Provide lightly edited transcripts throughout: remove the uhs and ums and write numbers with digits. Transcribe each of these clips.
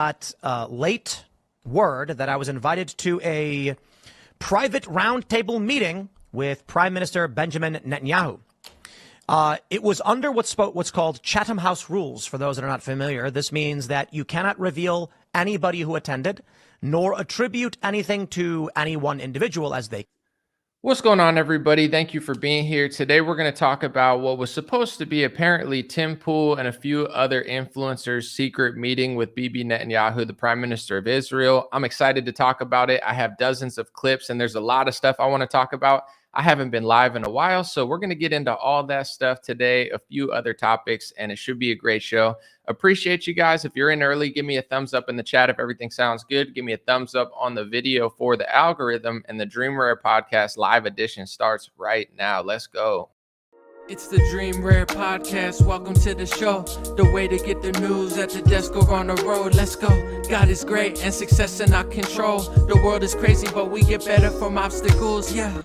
got late word that I was invited to a private roundtable meeting with Prime Minister Benjamin Netanyahu. It was under what's called Chatham House rules. For those that are not familiar, this means that you cannot reveal anybody who attended, nor attribute anything to any one individual as they. What's going on, everybody? Thank you for being here. Today, we're going to talk about what was supposed to be apparently Tim Pool and a few other influencers' secret meeting with Bibi Netanyahu, the Prime Minister of Israel. I'm excited to talk about it. I have dozens of clips, and there's a lot of stuff I want to talk about. I haven't been live in a while, so we're going to get into all that stuff today, a few other topics, and it should be a great show. Appreciate you guys. If you're in early, give me a thumbs up in the chat if everything sounds good. Give me a thumbs up on the video for the algorithm, and the Dream Rare Podcast live edition starts right now. Let's go. It's the Dream Rare Podcast. Welcome to the show. The way to get the news at the desk or on the road. Let's go. God is great and success in our control. The world is crazy, but we get better from obstacles. Yeah.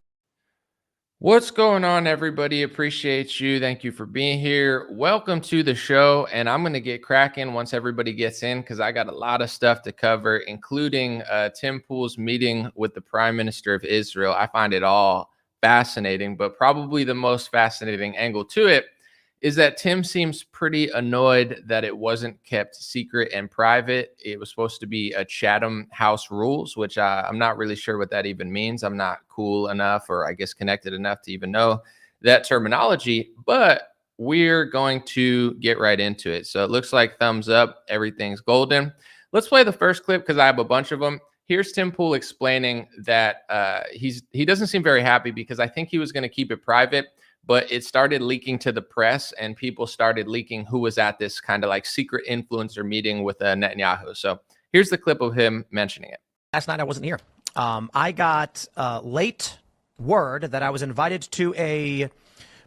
What's going on, everybody? Appreciate you. Thank you for being here. Welcome to the show. And I'm going to get cracking once everybody gets in because I got a lot of stuff to cover, including Tim Pool's meeting with the Prime Minister of Israel. I find it all fascinating, but probably the most fascinating angle to it is that Tim seems pretty annoyed that it wasn't kept secret and private. It was supposed to be a Chatham House rules, which I'm not really sure what that even means. I'm not cool enough, or I guess connected enough to even know that terminology, but we're going to get right into it. So it looks like thumbs up, everything's golden. Let's play the first clip because I have a bunch of them. Here's Tim Pool explaining that he doesn't seem very happy because I think he was going to keep it private, but it started leaking to the press and people started leaking who was at this kind of like secret influencer meeting with Netanyahu. So here's the clip of him mentioning it. Last night I wasn't here. I got late word that I was invited to a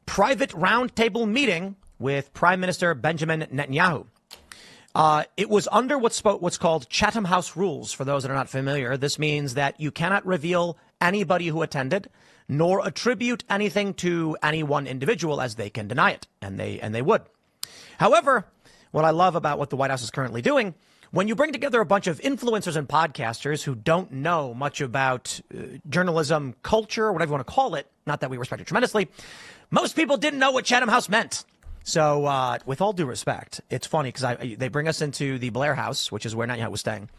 private roundtable meeting with Prime Minister Benjamin Netanyahu. It was under what's called Chatham House rules. For those that are not familiar, this means that you cannot reveal anybody who attended, nor attribute anything to any one individual as they can deny it, and they would. However, what I love about what the White House is currently doing, when you bring together a bunch of influencers and podcasters who don't know much about journalism culture, whatever you want to call it, not that we respect it tremendously, most people didn't know what Chatham House meant. So with all due respect, it's funny because they bring us into the Blair House, which is where Netanyahu was staying.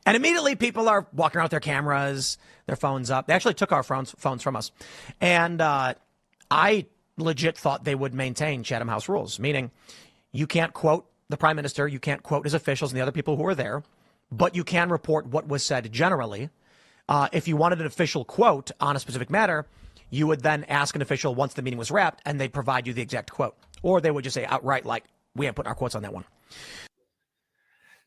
And immediately people are walking around with their cameras, their phones up. They actually took our phones from us. And I legit thought they would maintain Chatham House rules, meaning you can't quote the prime minister, you can't quote his officials and the other people who were there, but you can report what was said generally. If you wanted an official quote on a specific matter, you would then ask an official once the meeting was wrapped, and they'd provide you the exact quote. Or they would just say outright, like, we ain't putting our quotes on that one.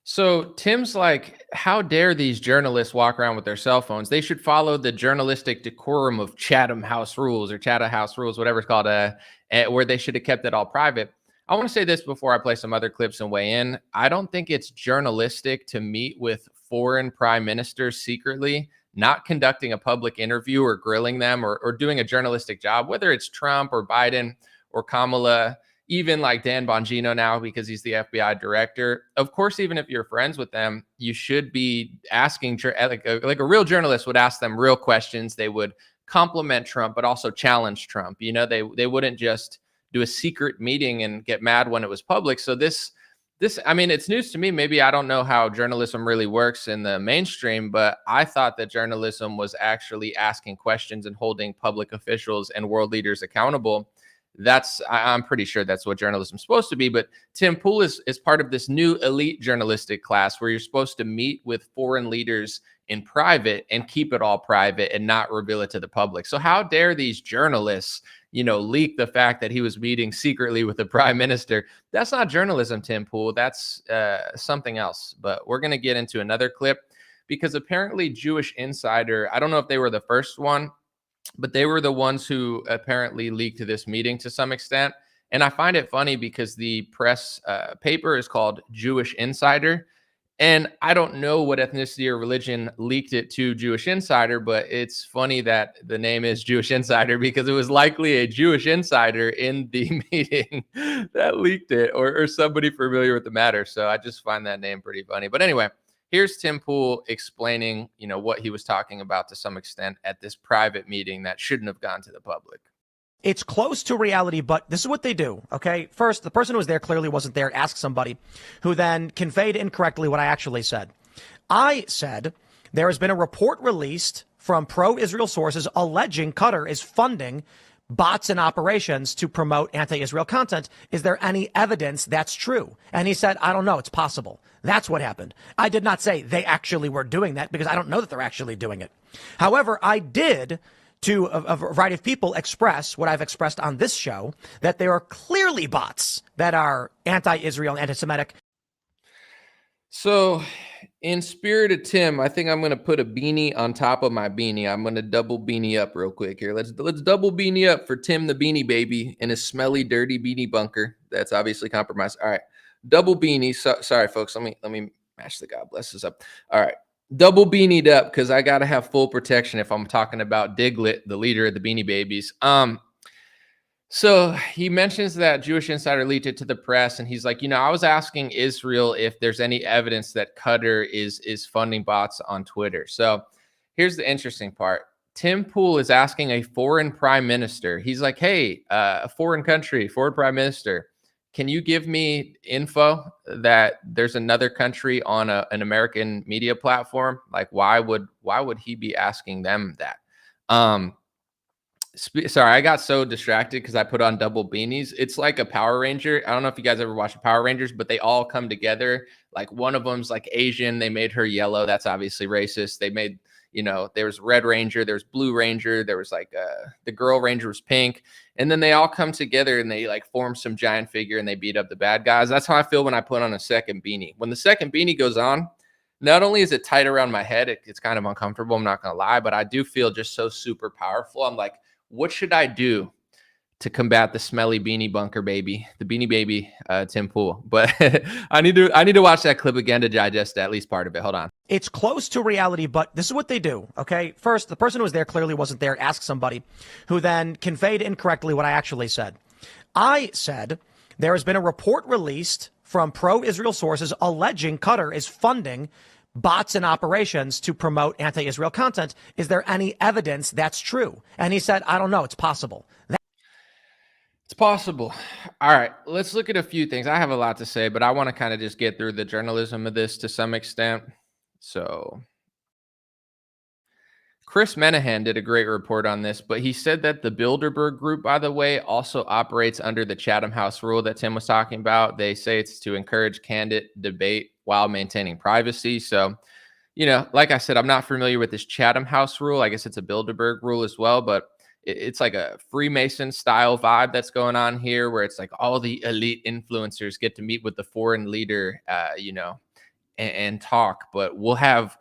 So Tim's like, how dare these journalists walk around with their cell phones? They should follow the journalistic decorum of Chatham House rules or Chatham House rules, whatever it's called, where they should have kept it all private. I want to say this before I play some other clips and weigh in. I don't think it's journalistic to meet with foreign prime ministers secretly, not conducting a public interview or grilling them or doing a journalistic job, whether it's Trump or Biden or Kamala, even like Dan Bongino now, because he's the FBI director. Of course, even if you're friends with them, you should be asking, like a real journalist would ask them real questions. They would compliment Trump, but also challenge Trump. You know, they wouldn't just do a secret meeting and get mad when it was public. So this, I mean, it's news to me. Maybe I don't know how journalism really works in the mainstream, but I thought that journalism was actually asking questions and holding public officials and world leaders accountable. I'm pretty sure that's what journalism is supposed to be. But Tim Pool is part of this new elite journalistic class where you're supposed to meet with foreign leaders in private and keep it all private and not reveal it to the public. So how dare these journalists, leak the fact that he was meeting secretly with the prime minister? That's not journalism, Tim Pool. That's something else. But we're going to get into another clip because apparently Jewish Insider, I don't know if they were the first one, but they were the ones who apparently leaked this meeting to some extent. And I find it funny because the press paper is called Jewish Insider. And I don't know what ethnicity or religion leaked it to Jewish Insider, but it's funny that the name is Jewish Insider because it was likely a Jewish insider in the meeting that leaked it or somebody familiar with the matter. So I just find that name pretty funny. But anyway, here's Tim Pool explaining, what he was talking about to some extent at this private meeting that shouldn't have gone to the public. It's close to reality, but this is what they do, okay? First, the person who was there clearly wasn't there. Ask somebody who then conveyed incorrectly what I actually said. I said there has been a report released from pro-Israel sources alleging Qatar is funding bots and operations to promote anti-Israel content. Is there any evidence that's true? And he said, I don't know. It's possible. That's what happened. I did not say they actually were doing that because I don't know that they're actually doing it. However, I did to a variety of people express what I've expressed on this show, that there are clearly bots that are anti-Israel and anti-Semitic. So in spirit of Tim, I think I'm going to put a beanie on top of my beanie. I'm going to double beanie up real quick here. Let's double beanie up for Tim the Beanie Baby in his smelly, dirty beanie bunker. That's obviously compromised. All right. Double beanie. Sorry, folks. Let me match the God bless this up. All right. Double beanied up because I got to have full protection if I'm talking about Diglett, the leader of the Beanie Babies. So he mentions that Jewish Insider leaked it to the press, and he's like, I was asking Israel if there's any evidence that Qatar is funding bots on Twitter. So here's the interesting part. Tim Pool is asking a foreign prime minister. He's like, hey, a foreign country, foreign prime minister, can you give me info that there's another country on an American media platform? Like, why would he be asking them that? Sorry, I got so distracted because I put on double beanies. It's like a Power Ranger. I don't know if you guys ever watched Power Rangers, but they all come together. Like one of them's like Asian. They made her yellow. That's obviously racist. They made, there was Red Ranger, there was Blue Ranger, there was like the Girl Ranger was pink. And then they all come together and they like form some giant figure and they beat up the bad guys. That's how I feel when I put on a second beanie. When the second beanie goes on, not only is it tight around my head, it's kind of uncomfortable, I'm not going to lie, but I do feel just so super powerful. I'm like, what should I do to combat the smelly beanie bunker baby, the Beanie Baby, Tim Pool? But I need to watch that clip again to digest at least part of it. Hold on. It's close to reality, but this is what they do, okay? First, the person who was there clearly wasn't there. Ask somebody who then conveyed incorrectly what I actually said. I said there has been a report released from pro-Israel sources alleging Qatar is funding bots and operations to promote anti-Israel content. Is there any evidence that's true? And he said, I don't know. It's possible. It's possible. All right, let's look at a few things. I have a lot to say, but I want to kind of just get through the journalism of this to some extent. So Chris Menahan did a great report on this, but he said that the Bilderberg Group, by the way, also operates under the Chatham House rule that Tim was talking about. They say it's to encourage candid debate while maintaining privacy. So, like I said, I'm not familiar with this Chatham House rule. I guess it's a Bilderberg rule as well, but it's like a Freemason style vibe that's going on here where it's like all the elite influencers get to meet with the foreign leader, and talk, but we'll have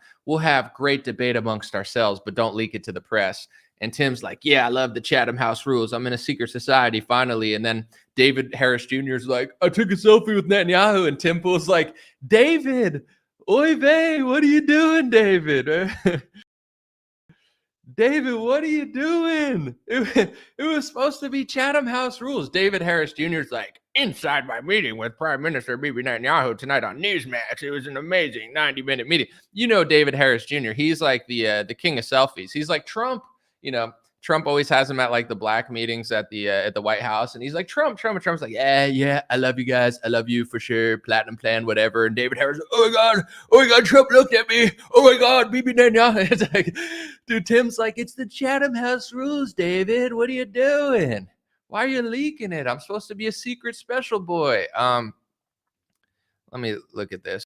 great debate amongst ourselves, but don't leak it to the press. And Tim's like, yeah, I love the Chatham House rules. I'm in a secret society finally. And then David Harris Jr. is like, I took a selfie with Netanyahu. And Tim Pool's like, David, oy vey, what are you doing, David? David, what are you doing? It was supposed to be Chatham House rules. David Harris Jr. is like, inside my meeting with Prime Minister Bibi Netanyahu tonight on Newsmax, it was an amazing 90-minute meeting. David Harris Jr., he's like the king of selfies. He's like Trump. Trump always has him at like the black meetings at the White House, and he's like Trump. And Trump's like, yeah, I love you guys, I love you for sure, platinum plan, whatever. And David Harris, oh my god, Trump looked at me, oh my god, Bibi Netanyahu. It's like, dude, Tim's like, it's the Chatham House rules, David. What are you doing? Why are you leaking it? I'm supposed to be a secret special boy. Let me look at this.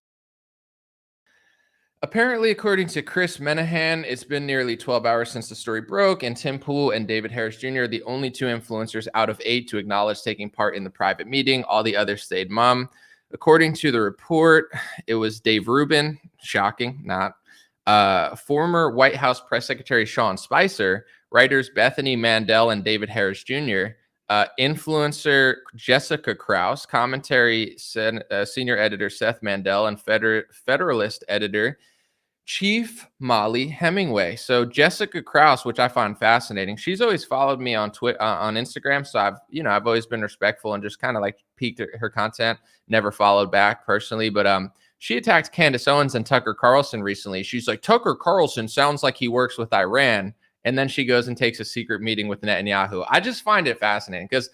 Apparently, according to Chris Menahan, it's been nearly 12 hours since the story broke, and Tim Pool and David Harris Jr. are the only two influencers out of 8 to acknowledge taking part in the private meeting. All the others stayed mum. According to the report, it was Dave Rubin, shocking, not, former White House Press Secretary Sean Spicer, writers Bethany Mandel and David Harris Jr., influencer Jessica Krause, commentary senior editor Seth Mandel, and Federalist editor Chief Molly Hemingway. So Jessica Krause, which I find fascinating, she's always followed me on Twitter, on Instagram. So I've always been respectful and just kind of like peeked at her content. Never followed back personally, but She attacked Candace Owens and Tucker Carlson recently. She's like, Tucker Carlson sounds like he works with Iran. And then she goes and takes a secret meeting with Netanyahu. I just find it fascinating because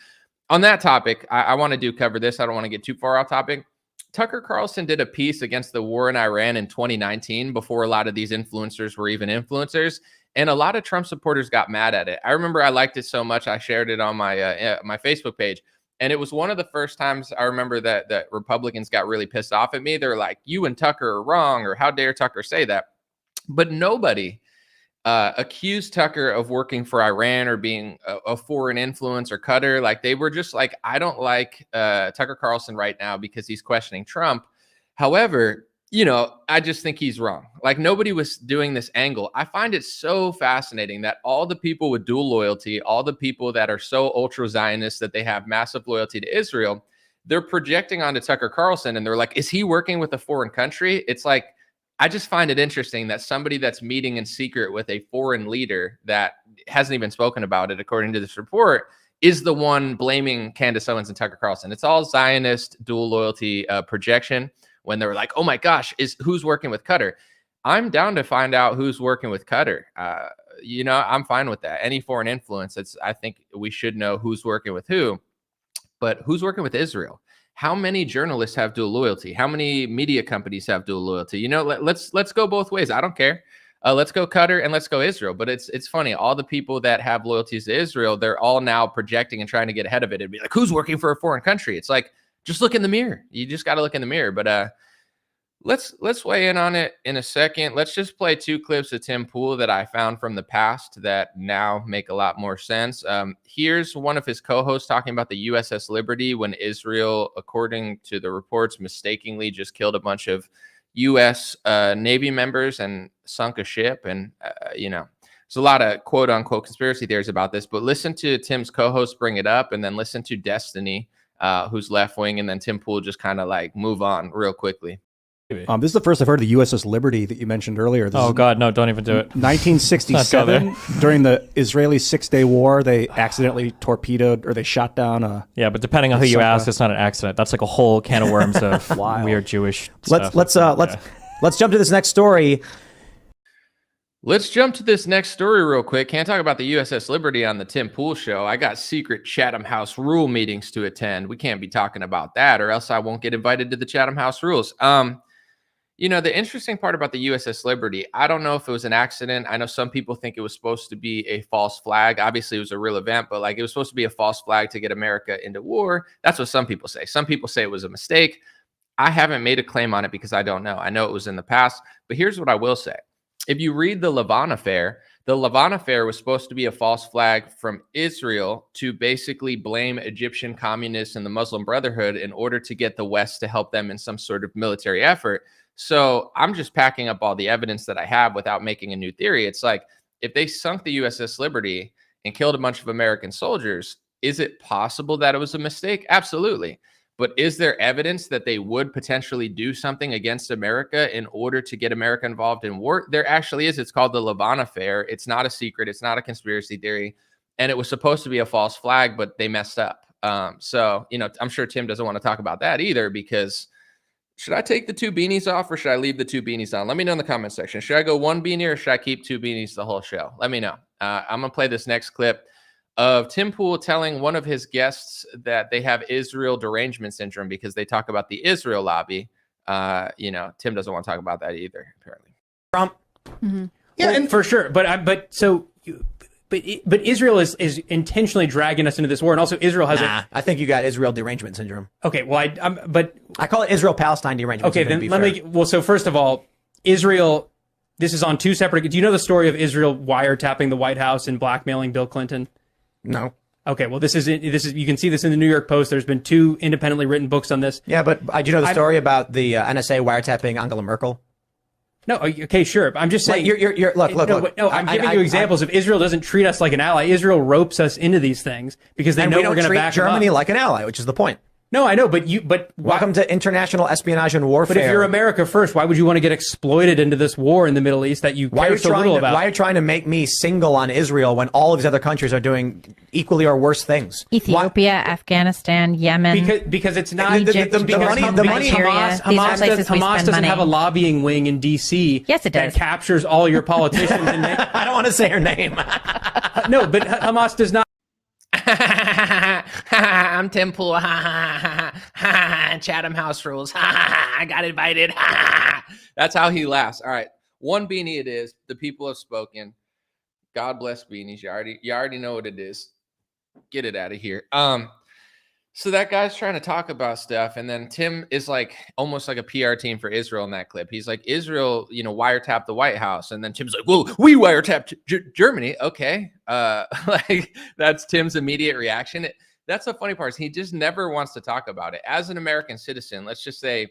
on that topic, I want to cover this. I don't want to get too far off topic. Tucker Carlson did a piece against the war in Iran in 2019 before a lot of these influencers were even influencers. And a lot of Trump supporters got mad at it. I remember I liked it so much, I shared it on my my Facebook page. And it was one of the first times I remember that Republicans got really pissed off at me. They're like, you and Tucker are wrong, or how dare Tucker say that? But nobody accused Tucker of working for Iran or being a foreign influence or Qatar. Like, they were just like, I don't like Tucker Carlson right now because he's questioning Trump. However, you know, I just think he's wrong. Like, nobody was doing this angle. I find it so fascinating that all the people with dual loyalty, all the people that are so ultra Zionist that they have massive loyalty to Israel, they're projecting onto Tucker Carlson and they're like, is he working with a foreign country? It's like, I just find it interesting that somebody that's meeting in secret with a foreign leader that hasn't even spoken about it, according to this report, is the one blaming Candace Owens and Tucker Carlson. It's all Zionist dual loyalty projection. When they were like, oh my gosh, who's working with Qatar? I'm down to find out who's working with Qatar. You know, I'm fine with that. Any foreign influence, I think we should know who's working with who. But who's working with Israel? How many journalists have dual loyalty? How many media companies have dual loyalty? You know, let's go both ways. I don't care. Let's go Qatar and let's go Israel. But it's funny. All the people that have loyalties to Israel, they're all now projecting and trying to get ahead of it and be like, who's working for a foreign country? It's like, just look in the mirror. You just got to look in the mirror. But let's weigh in on it in a second. Let's just play 2 clips of Tim Pool that I found from the past that now make a lot more sense. Here's one of his co-hosts talking about the USS Liberty when Israel, according to the reports, mistakenly just killed a bunch of U.S. Navy members and sunk a ship. And, you know, there's a lot of quote unquote conspiracy theories about this. But listen to Tim's co-host bring it up, and then listen to Destiny, who's left wing, and then Tim Pool just kind of like move on real quickly. This is the first I've heard of the USS Liberty that you mentioned earlier. This God, no, don't even do it. 1967, during the Israeli 6-day war, they accidentally torpedoed or they shot down a... Yeah, but depending on who you ask, it's not an accident. That's like a whole can of worms of weird Jewish stuff. Let's jump to this next story. Let's jump to this next story real quick. Can't talk about the USS Liberty on the Tim Pool show. I got secret Chatham House rule meetings to attend. We can't be talking about that, or else I won't get invited to the Chatham House rules. You know, the interesting part about the USS Liberty, I don't know if it was an accident. I know some people think it was supposed to be a false flag. Obviously, it was a real event, but like, it was supposed to be a false flag to get America into war. That's what some people say. Some people say it was a mistake. I haven't made a claim on it because I don't know. I know it was in the past, but here's what I will say. If you read the Lavon affair was supposed to be a false flag from Israel to basically blame Egyptian communists and the Muslim Brotherhood in order to get the West to help them in some sort of military effort. So I'm just packing up all the evidence that I have without making a new theory. It's like, if they sunk the USS Liberty and killed a bunch of American soldiers, is it possible that it was a mistake? Absolutely. But is there evidence that they would potentially do something against America in order to get America involved in war? There actually is. It's called the Lavon affair. It's not a secret. It's not a conspiracy theory. And it was supposed to be a false flag, but they messed up. So, you know, I'm sure Tim doesn't want to talk about that either, because should I take the 2 beanies off or should I leave the 2 beanies on? Let me know in the comment section. Should I go 1 beanie or should I keep 2 beanies the whole show? Let me know. I'm going to play this next clip of Tim Pool telling one of his guests that they have Israel derangement syndrome because they talk about the Israel lobby. You know, Tim doesn't want to talk about that either, apparently. Trump. Mm-hmm. Yeah, well, and for sure. But Israel is intentionally dragging us into this war, and also Israel has I think you got Israel derangement syndrome. Okay, well, I call it Israel-Palestine derangement syndrome. Okay, then well, so first of all, Israel, this is on 2 separate... Do you know the story of Israel wiretapping the White House and blackmailing Bill Clinton? No. Okay, well, this is you can see this in the New York Post. There's been 2 independently written books on this. Yeah, but do you know the story about the NSA wiretapping Angela Merkel? No, okay, sure. I'm just saying. Look. No, I'm giving you examples of Israel doesn't treat us like an ally. Israel ropes us into these things because they know we're going to back Germany like an ally, which is the point. No, I know, but Welcome to international espionage and warfare. But if you're America first, why would you want to get exploited into this war in the Middle East that you care so little about? Why are you trying to make me single on Israel when all of these other countries are doing equally or worse things? Ethiopia, Afghanistan, Yemen. Because it's not Egypt, the money. Hamas doesn't have a lobbying wing in D.C. Yes, it does. That captures all your politicians. I don't want to say her name. No, but Hamas does not. I'm Tim Pool. Chatham House rules. I got invited. That's how he laughs. All right. One beanie it is. The people have spoken. God bless beanies. You already know what it is. Get it out of here. So that guy's trying to talk about stuff, and then Tim is like almost like a PR team for Israel in that clip. He's like, Israel, wiretapped the White House, and then Tim's like, well, we wiretapped Germany. Okay, like that's Tim's immediate reaction. That's the funny part. Is he just never wants to talk about it. As an American citizen, let's just say,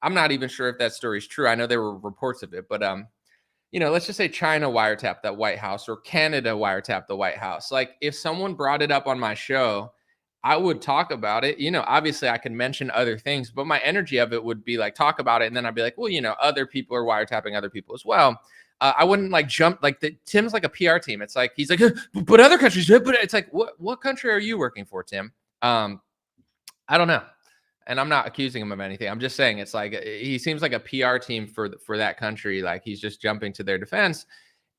I'm not even sure if that story is true. I know there were reports of it, but let's just say China wiretapped that White House or Canada wiretapped the White House. Like if someone brought it up on my show, I would talk about it. Obviously I can mention other things, but my energy of it would be like, talk about it. And then I'd be like, well, other people are wiretapping other people as well. I wouldn't like jump like Tim's like a PR team. It's like, he's like, but other countries do it. But it's like, what country are you working for, Tim? I don't know. And I'm not accusing him of anything. I'm just saying it's like, he seems like a PR team for that country. Like he's just jumping to their defense.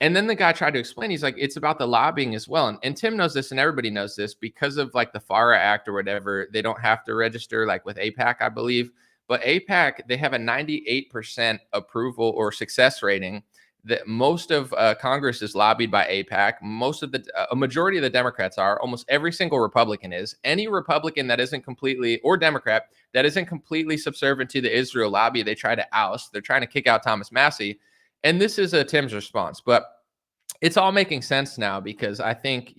And then the guy tried to explain, he's like, it's about the lobbying as well. And Tim knows this and everybody knows this because of like the FARA Act or whatever. They don't have to register like with AIPAC, I believe. But AIPAC, they have a 98% approval or success rating. That most of Congress is lobbied by AIPAC. A majority of the Democrats are. Almost every single Republican is. Any Republican that isn't completely, or Democrat, that isn't completely subservient to the Israel lobby, they try to oust. They're trying to kick out Thomas Massie. And this is Tim's response, but it's all making sense now because I think,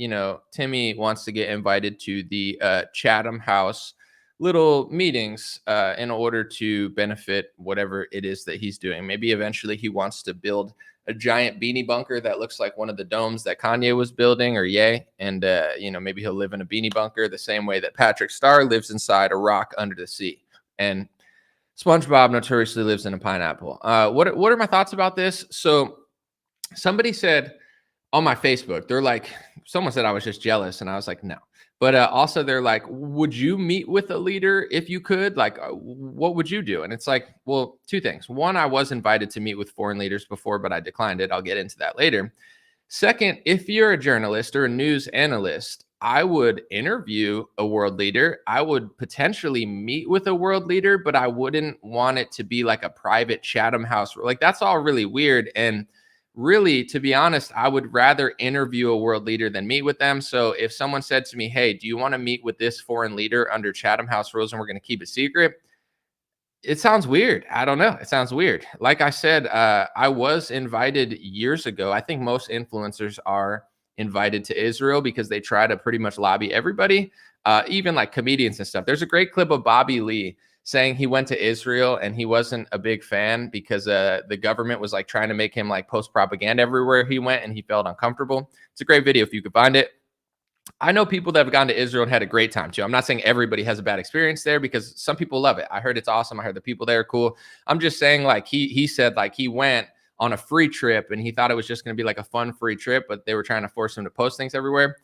Timmy wants to get invited to the Chatham House little meetings in order to benefit whatever it is that he's doing. Maybe eventually he wants to build a giant beanie bunker that looks like one of the domes that Kanye was building or Ye. And, maybe he'll live in a beanie bunker the same way that Patrick Star lives inside a rock under the sea. And SpongeBob notoriously lives in a pineapple. What are my thoughts about this? So somebody said on my Facebook, they're like, someone said I was just jealous. And I was like, no. But also they're like, would you meet with a leader if you could? Like, what would you do? And it's like, well, two things. One, I was invited to meet with foreign leaders before, but I declined it. I'll get into that later. Second, if you're a journalist or a news analyst, I would interview a world leader. I would potentially meet with a world leader, but I wouldn't want it to be like a private Chatham House. Like that's all really weird. And really, to be honest, I would rather interview a world leader than meet with them. So if someone said to me, hey, do you want to meet with this foreign leader under Chatham House rules and we're going to keep it secret? It sounds weird. I don't know. It sounds weird. Like I said, I was invited years ago. I think most influencers are invited to Israel because they try to pretty much lobby everybody, even like comedians and stuff. There's a great clip of Bobby Lee saying he went to Israel and he wasn't a big fan because the government was like trying to make him like post propaganda everywhere he went and he felt uncomfortable. It's a great video if you could find it. I know people that have gone to Israel and had a great time too. I'm not saying everybody has a bad experience there because some people love it. I heard it's awesome. I heard the people there are cool. I'm just saying like he said like he went on a free trip and he thought it was just going to be like a fun free trip, but they were trying to force him to post things everywhere.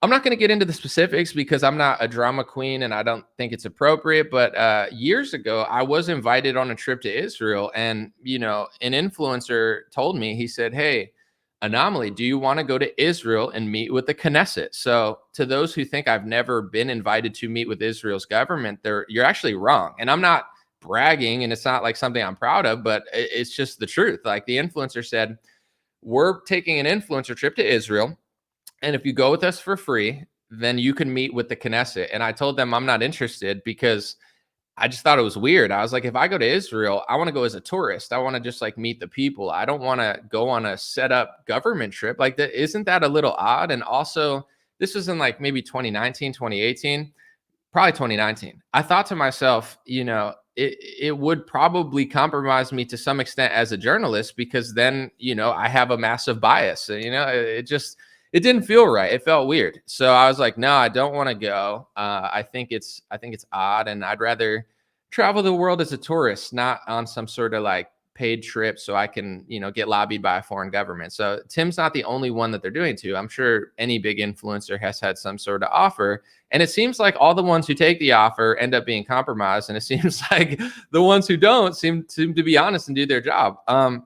I'm not going to get into the specifics because I'm not a drama queen and I don't think it's appropriate. But years ago, I was invited on a trip to Israel and, an influencer told me, he said, hey, Anomaly, do you want to go to Israel and meet with the Knesset? So to those who think I've never been invited to meet with Israel's government, you're actually wrong. And I'm not bragging and it's not like something I'm proud of, but it's just the truth. Like the influencer said, we're taking an influencer trip to Israel. And if you go with us for free, then you can meet with the Knesset. And I told them I'm not interested because I just thought it was weird. I was like, if I go to Israel, I want to go as a tourist. I want to just like meet the people. I don't want to go on a set up government trip. Like that, isn't that a little odd? And also this was in like maybe 2019, 2018, probably 2019. I thought to myself, it would probably compromise me to some extent as a journalist because then, I have a massive bias. it didn't feel right. It felt weird. So I was like, no, I don't want to go. I think it's odd, and I'd rather travel the world as a tourist, not on some sort of like paid trip so I can, get lobbied by a foreign government. So Tim's not the only one that they're doing to. I'm sure any big influencer has had some sort of offer. And it seems like all the ones who take the offer end up being compromised. And it seems like the ones who don't seem to be honest and do their job. I'm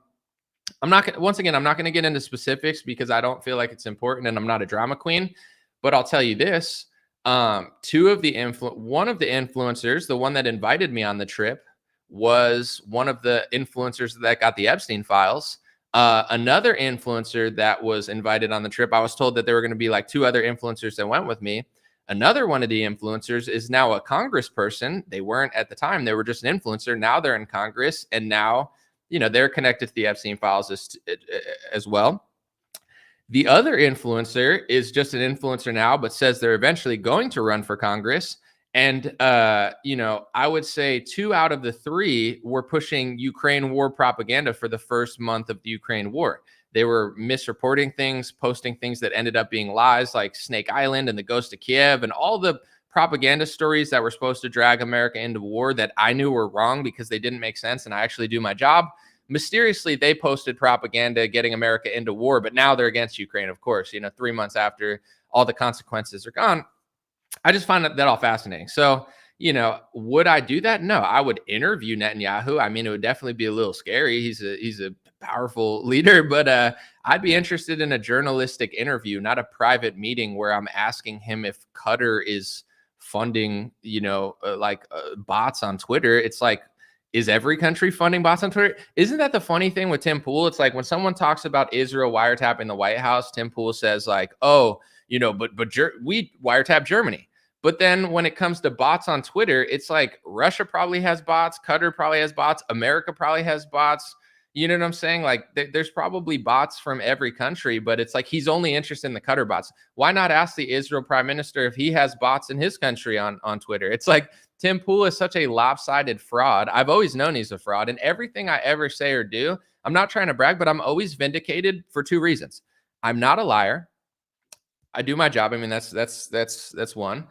not going to get into specifics because I don't feel like it's important and I'm not a drama queen, but I'll tell you this. One of the influencers, the one that invited me on the trip, was one of the influencers that got the Epstein files. Another influencer that was invited on the trip, I was told that there were going to be like 2 other influencers that went with me. Another one of the influencers is now a congressperson. They weren't at the time. They were just an influencer. Now they're in Congress, and now, they're connected to the Epstein files as well. The other influencer is just an influencer now, but says they're eventually going to run for Congress. And, I would say 2 out of the 3 were pushing Ukraine war propaganda for the first month of the Ukraine war. They were misreporting things, posting things that ended up being lies, like Snake Island and the Ghost of Kiev and all the propaganda stories that were supposed to drag America into war that I knew were wrong because they didn't make sense and I actually do my job. Mysteriously, they posted propaganda getting America into war, but now they're against Ukraine, of course, 3 months after all the consequences are gone. I just find that all fascinating. So, would I do that? No, I would interview Netanyahu. I mean, it would definitely be a little scary. He's a powerful leader, but I'd be interested in a journalistic interview, not a private meeting where I'm asking him if Qatar is funding, bots on Twitter. It's like, is every country funding bots on Twitter? Isn't that the funny thing with Tim Pool? It's like when someone talks about Israel wiretapping the White House, Tim Pool says like, oh, we wiretap Germany. But then when it comes to bots on Twitter, it's like Russia probably has bots, Qatar probably has bots, America probably has bots. You know what I'm saying? Like there's probably bots from every country, but it's like he's only interested in the Qatar bots. Why not ask the Israel prime minister if he has bots in his country on Twitter? It's like Tim Pool is such a lopsided fraud. I've always known he's a fraud, and everything I ever say or do, I'm not trying to brag, but I'm always vindicated for 2 reasons. I'm not a liar. I do my job. I mean, that's one.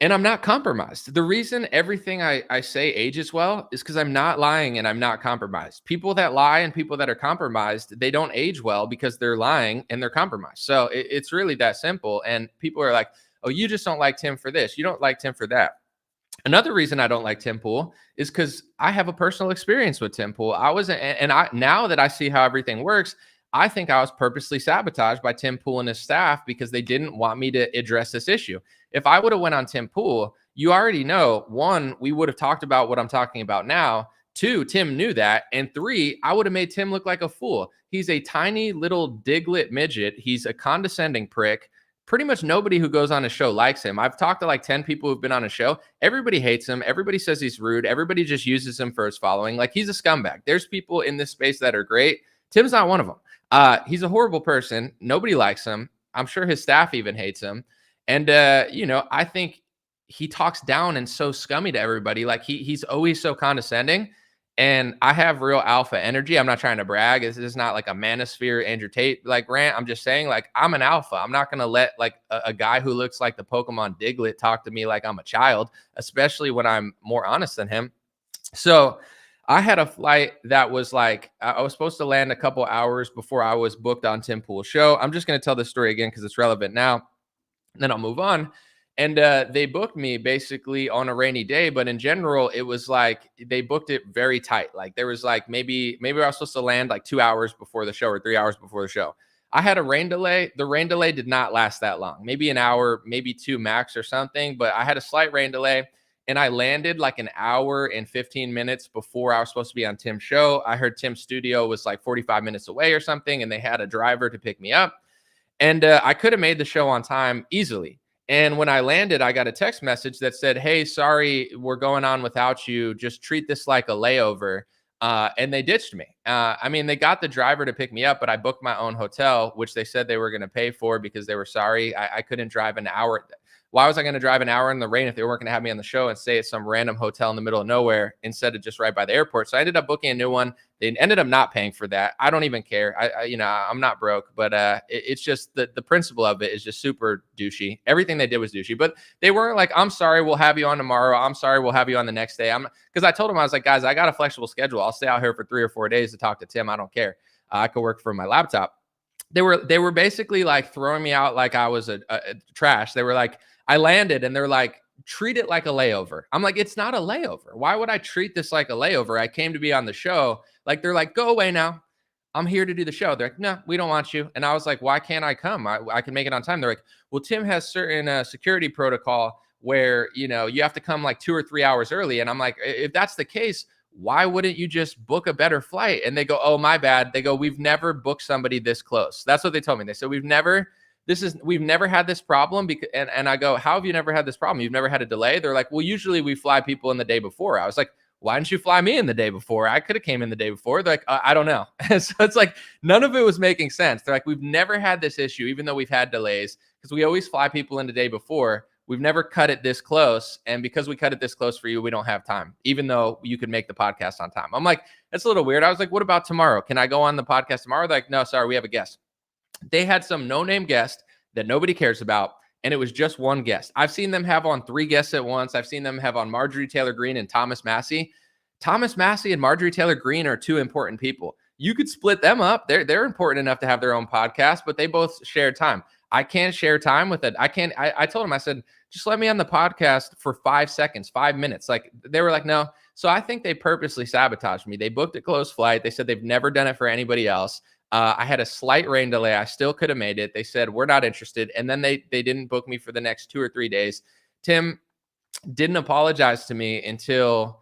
And I'm not compromised. The reason everything I say ages well is because I'm not lying and I'm not compromised. People that lie and people that are compromised, they don't age well because they're lying and they're compromised. So it's really that simple. And people are like, oh, you just don't like Tim for this. You don't like Tim for that. Another reason I don't like Tim Pool is because I have a personal experience with Tim Pool. Now that I see how everything works, I think I was purposely sabotaged by Tim Pool and his staff because they didn't want me to address this issue. If I would have went on Tim Pool, you already know, 1, we would have talked about what I'm talking about now. 2, Tim knew that. And 3, I would have made Tim look like a fool. He's a tiny little diglet midget. He's a condescending prick. Pretty much nobody who goes on a show likes him. I've talked to like 10 people who've been on a show. Everybody hates him. Everybody says he's rude. Everybody just uses him for his following. Like he's a scumbag. There's people in this space that are great. Tim's not one of them. He's a horrible person. Nobody likes him. I'm sure his staff even hates him. And, I think he talks down and so scummy to everybody. Like he's always so condescending. And I have real alpha energy. I'm not trying to brag. This is not like a manosphere Andrew Tate like rant. I'm just saying like I'm an alpha. I'm not going to let like a guy who looks like the Pokemon Diglett talk to me like I'm a child, especially when I'm more honest than him. So I had a flight that was like, I was supposed to land a couple hours before I was booked on Tim Pool's show. I'm just going to tell this story again because it's relevant now. Then I'll move on. And they booked me basically on a rainy day. But in general, it was like they booked it very tight. Like there was like maybe I was supposed to land like 2 hours before the show or 3 hours before the show. I had a rain delay. The rain delay did not last that long, maybe an hour, maybe 2 max or something. But I had a slight rain delay. And I landed like an hour and 15 minutes before I was supposed to be on Tim's show. I heard Tim's studio was like 45 minutes away or something, and they had a driver to pick me up. And I could have made the show on time easily. And when I landed, I got a text message that said, hey, sorry, we're going on without you. Just treat this like a layover. And they ditched me. They got the driver to pick me up, but I booked my own hotel, which they said they were going to pay for because they were sorry. I couldn't drive an hour. why was I going to drive an hour in the rain if they weren't going to have me on the show and stay at some random hotel in the middle of nowhere instead of just right by the airport? So I ended up booking a new one. They ended up not paying for that. I don't even care. I'm not broke, but it's just the principle of it is just super douchey. Everything they did was douchey, but they weren't like, I'm sorry, we'll have you on tomorrow. I'm sorry, we'll have you on the next day. Because I told them, I was like, guys, I got a flexible schedule. I'll stay out here for 3 or 4 days to talk to Tim. I don't care. I could work from my laptop. They were basically like throwing me out like I was a trash. They were like, I landed and they're like, treat it like a layover. I'm like, it's not a layover. Why would I treat this like a layover? I came to be on the show. Like, they're like, go away now. I'm here to do the show. They're like, no, we don't want you. And I was like, why can't I come? I can make it on time. They're like, well, Tim has certain security protocol where, you have to come like 2 or 3 hours early. And I'm like, if that's the case, why wouldn't you just book a better flight? And they go, oh, my bad. They go, we've never booked somebody this close. That's what they told me. They said, we've never had this problem. And I go, how have you never had this problem? You've never had a delay? They're like, well, usually we fly people in the day before. I was like, why didn't you fly me in the day before? I could have came in the day before. They're like, I don't know. So it's like, none of it was making sense. They're like, we've never had this issue, even though we've had delays, because we always fly people in the day before. We've never cut it this close. And because we cut it this close for you, we don't have time, even though you could make the podcast on time. I'm like, that's a little weird. I was like, what about tomorrow? Can I go on the podcast tomorrow? They're like, no, sorry, we have a guest. They had some no-name guest that nobody cares about, and it was just one guest. I've seen them have on 3 guests at once. I've seen them have on Marjorie Taylor Greene and Thomas Massey. Thomas Massey and Marjorie Taylor Greene are 2 important people. You could split them up. They're important enough to have their own podcast, but they both share time. I can't share time with it. I told him, I said, just let me on the podcast for 5 seconds, 5 minutes. Like, they were like, no. So I think they purposely sabotaged me. They booked a close flight. They said they've never done it for anybody else. I had a slight rain delay. I still could have made it. They said, we're not interested. And then they didn't book me for the next 2 or 3 days. Tim didn't apologize to me until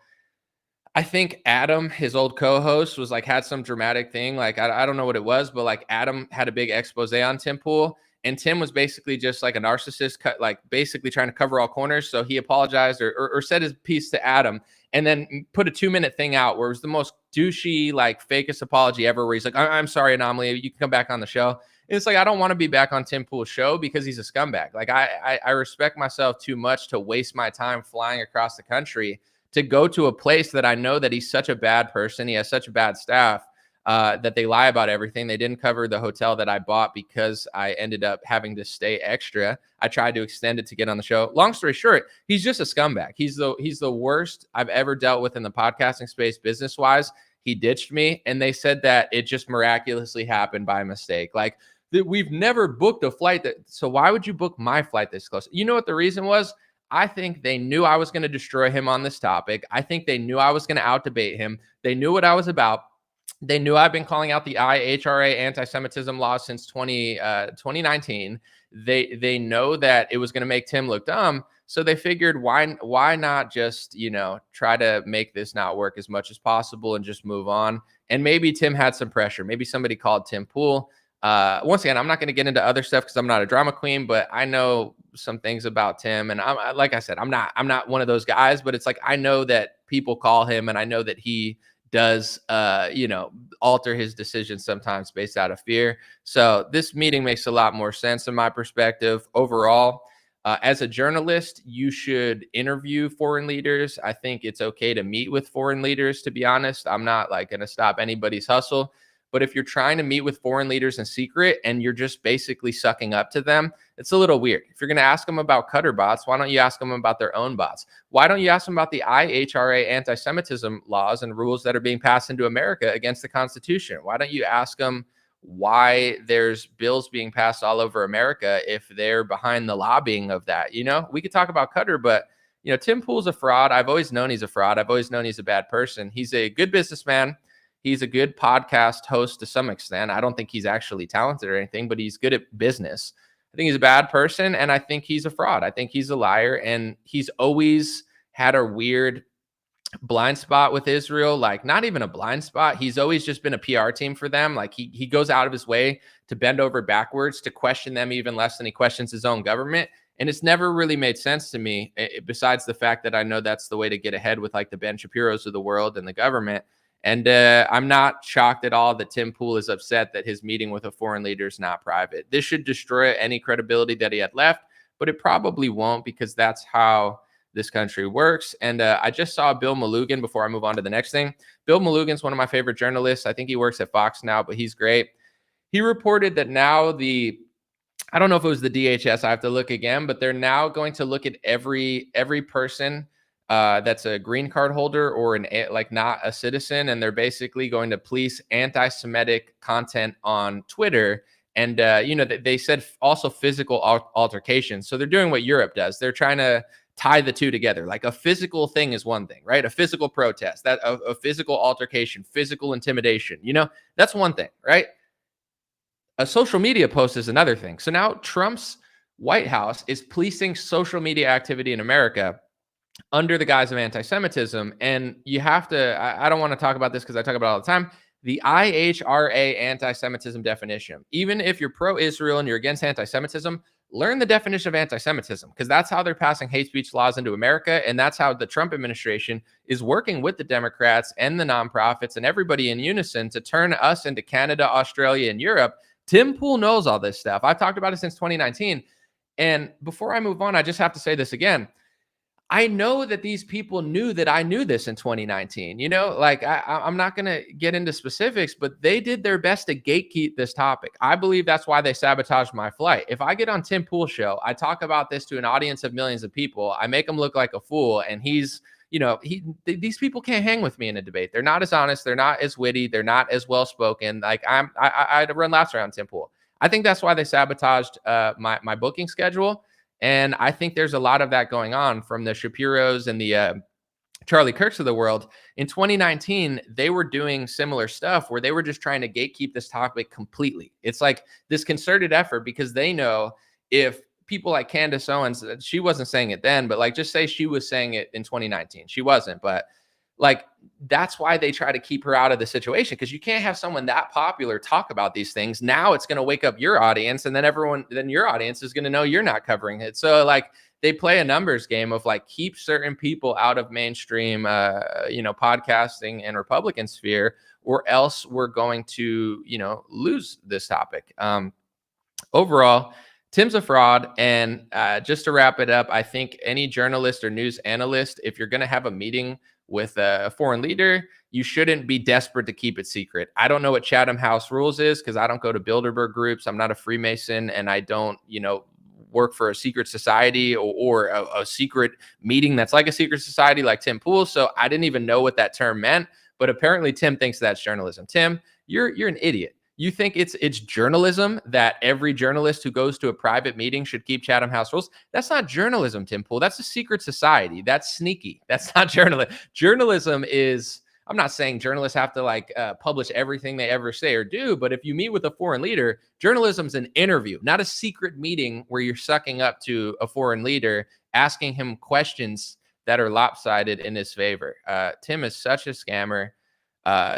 I think Adam, his old co-host, was like, had some dramatic thing. Like, I don't know what it was, but like Adam had a big expose on Tim Pool. And Tim was basically just like a narcissist, like basically trying to cover all corners. So he apologized or said his piece to Adam, and then put a 2-minute thing out where it was the most douchey, like fakest apology ever, where he's like, I'm sorry, Anomaly, you can come back on the show. And it's like, I don't want to be back on Tim Pool's show because he's a scumbag. Like, I respect myself too much to waste my time flying across the country to go to a place that I know that he's such a bad person. He has such a bad staff. That they lie about everything. They didn't cover the hotel that I bought because I ended up having to stay extra. I tried to extend it to get on the show. Long story short, he's just a scumbag. He's the worst I've ever dealt with in the podcasting space, business-wise. He ditched me, and they said that it just miraculously happened by mistake. Like, we've never booked a flight so why would you book my flight this close? You know what the reason was? I think they knew I was going to destroy him on this topic. I think they knew I was going to out-debate him. They knew what I was about. They knew I've been calling out the IHRA anti-Semitism laws since 2019. They know that it was going to make Tim look dumb. So they figured, why not just, try to make this not work as much as possible and just move on. And maybe Tim had some pressure. Maybe somebody called Tim Pool. Once again, I'm not going to get into other stuff because I'm not a drama queen, but I know some things about Tim. And like I said, I'm not one of those guys, but it's like, I know that people call him, and I know that he does, alter his decisions sometimes based out of fear. So this meeting makes a lot more sense in my perspective. Overall, as a journalist, you should interview foreign leaders. I think it's okay to meet with foreign leaders, to be honest. I'm not like going to stop anybody's hustle. But if you're trying to meet with foreign leaders in secret and you're just basically sucking up to them, it's a little weird. If you're going to ask them about Qatar bots, why don't you ask them about their own bots? Why don't you ask them about the IHRA anti-Semitism laws and rules that are being passed into America against the Constitution? Why don't you ask them why there's bills being passed all over America if they're behind the lobbying of that? We could talk about Qatar, but Tim Pool's a fraud. I've always known he's a fraud. I've always known he's a bad person. He's a good businessman. He's a good podcast host to some extent. I don't think he's actually talented or anything, but he's good at business. I think he's a bad person, and I think he's a fraud. I think he's a liar, and he's always had a weird blind spot with Israel. Like, not even a blind spot. He's always just been a PR team for them. Like, he goes out of his way to bend over backwards to question them even less than he questions his own government. And it's never really made sense to me, besides the fact that I know that's the way to get ahead with like the Ben Shapiros of the world and the government. And I'm not shocked at all that Tim Pool is upset that his meeting with a foreign leader is not private. This should destroy any credibility that he had left. but it probably won't, because that's how this country works. And I just saw Bill Malugin before I move on to the next thing. Bill Malugin's one of my favorite journalists. I think he works at Fox now, but he's great. He reported that now I don't know if it was the DHS, I have to look again, but they're now going to look at every person that's a green card holder or not a citizen, and they're basically going to police anti-Semitic content on Twitter. And they said also physical altercations. So they're doing what Europe does. They're trying to tie the two together. Like, a physical thing is one thing, right? A physical protest, that a physical altercation, physical intimidation, that's one thing, right? A social media post is another thing. So now Trump's White House is policing social media activity in America under the guise of anti-Semitism. And you have to, I don't want to talk about this because I talk about it all the time, the IHRA anti-Semitism definition. Even if you're pro-Israel and you're against anti-Semitism, learn the definition of anti-Semitism, because that's how they're passing hate speech laws into America. And that's how the Trump administration is working with the Democrats and the nonprofits and everybody in unison to turn us into Canada, Australia, and Europe. Tim Pool knows all this stuff. I've talked about it since 2019. And before I move on, I just have to say this again. I know that these people knew that I knew this in 2019. I'm not going to get into specifics, but they did their best to gatekeep this topic. I believe that's why they sabotaged my flight. If I get on Tim Pool's show, I talk about this to an audience of millions of people. I make him look like a fool, and these people can't hang with me in a debate. They're not as honest. They're not as witty. They're not as well spoken. Like, I run laps around Tim Pool. I think that's why they sabotaged my booking schedule. And I think there's a lot of that going on from the Shapiros and the Charlie Kirks of the world. In 2019, they were doing similar stuff where they were just trying to gatekeep this topic completely. It's like this concerted effort, because they know if people like Candace Owens, she wasn't saying it then, but like, just say she was saying it in 2019. She wasn't, but like, that's why they try to keep her out of the situation, because you can't have someone that popular talk about these things. Now it's going to wake up your audience, and then your audience is going to know you're not covering it. So like, they play a numbers game of like, keep certain people out of mainstream, podcasting and Republican sphere, or else we're going to, lose this topic. Overall, Tim's a fraud. And just to wrap it up, I think any journalist or news analyst, if you're going to have a meeting with a foreign leader, you shouldn't be desperate to keep it secret. I don't know what Chatham House Rules is, because I don't go to Bilderberg groups. I'm not a Freemason, and I don't, work for a secret society or a secret meeting that's like a secret society like Tim Pool. So I didn't even know what that term meant, but apparently Tim thinks that's journalism. Tim, you're an idiot. You think it's journalism that every journalist who goes to a private meeting should keep Chatham House Rules? That's not journalism, Tim Pool. That's a secret society. That's sneaky. That's not journalism. Journalism is, I'm not saying journalists have to publish everything they ever say or do, but if you meet with a foreign leader, journalism's an interview, not a secret meeting where you're sucking up to a foreign leader, asking him questions that are lopsided in his favor. Tim is such a scammer.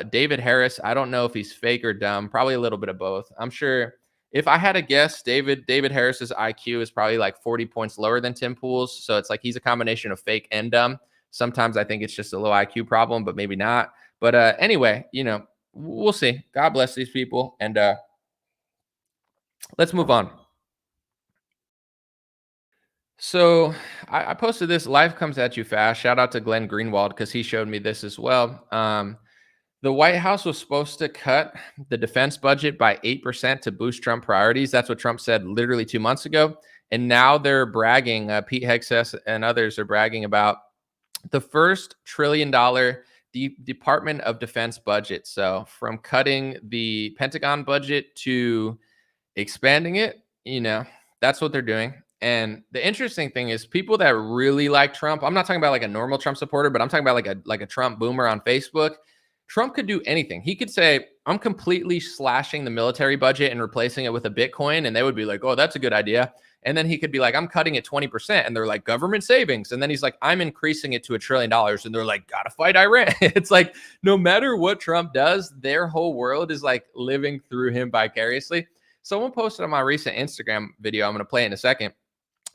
David Harris, I don't know if he's fake or dumb, probably a little bit of both. I'm sure if I had to guess, David Harris's IQ is probably like 40 points lower than Tim Pool's. So it's like he's a combination of fake and dumb. Sometimes I think it's just a low IQ problem, but maybe not. But anyway, we'll see. God bless these people. And let's move on. So I posted this. Life comes at you fast. Shout out to Glenn Greenwald, because he showed me this as well. The White House was supposed to cut the defense budget by 8% to boost Trump priorities. That's what Trump said literally 2 months ago. And now they're bragging, Pete Hegseth and others are bragging about the first $1 trillion Department of Defense budget. So from cutting the Pentagon budget to expanding it, that's what they're doing. And the interesting thing is, people that really like Trump, I'm not talking about like a normal Trump supporter, but I'm talking about like a Trump boomer on Facebook. Trump could do anything. He could say, I'm completely slashing the military budget and replacing it with a Bitcoin. And they would be like, oh, that's a good idea. And then he could be like, I'm cutting it 20%. And they're like, government savings. And then he's like, I'm increasing it to $1 trillion. And they're like, gotta fight Iran. It's like, no matter what Trump does, their whole world is like living through him vicariously. Someone posted on my recent Instagram video, I'm going to play it in a second.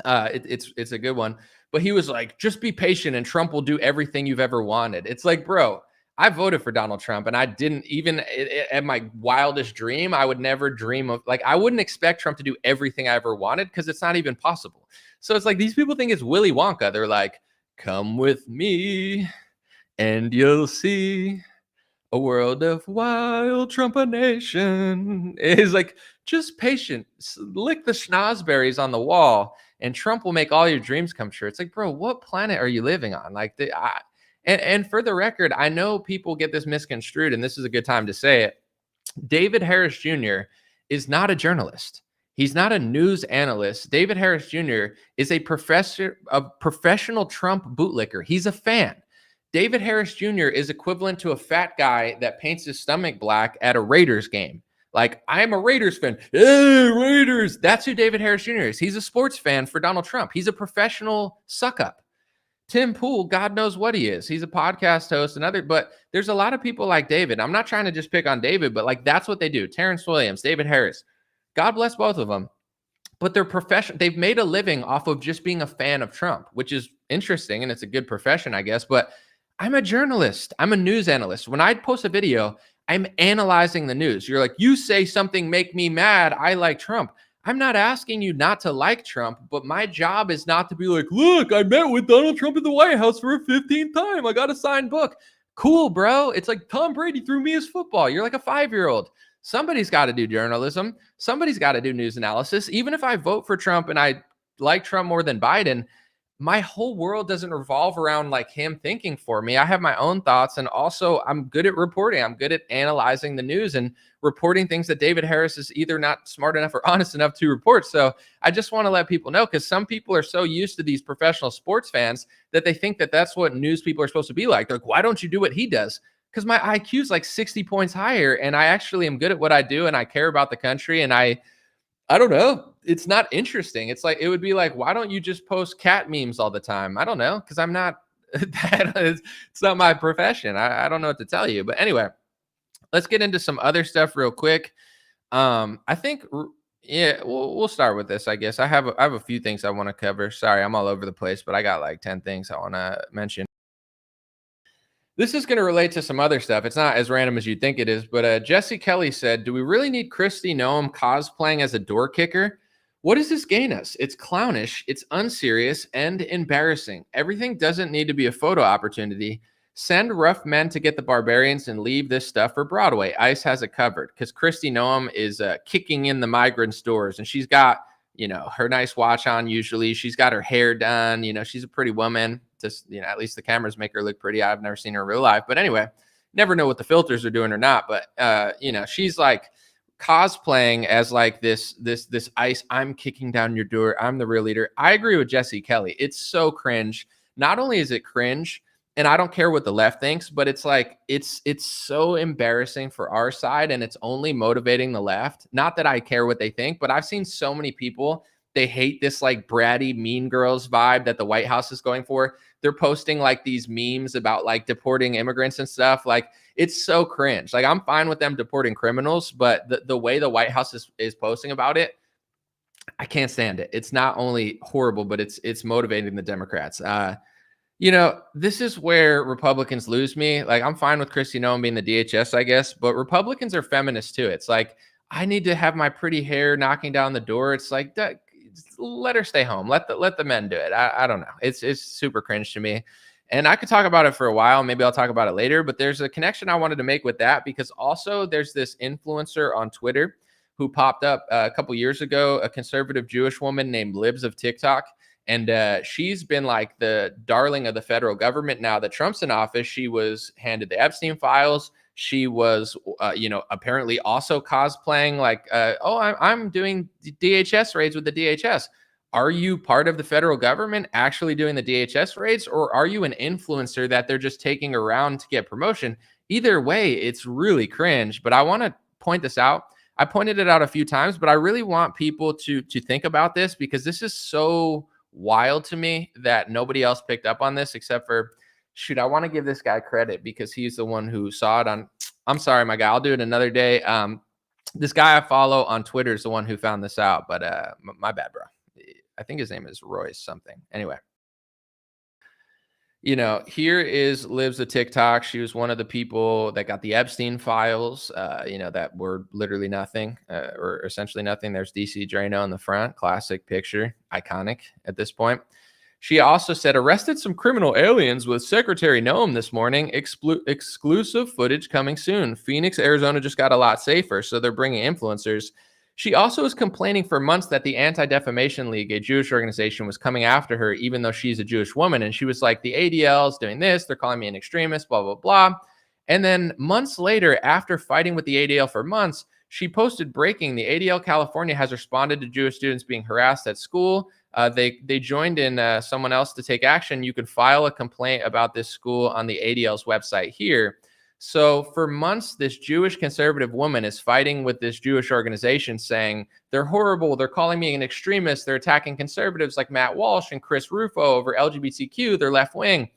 It's a good one. But he was like, just be patient and Trump will do everything you've ever wanted. It's like, bro, I voted for Donald Trump, and I didn't even at my wildest dream, I would never dream of, like, I wouldn't expect Trump to do everything I ever wanted, because it's not even possible. So it's like these people think it's Willy Wonka. They're like, come with me and you'll see a world of wild Trumpanation. It's like, just patient. Lick the schnozberries on the wall and Trump will make all your dreams come true. It's like, bro, what planet are you living on? Like, and for the record, I know people get this misconstrued, and this is a good time to say it. David Harris Jr. is not a journalist. He's not a news analyst. David Harris Jr. is a professional Trump bootlicker. He's a fan. David Harris Jr. is equivalent to a fat guy that paints his stomach black at a Raiders game. Like, I'm a Raiders fan. Hey, Raiders. That's who David Harris Jr. is. He's a sports fan for Donald Trump. He's a professional suck-up. Tim Pool, God knows what he is. He's a podcast host but there's a lot of people like David. I'm not trying to just pick on David, but like that's what they do. Terrence Williams, David Harris. God bless both of them. But they're professional. They've made a living off of just being a fan of Trump, which is interesting, and it's a good profession, I guess. But I'm a journalist. I'm a news analyst. When I post a video, I'm analyzing the news. You're like, you say something make me mad. I like Trump. I'm not asking you not to like Trump, but my job is not to be like, look, I met with Donald Trump in the White House for a 15th time. I got a signed book. Cool, bro. It's like Tom Brady threw me his football. You're like a 5-year-old. Somebody's got to do journalism. Somebody's got to do news analysis. Even if I vote for Trump and I like Trump more than Biden, my whole world doesn't revolve around like him thinking for me. I have my own thoughts, and also I'm good at reporting. I'm good at analyzing the news and reporting things that David Harris is either not smart enough or honest enough to report. So I just want to let people know, because some people are so used to these professional sports fans that they think that that's what news people are supposed to be like. They're like, why don't you do what he does? Because my IQ is like 60 points higher, and I actually am good at what I do, and I care about the country, and I don't know. It's not interesting. It's like, it would be like, why don't you just post cat memes all the time? I don't know. Because I'm not, it's not my profession. I don't know what to tell you. But anyway, let's get into some other stuff real quick. I think, yeah, we'll start with this, I guess. I have a few things I want to cover. Sorry, I'm all over the place, but I got like 10 things I want to mention. This is going to relate to some other stuff. It's not as random as you think it is, but Jesse Kelly said, do we really need Kristi Noem cosplaying as a door kicker? What does this gain us? It's clownish, it's unserious, and embarrassing. Everything doesn't need to be a photo opportunity. Send rough men to get the barbarians and leave this stuff for Broadway. ICE has it covered, because Kristi Noem is kicking in the migrants' doors, and she's got, her nice watch on usually. She's got her hair done. She's a pretty woman. Just, at least the cameras make her look pretty. I've never seen her in real life. But anyway, never know what the filters are doing or not. But, she's like cosplaying as like this ICE, I'm kicking down your door. I'm the real leader. I agree with Jesse Kelly. It's so cringe. Not only is it cringe, and I don't care what the left thinks, but it's like, it's so embarrassing for our side, and it's only motivating the left. Not that I care what they think, but I've seen so many people, they hate this like bratty Mean Girls vibe that the White House is going for. They're posting like these memes about like deporting immigrants and stuff. Like, it's so cringe. Like, I'm fine with them deporting criminals, but the way the White House is posting about it, I can't stand it. It's not only horrible, but it's motivating the Democrats. This is where Republicans lose me. Like, I'm fine with Kristi Noem being the DHS, I guess, but Republicans are feminists too. It's like, I need to have my pretty hair knocking down the door. It's like, let her stay home. Let the men do it. I don't know. It's super cringe to me. And I could talk about it for a while. Maybe I'll talk about it later, but there's a connection I wanted to make with that, because also there's this influencer on Twitter who popped up a couple years ago, a conservative Jewish woman named Libs of TikTok. And she's been like the darling of the federal government now that Trump's in office. She was handed the Epstein files. She was, apparently also cosplaying like, I'm doing DHS raids with the DHS. Are you part of the federal government actually doing the DHS raids, or are you an influencer that they're just taking around to get promotion? Either way, it's really cringe. But I want to point this out. I pointed it out a few times, but I really want people to think about this, because this is so wild to me that nobody else picked up on this except for, shoot, I want to give this guy credit because he's the one who saw it on. I'm sorry, my guy. I'll do it another day. This guy I follow on Twitter is the one who found this out, but my bad, bro. I think his name is Royce something. Anyway. Here is Liv's a TikTok. She was one of the people that got the Epstein files, that were literally nothing or essentially nothing. There's DC Drano in the front. Classic picture. Iconic at this point. She also said, arrested some criminal aliens with Secretary Noem this morning. Exclusive footage coming soon. Phoenix, Arizona just got a lot safer, so they're bringing influencers. She also was complaining for months that the Anti-Defamation League, a Jewish organization, was coming after her, even though she's a Jewish woman. And she was like, the ADL is doing this. They're calling me an extremist, blah, blah, blah. And then months later, after fighting with the ADL for months, she posted breaking. The ADL California has responded to Jewish students being harassed at school. They joined in someone else to take action. You can file a complaint about this school on the ADL's website here. So for months, this Jewish conservative woman is fighting with this Jewish organization saying, they're horrible. They're calling me an extremist. They're attacking conservatives like Matt Walsh and Chris Rufo over LGBTQ. They're left wing.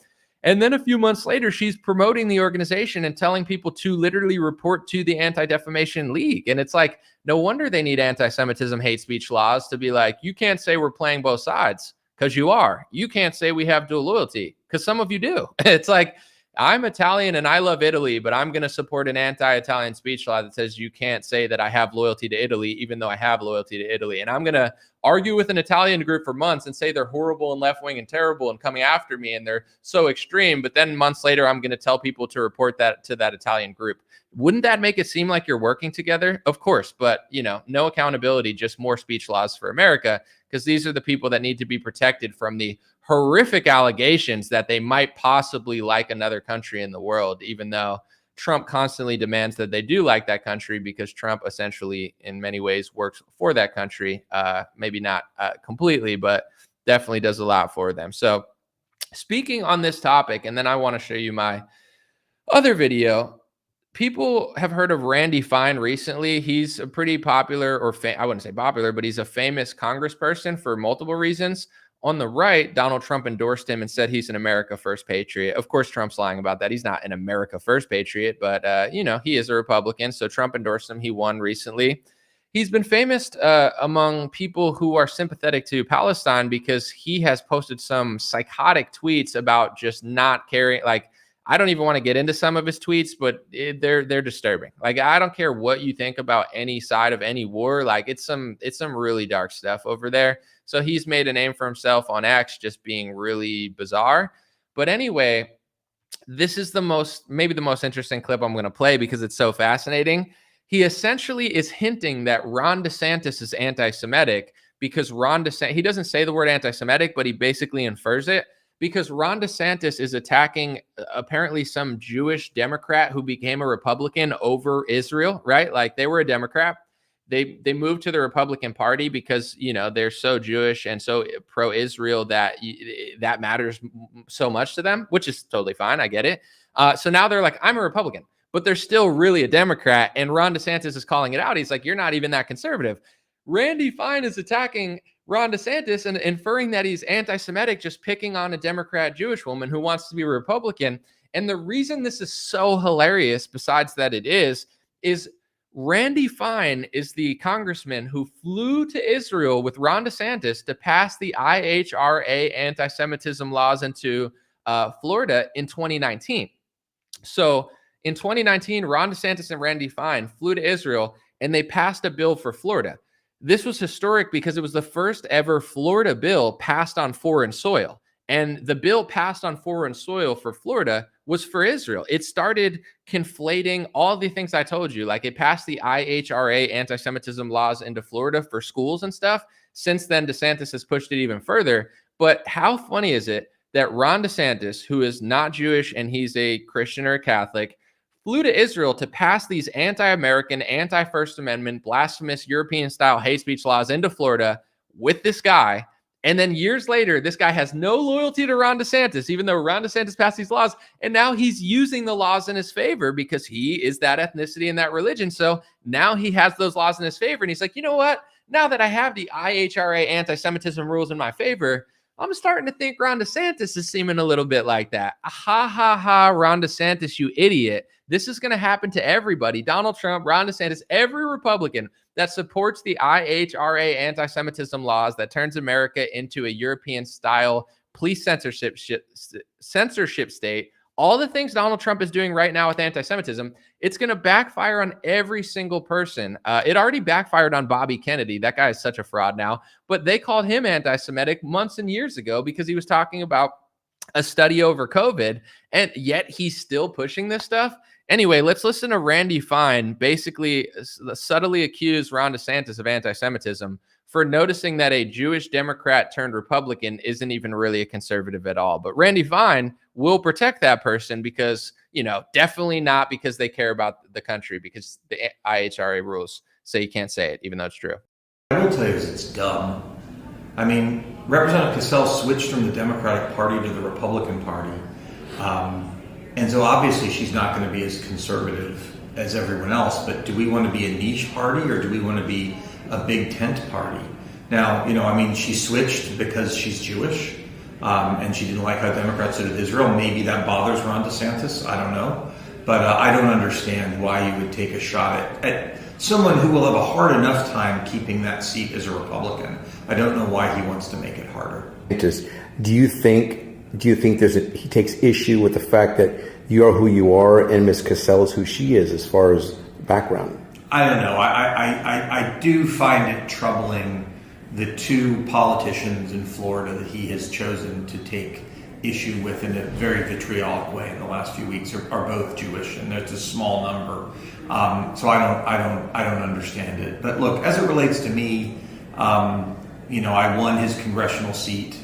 And then a few months later, she's promoting the organization and telling people to literally report to the Anti-Defamation League. And it's like, no wonder they need anti-Semitism, hate speech laws to be like, you can't say we're playing both sides because you are. You can't say we have dual loyalty because some of you do. It's like, I'm Italian and I love Italy, but I'm going to support an anti-Italian speech law that says you can't say that I have loyalty to Italy, even though I have loyalty to Italy. And I'm going to argue with an Italian group for months and say they're horrible and left-wing and terrible and coming after me and they're so extreme. But then months later, I'm going to tell people to report that to that Italian group. Wouldn't that make it seem like you're working together? Of course, but no accountability, just more speech laws for America, because these are the people that need to be protected from the horrific allegations that they might possibly like another country in the world, even though Trump constantly demands that they do like that country because Trump essentially in many ways works for that country. Maybe not completely, but definitely does a lot for them. So speaking on this topic, and then I want to show you my other video. People have heard of Randy Fine recently. He's a pretty popular, I wouldn't say popular, but he's a famous congressperson for multiple reasons. On the right, Donald Trump endorsed him and said he's an America First patriot. Of course, Trump's lying about that. He's not an America First patriot, but, he is a Republican. So Trump endorsed him. He won recently. He's been famous among people who are sympathetic to Palestine because he has posted some psychotic tweets about just not caring. Like, I don't even want to get into some of his tweets, but they're disturbing. Like, I don't care what you think about any side of any war. Like, it's some really dark stuff over there. So he's made a name for himself on X, just being really bizarre. But anyway, this is maybe the most interesting clip I'm going to play because it's so fascinating. He essentially is hinting that Ron DeSantis is anti-Semitic because he doesn't say the word anti-Semitic, but he basically infers it. Because Ron DeSantis is attacking apparently some Jewish Democrat who became a Republican over Israel, right? Like, they were a Democrat. They moved to the Republican Party because, they're so Jewish and so pro-Israel that matters so much to them, which is totally fine. I get it. So now they're like, I'm a Republican, but they're still really a Democrat. And Ron DeSantis is calling it out. He's like, you're not even that conservative. Randy Fine is attacking Ron DeSantis and inferring that he's anti-Semitic, just picking on a Democrat Jewish woman who wants to be a Republican. And the reason this is so hilarious, besides that it is Randy Fine is the congressman who flew to Israel with Ron DeSantis to pass the IHRA anti-Semitism laws into Florida in 2019. So in 2019, Ron DeSantis and Randy Fine flew to Israel and they passed a bill for Florida. This was historic because it was the first ever Florida bill passed on foreign soil. And the bill passed on foreign soil for Florida was for Israel. It started conflating all the things I told you. Like, it passed the IHRA anti-Semitism laws into Florida for schools and stuff. Since then, DeSantis has pushed it even further. But how funny is it that Ron DeSantis, who is not Jewish and he's a Christian or a Catholic, flew to Israel to pass these anti-American, anti-First Amendment, blasphemous European-style hate speech laws into Florida with this guy. And then years later, this guy has no loyalty to Ron DeSantis, even though Ron DeSantis passed these laws. And now he's using the laws in his favor because he is that ethnicity and that religion. So now he has those laws in his favor. And he's like, you know what? Now that I have the IHRA anti-Semitism rules in my favor, I'm starting to think Ron DeSantis is seeming a little bit like that. Ha, ha, ha, Ron DeSantis, you idiot. This is going to happen to everybody. Donald Trump, Ron DeSantis, every Republican that supports the IHRA anti-Semitism laws that turns America into a European-style police censorship state, all the things Donald Trump is doing right now with anti-Semitism, it's going to backfire on every single person. It already backfired on Bobby Kennedy. That guy is such a fraud now, but they called him anti-Semitic months and years ago because he was talking about a study over COVID, and yet he's still pushing this stuff. Anyway, let's listen to Randy Fine basically subtly accuse Ron DeSantis of anti-Semitism for noticing that a Jewish Democrat turned Republican isn't even really a conservative at all. But Randy Fine will protect that person because, definitely not because they care about the country, because the IHRA rules say you can't say it, even though it's true. I will tell you is it's dumb. I mean, Representative Cassell switched from the Democratic Party to the Republican Party. And so obviously she's not going to be as conservative as everyone else, but do we want to be a niche party or do we want to be a big tent party? Now, she switched because she's Jewish, and she didn't like how Democrats did with Israel. Maybe that bothers Ron DeSantis. I don't know. But I don't understand why you would take a shot at someone who will have a hard enough time keeping that seat as a Republican. I don't know why he wants to make it harder. Do you think he takes issue with the fact that you are who you are and Ms. Cassell is who she is as far as background? I don't know. I do find it troubling the two politicians in Florida that he has chosen to take issue with in a very vitriolic way in the last few weeks are both Jewish, and it's a small number. So I don't understand it. But look, as it relates to me, I won his congressional seat.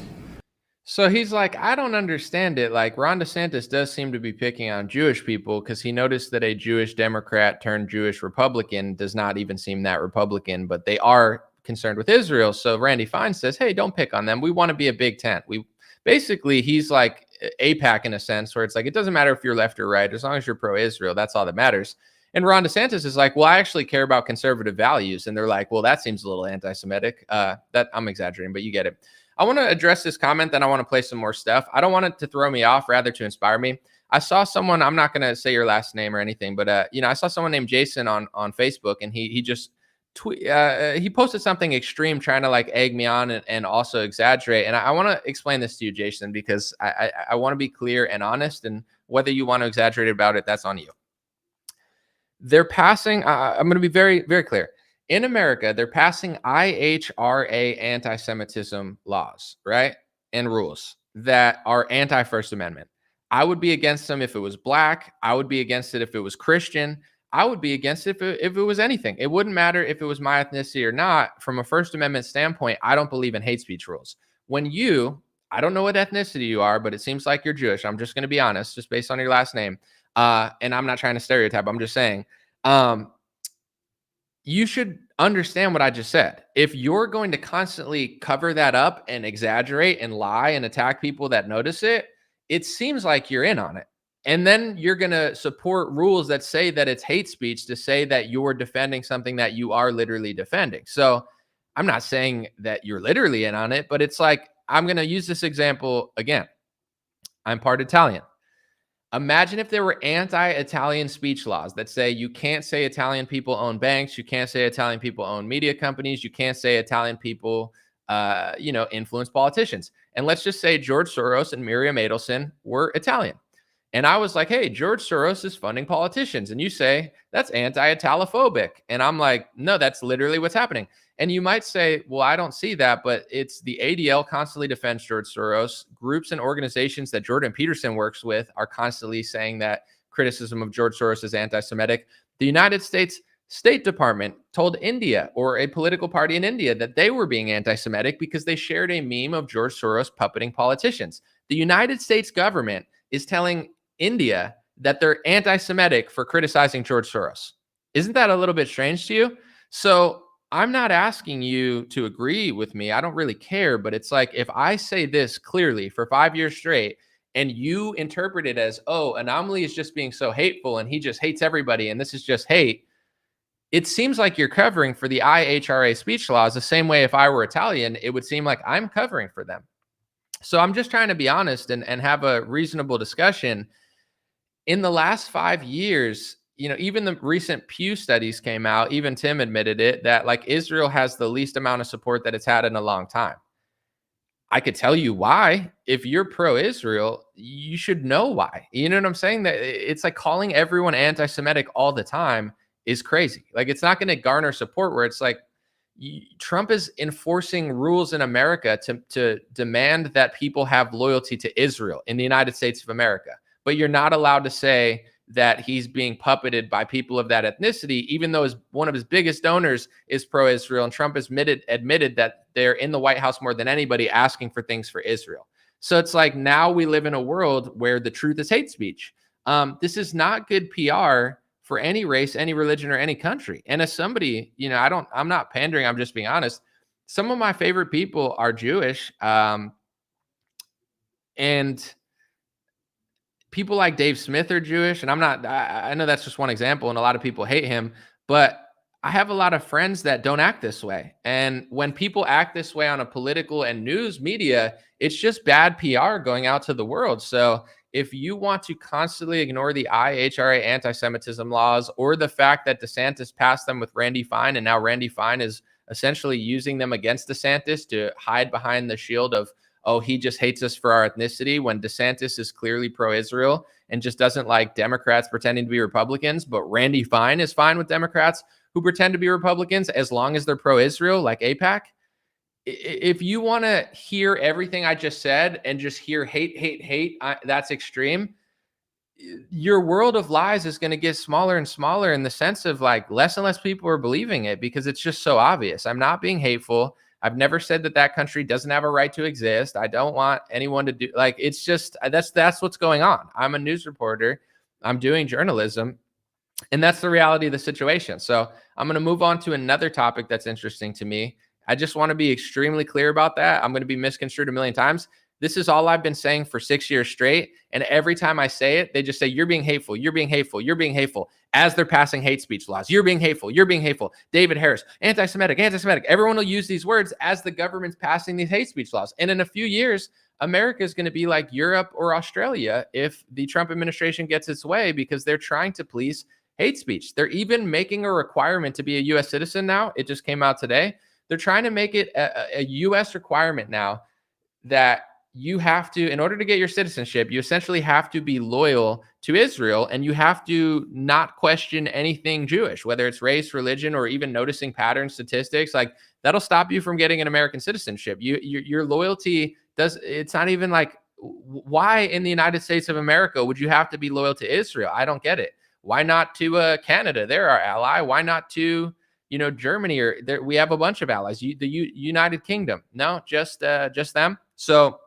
So he's like, I don't understand it. Like, Ron DeSantis does seem to be picking on Jewish people because he noticed that a Jewish Democrat turned Jewish Republican does not even seem that Republican, but they are concerned with Israel. So Randy Fine says, hey, don't pick on them. We want to be a big tent. He's like AIPAC in a sense, where it's like, it doesn't matter if you're left or right, as long as you're pro-Israel, that's all that matters. And Ron DeSantis is like, well, I actually care about conservative values. And they're like, well, that seems a little anti-Semitic. That I'm exaggerating, but you get it. I want to address this comment, then I want to play some more stuff. I don't want it to throw me off, rather to inspire me. I saw someone, I'm not going to say your last name or anything, but I saw someone named Jason on Facebook, and he just he posted something extreme, trying to like egg me on and also exaggerate. And I want to explain this to you, Jason, because I want to be clear and honest, and whether you want to exaggerate about it, that's on you. They're passing, I'm going to be very, very clear. In America, they're passing IHRA anti-Semitism laws, right? And rules that are anti-First Amendment. I would be against them if it was black. I would be against it if it was Christian. I would be against it if it was anything. It wouldn't matter if it was my ethnicity or not. From a First Amendment standpoint, I don't believe in hate speech rules. When I don't know what ethnicity you are, but it seems like you're Jewish. I'm just going to be honest, just based on your last name. And I'm not trying to stereotype. I'm just saying, you should understand what I just said. If you're going to constantly cover that up and exaggerate and lie and attack people that notice it, it seems like you're in on it. And then you're going to support rules that say that it's hate speech to say that you're defending something that you are literally defending. So I'm not saying that you're literally in on it, but it's like, I'm going to use this example again. I'm part Italian. Imagine if there were anti-Italian speech laws that say you can't say Italian people own banks, you can't say Italian people own media companies, you can't say Italian people, influence politicians. And let's just say George Soros and Miriam Adelson were Italian. And I was like, hey, George Soros is funding politicians. And you say, that's anti-Italophobic. And I'm like, no, that's literally what's happening. And you might say, well, I don't see that, but it's the ADL constantly defends George Soros. Groups and organizations that Jordan Peterson works with are constantly saying that criticism of George Soros is anti-Semitic. The United States State Department told India, or a political party in India, that they were being anti-Semitic because they shared a meme of George Soros puppeting politicians. The United States government is telling India that they're anti-Semitic for criticizing George Soros. Isn't that a little bit strange to you? So I'm not asking you to agree with me. I don't really care, but it's like, if I say this clearly for 5 years straight and you interpret it as, oh, Anomaly is just being so hateful and he just hates everybody and this is just hate, it seems like you're covering for the IHRA speech laws the same way if I were Italian, it would seem like I'm covering for them. So I'm just trying to be honest and have a reasonable discussion. In the last 5 years, even the recent Pew studies came out, even Tim admitted it, that like Israel has the least amount of support that it's had in a long time. I could tell you why. If you're pro-Israel, you should know why. You know what I'm saying? That it's like calling everyone anti-Semitic all the time is crazy. Like, it's not going to garner support, where it's like Trump is enforcing rules in America to demand that people have loyalty to Israel in the United States of America. But you're not allowed to say that he's being puppeted by people of that ethnicity, even though one of his biggest donors is pro-Israel, and Trump has admitted that they're in the White House more than anybody asking for things for Israel. So it's like, now we live in a world where the truth is hate speech. This is not good PR for any race, any religion, or any country. And as somebody, I'm not pandering, I'm just being honest. Some of my favorite people are Jewish. And people like Dave Smith are Jewish, and I know that's just one example, and a lot of people hate him, but I have a lot of friends that don't act this way. And when people act this way on a political and news media, it's just bad PR going out to the world. So if you want to constantly ignore the IHRA anti-Semitism laws, or the fact that DeSantis passed them with Randy Fine, and now Randy Fine is essentially using them against DeSantis to hide behind the shield of, oh, he just hates us for our ethnicity, when DeSantis is clearly pro-Israel and just doesn't like Democrats pretending to be Republicans. But Randy Fine is fine with Democrats who pretend to be Republicans as long as they're pro-Israel, like AIPAC. If you want to hear everything I just said and just hear hate, that's extreme. Your world of lies is going to get smaller and smaller, in the sense of like less and less people are believing it, because it's just so obvious. I'm not being hateful. I've never said that country doesn't have a right to exist. I don't want anyone to do, like, it's just, that's what's going on. I'm a news reporter. I'm doing journalism, and that's the reality of the situation. So I'm going to move on to another topic that's interesting to me. I just want to be extremely clear about that. I'm going to be misconstrued a million times. This is all I've been saying for 6 years straight. And every time I say it, they just say, you're being hateful, you're being hateful, you're being hateful, as they're passing hate speech laws. You're being hateful, you're being hateful. David Harris, anti-Semitic, anti-Semitic. Everyone will use these words as the government's passing these hate speech laws. And in a few years, America is going to be like Europe or Australia if the Trump administration gets its way, because they're trying to police hate speech. They're even making a requirement to be a U.S. citizen now. It just came out today. They're trying to make it a U.S. requirement now that you have to, in order to get your citizenship, you essentially have to be loyal to Israel, and you have to not question anything Jewish, whether it's race, religion, or even noticing patterns, statistics. Like, that'll stop you from getting an American citizenship. Your loyalty it's not even like, why in the United States of America would you have to be loyal to Israel? I don't get it. Why not to Canada? They're our ally. Why not to Germany? Or we have a bunch of allies. The United Kingdom. No, just them. So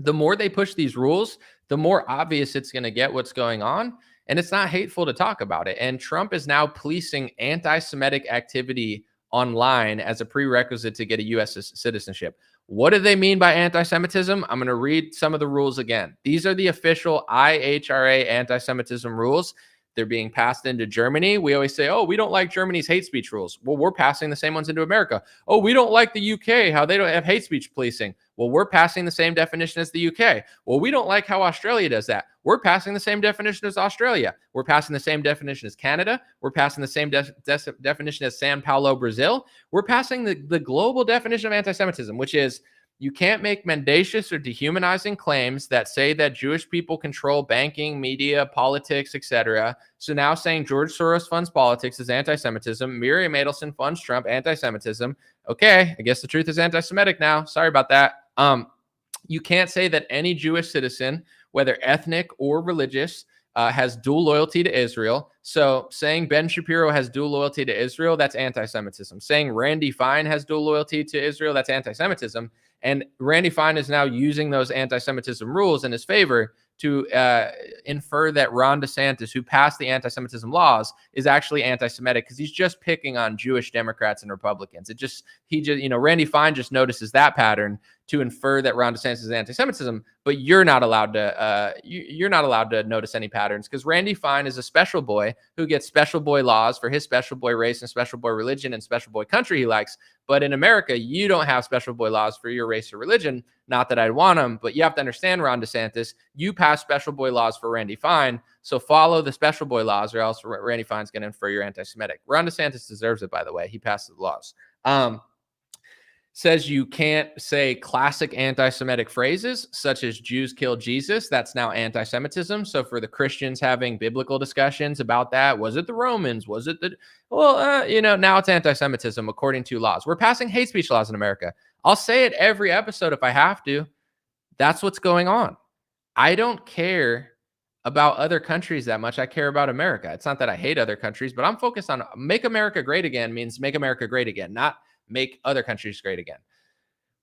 the more they push these rules, the more obvious it's going to get what's going on. And it's not hateful to talk about it. And Trump is now policing anti-Semitic activity online as a prerequisite to get a U.S. citizenship. What do they mean by anti-Semitism? I'm going to read some of the rules again. These are the official IHRA anti-Semitism rules. They're being passed into Germany. We always say, oh, we don't like Germany's hate speech rules. Well, we're passing the same ones into America. Oh, we don't like the UK, how they don't have hate speech policing. Well, we're passing the same definition as the UK. Well, we don't like how Australia does that. We're passing the same definition as Australia. We're passing the same definition as Canada. We're passing the same definition as Sao Paulo, Brazil. We're passing the global definition of anti-Semitism, which is, you can't make mendacious or dehumanizing claims that say that Jewish people control banking, media, politics, etc. So now saying George Soros funds politics is anti-Semitism. Miriam Adelson funds Trump, anti-Semitism. Okay, I guess the truth is anti-Semitic now. Sorry about that. You can't say that any Jewish citizen, whether ethnic or religious, has dual loyalty to Israel. So saying Ben Shapiro has dual loyalty to Israel, that's anti-Semitism. Saying Randy Fine has dual loyalty to Israel, that's anti-Semitism. And Randy Fine is now using those anti-Semitism rules in his favor to infer that Ron DeSantis, who passed the anti-Semitism laws, is actually anti-Semitic because he's just picking on Jewish Democrats and Republicans. Randy Fine just notices that pattern to infer that Ron DeSantis is anti-Semitism, but you're not allowed to notice any patterns because Randy Fine is a special boy who gets special boy laws for his special boy race and special boy religion and special boy country he likes. But in America, you don't have special boy laws for your race or religion. Not that I'd want them, but you have to understand, Ron DeSantis, you pass special boy laws for Randy Fine, so follow the special boy laws or else Randy Fine's going to infer you're anti-Semitic. Ron DeSantis deserves it, by the way. He passed the laws. says you can't say classic anti-Semitic phrases such as Jews killed Jesus. That's now anti-Semitism. So for the Christians having biblical discussions about that, was it the Romans? Was it the, now it's anti-Semitism according to laws. We're passing hate speech laws in America. I'll say it every episode if I have to. That's what's going on. I don't care about other countries that much. I care about America. It's not that I hate other countries, but I'm focused on make America great again means make America great again, not make other countries great again.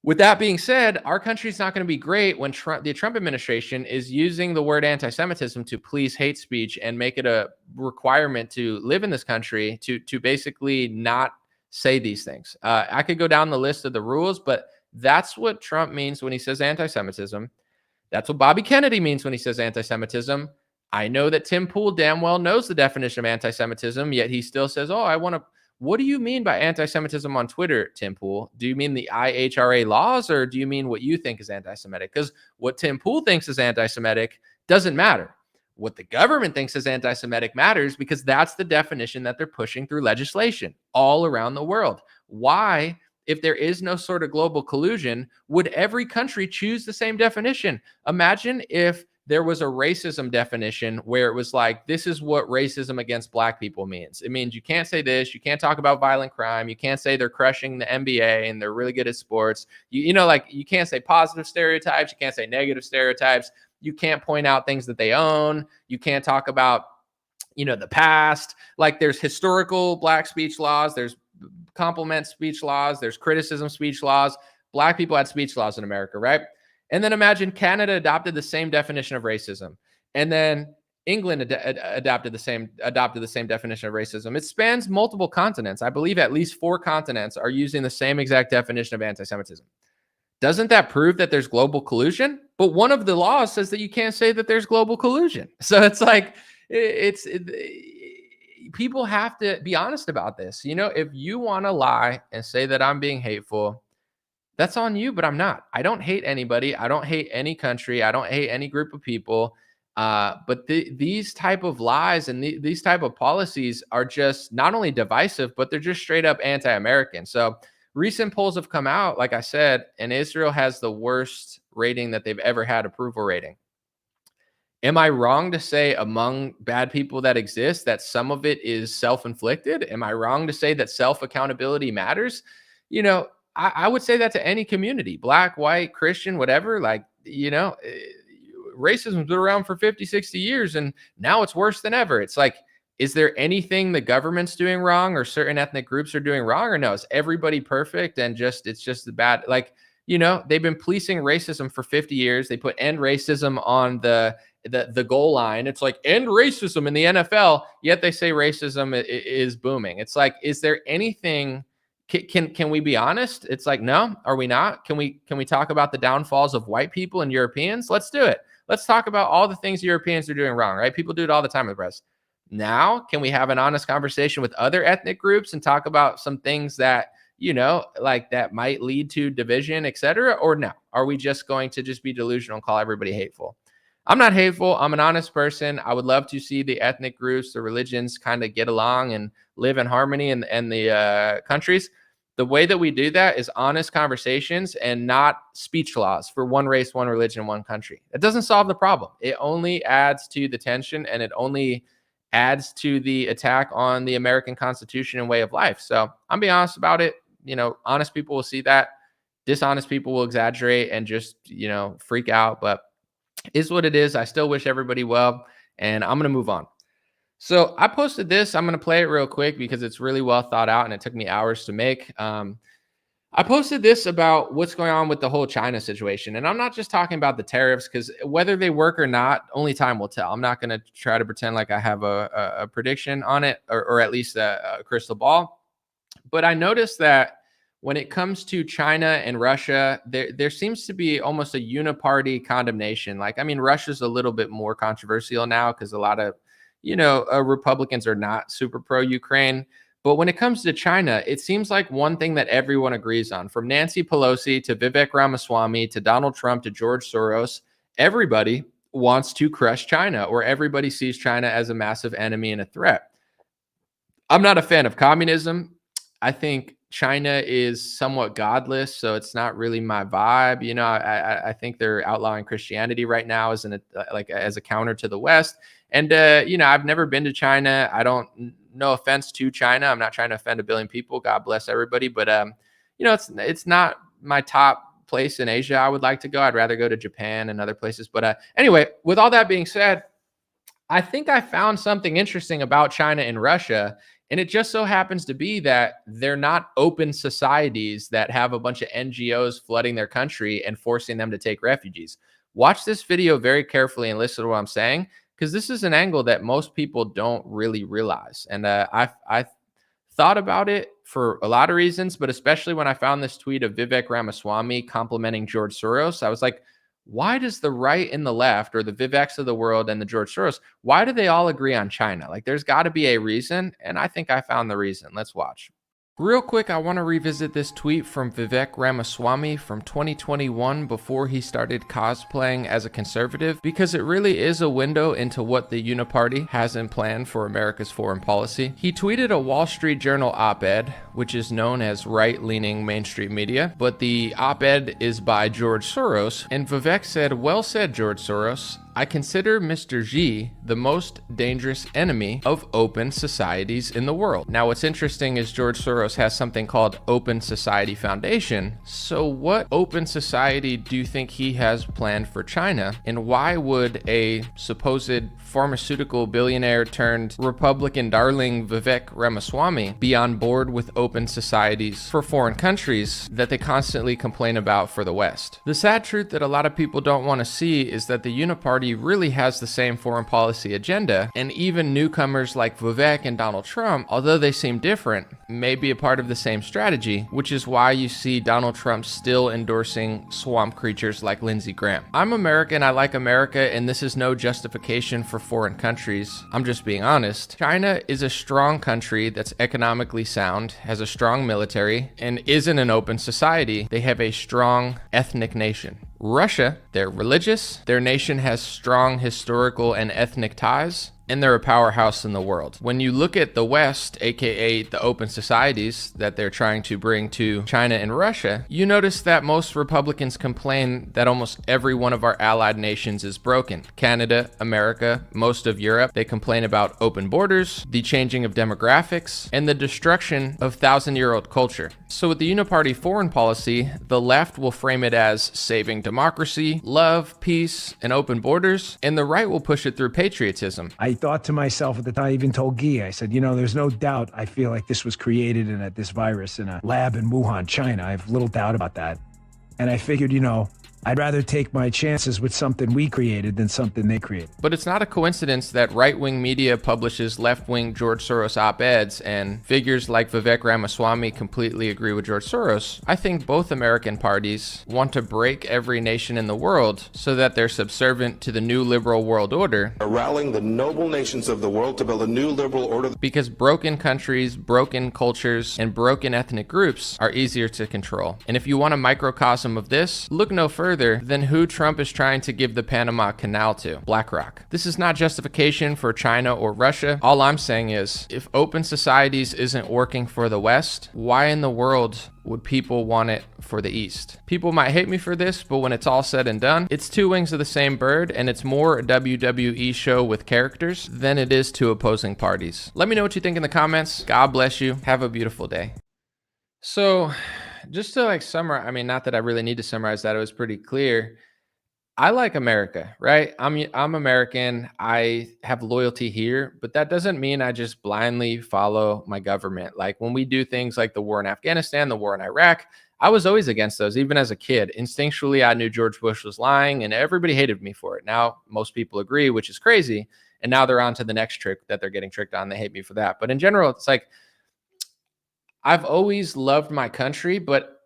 With that being said, our country's not going to be great when the Trump administration is using the word anti-Semitism to police hate speech and make it a requirement to live in this country to basically not say these things. I could go down the list of the rules, but that's what Trump means when he says anti-Semitism. That's what Bobby Kennedy means when he says anti-Semitism. I know that Tim Pool damn well knows the definition of anti-Semitism, yet he still says, what do you mean by anti-Semitism on Twitter, Tim Pool? Do you mean the IHRA laws, or do you mean what you think is anti-Semitic? Because what Tim Pool thinks is anti-Semitic doesn't matter. What the government thinks is anti-Semitic matters, because that's the definition that they're pushing through legislation all around the world. Why, if there is no sort of global collusion, would every country choose the same definition? Imagine if there was a racism definition where it was like, this is what racism against black people means. It means you can't say this, you can't talk about violent crime, you can't say they're crushing the NBA and they're really good at sports. You can't say positive stereotypes, you can't say negative stereotypes, you can't point out things that they own, you can't talk about, the past. Like, there's historical black speech laws, there's compliment speech laws, there's criticism speech laws. Black people had speech laws in America, right? And then imagine Canada adopted the same definition of racism, and then England adopted the same definition of racism. It spans multiple continents. I believe at least 4 continents are using the same exact definition of anti-Semitism. Doesn't that prove that there's global collusion? But one of the laws says that you can't say that there's global collusion. So it's like, people have to be honest about this. If you want to lie and say that I'm being hateful, that's on you, but I'm not. I don't hate anybody. I don't hate any country. I don't hate any group of people. But these type of lies and these type of policies are just not only divisive, but they're just straight up anti-American. So recent polls have come out, like I said, and Israel has the worst rating that they've ever had, approval rating. Am I wrong to say among bad people that exist that some of it is self-inflicted? Am I wrong to say that self-accountability matters? I would say that to any community, black, white, Christian, whatever. Racism's been around for 50, 60 years, and now it's worse than ever. It's like, is there anything the government's doing wrong or certain ethnic groups are doing wrong, or no? Is everybody perfect and it's just the bad? They've been policing racism for 50 years. They put end racism on the goal line. It's like end racism in the NFL, yet they say racism is booming. It's like, is there anything? Can we be honest? It's like, no, are we not? Can we talk about the downfalls of white people and Europeans? Let's do it. Let's talk about all the things Europeans are doing wrong, right? People do it all the time in the press. Now, can we have an honest conversation with other ethnic groups and talk about some things that, that might lead to division, et cetera? Or no, are we just going to just be delusional and call everybody hateful? I'm not hateful. I'm an honest person. I would love to see the ethnic groups, the religions kind of get along and live in harmony in the countries. The way that we do that is honest conversations and not speech laws for one race, one religion, one country. It doesn't solve the problem. It only adds to the tension, and it only adds to the attack on the American Constitution and way of life. So I'm being honest about it. Honest people will see that. Dishonest people will exaggerate and just, freak out. But is what it is. I still wish everybody well, and I'm going to move on. So I posted this. I'm going to play it real quick because it's really well thought out and it took me hours to make. I posted this about what's going on with the whole China situation. And I'm not just talking about the tariffs, because whether they work or not, only time will tell. I'm not going to try to pretend like I have a prediction on it, or at least a crystal ball. But I noticed that when it comes to China and Russia, there seems to be almost a uniparty condemnation. Russia's a little bit more controversial now because a lot of Republicans are not super pro-Ukraine. But when it comes to China, it seems like one thing that everyone agrees on, from Nancy Pelosi to Vivek Ramaswamy to Donald Trump to George Soros, everybody wants to crush China, or everybody sees China as a massive enemy and a threat. I'm not a fan of communism. I think China is somewhat godless, so it's not really my vibe. You know, I think they're outlawing Christianity right now as as a counter to the West. And you know, I've never been to China. I don't. No offense to China. I'm not trying to offend a billion people. God bless everybody. But you know, it's not my top place in Asia I would like to go. I'd rather go to Japan and other places. But anyway, with all that being said, I think I found something interesting about China and Russia. And it just so happens to be that they're not open societies that have a bunch of NGOs flooding their country and forcing them to take refugees. Watch this video very carefully and listen to what I'm saying, because this is an angle that most people don't really realize. And I thought about it for a lot of reasons, but especially when I found this tweet of Vivek Ramaswamy complimenting George Soros, I was like, why does the right and the left, or the Viveks of the world and the George Soros, why do they all agree on China? Like, there's got to be a reason, and I think I found the reason. Let's watch. Real quick, I want to revisit this tweet from Vivek Ramaswamy from 2021 before he started cosplaying as a conservative, because it really is a window into what the Uniparty has in plan for America's foreign policy. He tweeted a Wall Street Journal op-ed, which is known as right-leaning mainstream media, but the op-ed is by George Soros, and Vivek said, "Well said, George Soros. I consider Mr. Xi the most dangerous enemy of open societies in the world." Now, what's interesting is George Soros has something called Open Society Foundation. So what open society do you think he has planned for China? And why would a supposed pharmaceutical billionaire turned Republican darling Vivek Ramaswamy be on board with open societies for foreign countries that they constantly complain about for the West? The sad truth that a lot of people don't want to see is that the Uniparty really has the same foreign policy agenda, and even newcomers like Vivek and Donald Trump, although they seem different, may be a part of the same strategy, which is why you see Donald Trump still endorsing swamp creatures like Lindsey Graham. I'm American, I like America, and this is no justification for foreign countries. I'm just being honest. China is a strong country that's economically sound, has a strong military, and isn't an open society. They have a strong ethnic nation. Russia, they're religious, their nation has strong historical and ethnic ties, and they're a powerhouse in the world. When you look at the West, aka the open societies that they're trying to bring to China and Russia, you notice that most Republicans complain that almost every one of our allied nations is broken. Canada, America, most of Europe, they complain about open borders, the changing of demographics, and the destruction of thousand-year-old culture. So with the Uniparty foreign policy, the left will frame it as saving democracy, love, peace, and open borders, and the right will push it through patriotism. I thought to myself at the time, I even told Guy, I said, you know, there's no doubt I feel like this was created this virus in a lab in Wuhan, China. I have little doubt about that. And I figured, you know, I'd rather take my chances with something we created than something they created. But it's not a coincidence that right-wing media publishes left-wing George Soros op-eds, and figures like Vivek Ramaswamy completely agree with George Soros. I think both American parties want to break every nation in the world so that they're subservient to the new liberal world order. Rallying the noble nations of the world to build a new liberal order. Because broken countries, broken cultures, and broken ethnic groups are easier to control. And if you want a microcosm of this, look no further than who Trump is trying to give the Panama Canal to: BlackRock. This is not justification for China or Russia. All I'm saying is, if open societies isn't working for the West, why in the world would people want it for the East? People might hate me for this, but when it's all said and done, it's two wings of the same bird, and it's more a WWE show with characters than it is two opposing parties. Let me know what you think in the comments. God bless you. Have a beautiful day. So, just to summarize, I mean, not that I really need to summarize that, it was pretty clear. I like America, right? I'm American. I have loyalty here, but that doesn't mean I just blindly follow my government. Like when we do things like the war in Afghanistan, the war in Iraq, I was always against those, even as a kid. Instinctually, I knew George Bush was lying, and everybody hated me for it. Now, most people agree, which is crazy. And now they're on to the next trick that they're getting tricked on. They hate me for that. But in general, it's like, I've always loved my country, but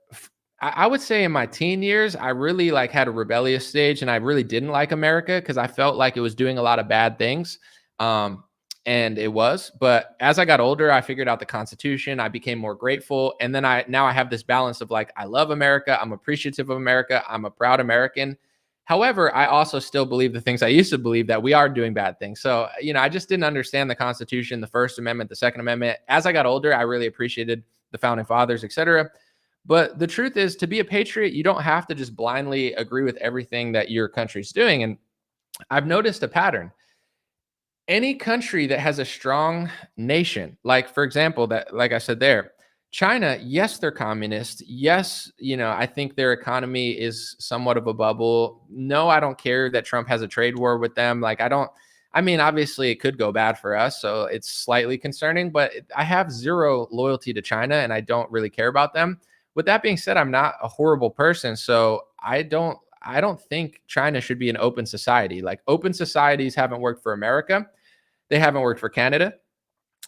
I would say in my teen years, I really had a rebellious stage, and I really didn't like America because I felt like it was doing a lot of bad things. And it was, but as I got older, I figured out the Constitution. I became more grateful. And then now I have this balance of I love America. I'm appreciative of America. I'm a proud American. However, I also still believe the things I used to believe, that we are doing bad things. So, I just didn't understand the Constitution, the First Amendment, the Second Amendment. As I got older, I really appreciated the founding fathers, etc. But the truth is, to be a patriot, you don't have to just blindly agree with everything that your country's doing. And I've noticed a pattern. Any country that has a strong nation, like for example, that, like I said there, China, yes, they're communist. Yes, I think their economy is somewhat of a bubble. No, I don't care that Trump has a trade war with them. Obviously it could go bad for us, so it's slightly concerning, but I have zero loyalty to China and I don't really care about them. With that being said, I'm not a horrible person, so I don't think China should be an open society. Like, open societies haven't worked for America. They haven't worked for Canada.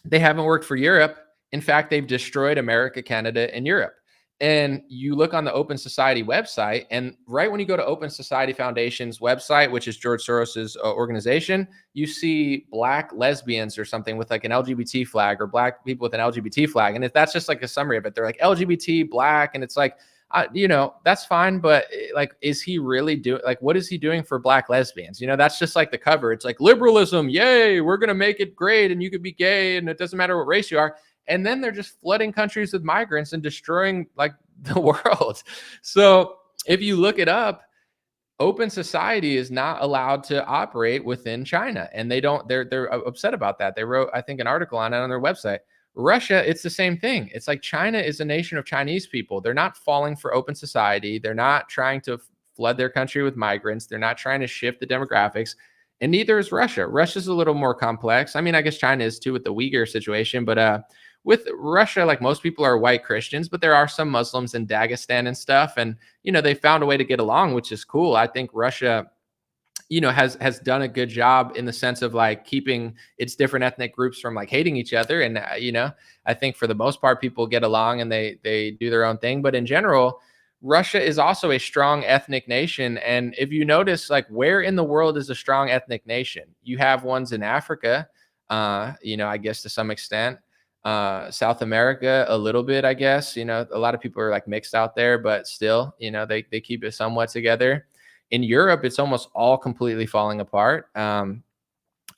They haven't worked for Europe. In fact, they've destroyed America, Canada, and Europe. And you look on the Open Society website, and right when you go to Open Society Foundation's website, which is George Soros's organization, you see black lesbians or something with like an LGBT flag, or black people with an LGBT flag. And if that's just like a summary of it, they're like LGBT, black, and it's like, that's fine, but like, is he really doing, like, what is he doing for black lesbians? That's just like the cover. It's like liberalism, yay, we're gonna make it great, and you could be gay, and it doesn't matter what race you are. And then they're just flooding countries with migrants and destroying like the world. So if you look it up, open society is not allowed to operate within China, and they're upset about that. They wrote, I think, an article on it on their website. Russia, it's the same thing. It's like China is a nation of Chinese people. They're not falling for open society. They're not trying to flood their country with migrants. They're not trying to shift the demographics. And neither is Russia. Russia's a little more complex. I guess China is too with the Uyghur situation, but with Russia, like, most people are white Christians, but there are some Muslims in Dagestan and stuff. And, they found a way to get along, which is cool. I think Russia, has done a good job in the sense of like keeping its different ethnic groups from like hating each other. And, I think for the most part, people get along and they do their own thing. But in general, Russia is also a strong ethnic nation. And if you notice, like, where in the world is a strong ethnic nation? You have ones in Africa, I guess to some extent. South America a little bit, I guess. A lot of people are like mixed out there, but still, they keep it somewhat together. In Europe, it's almost all completely falling apart.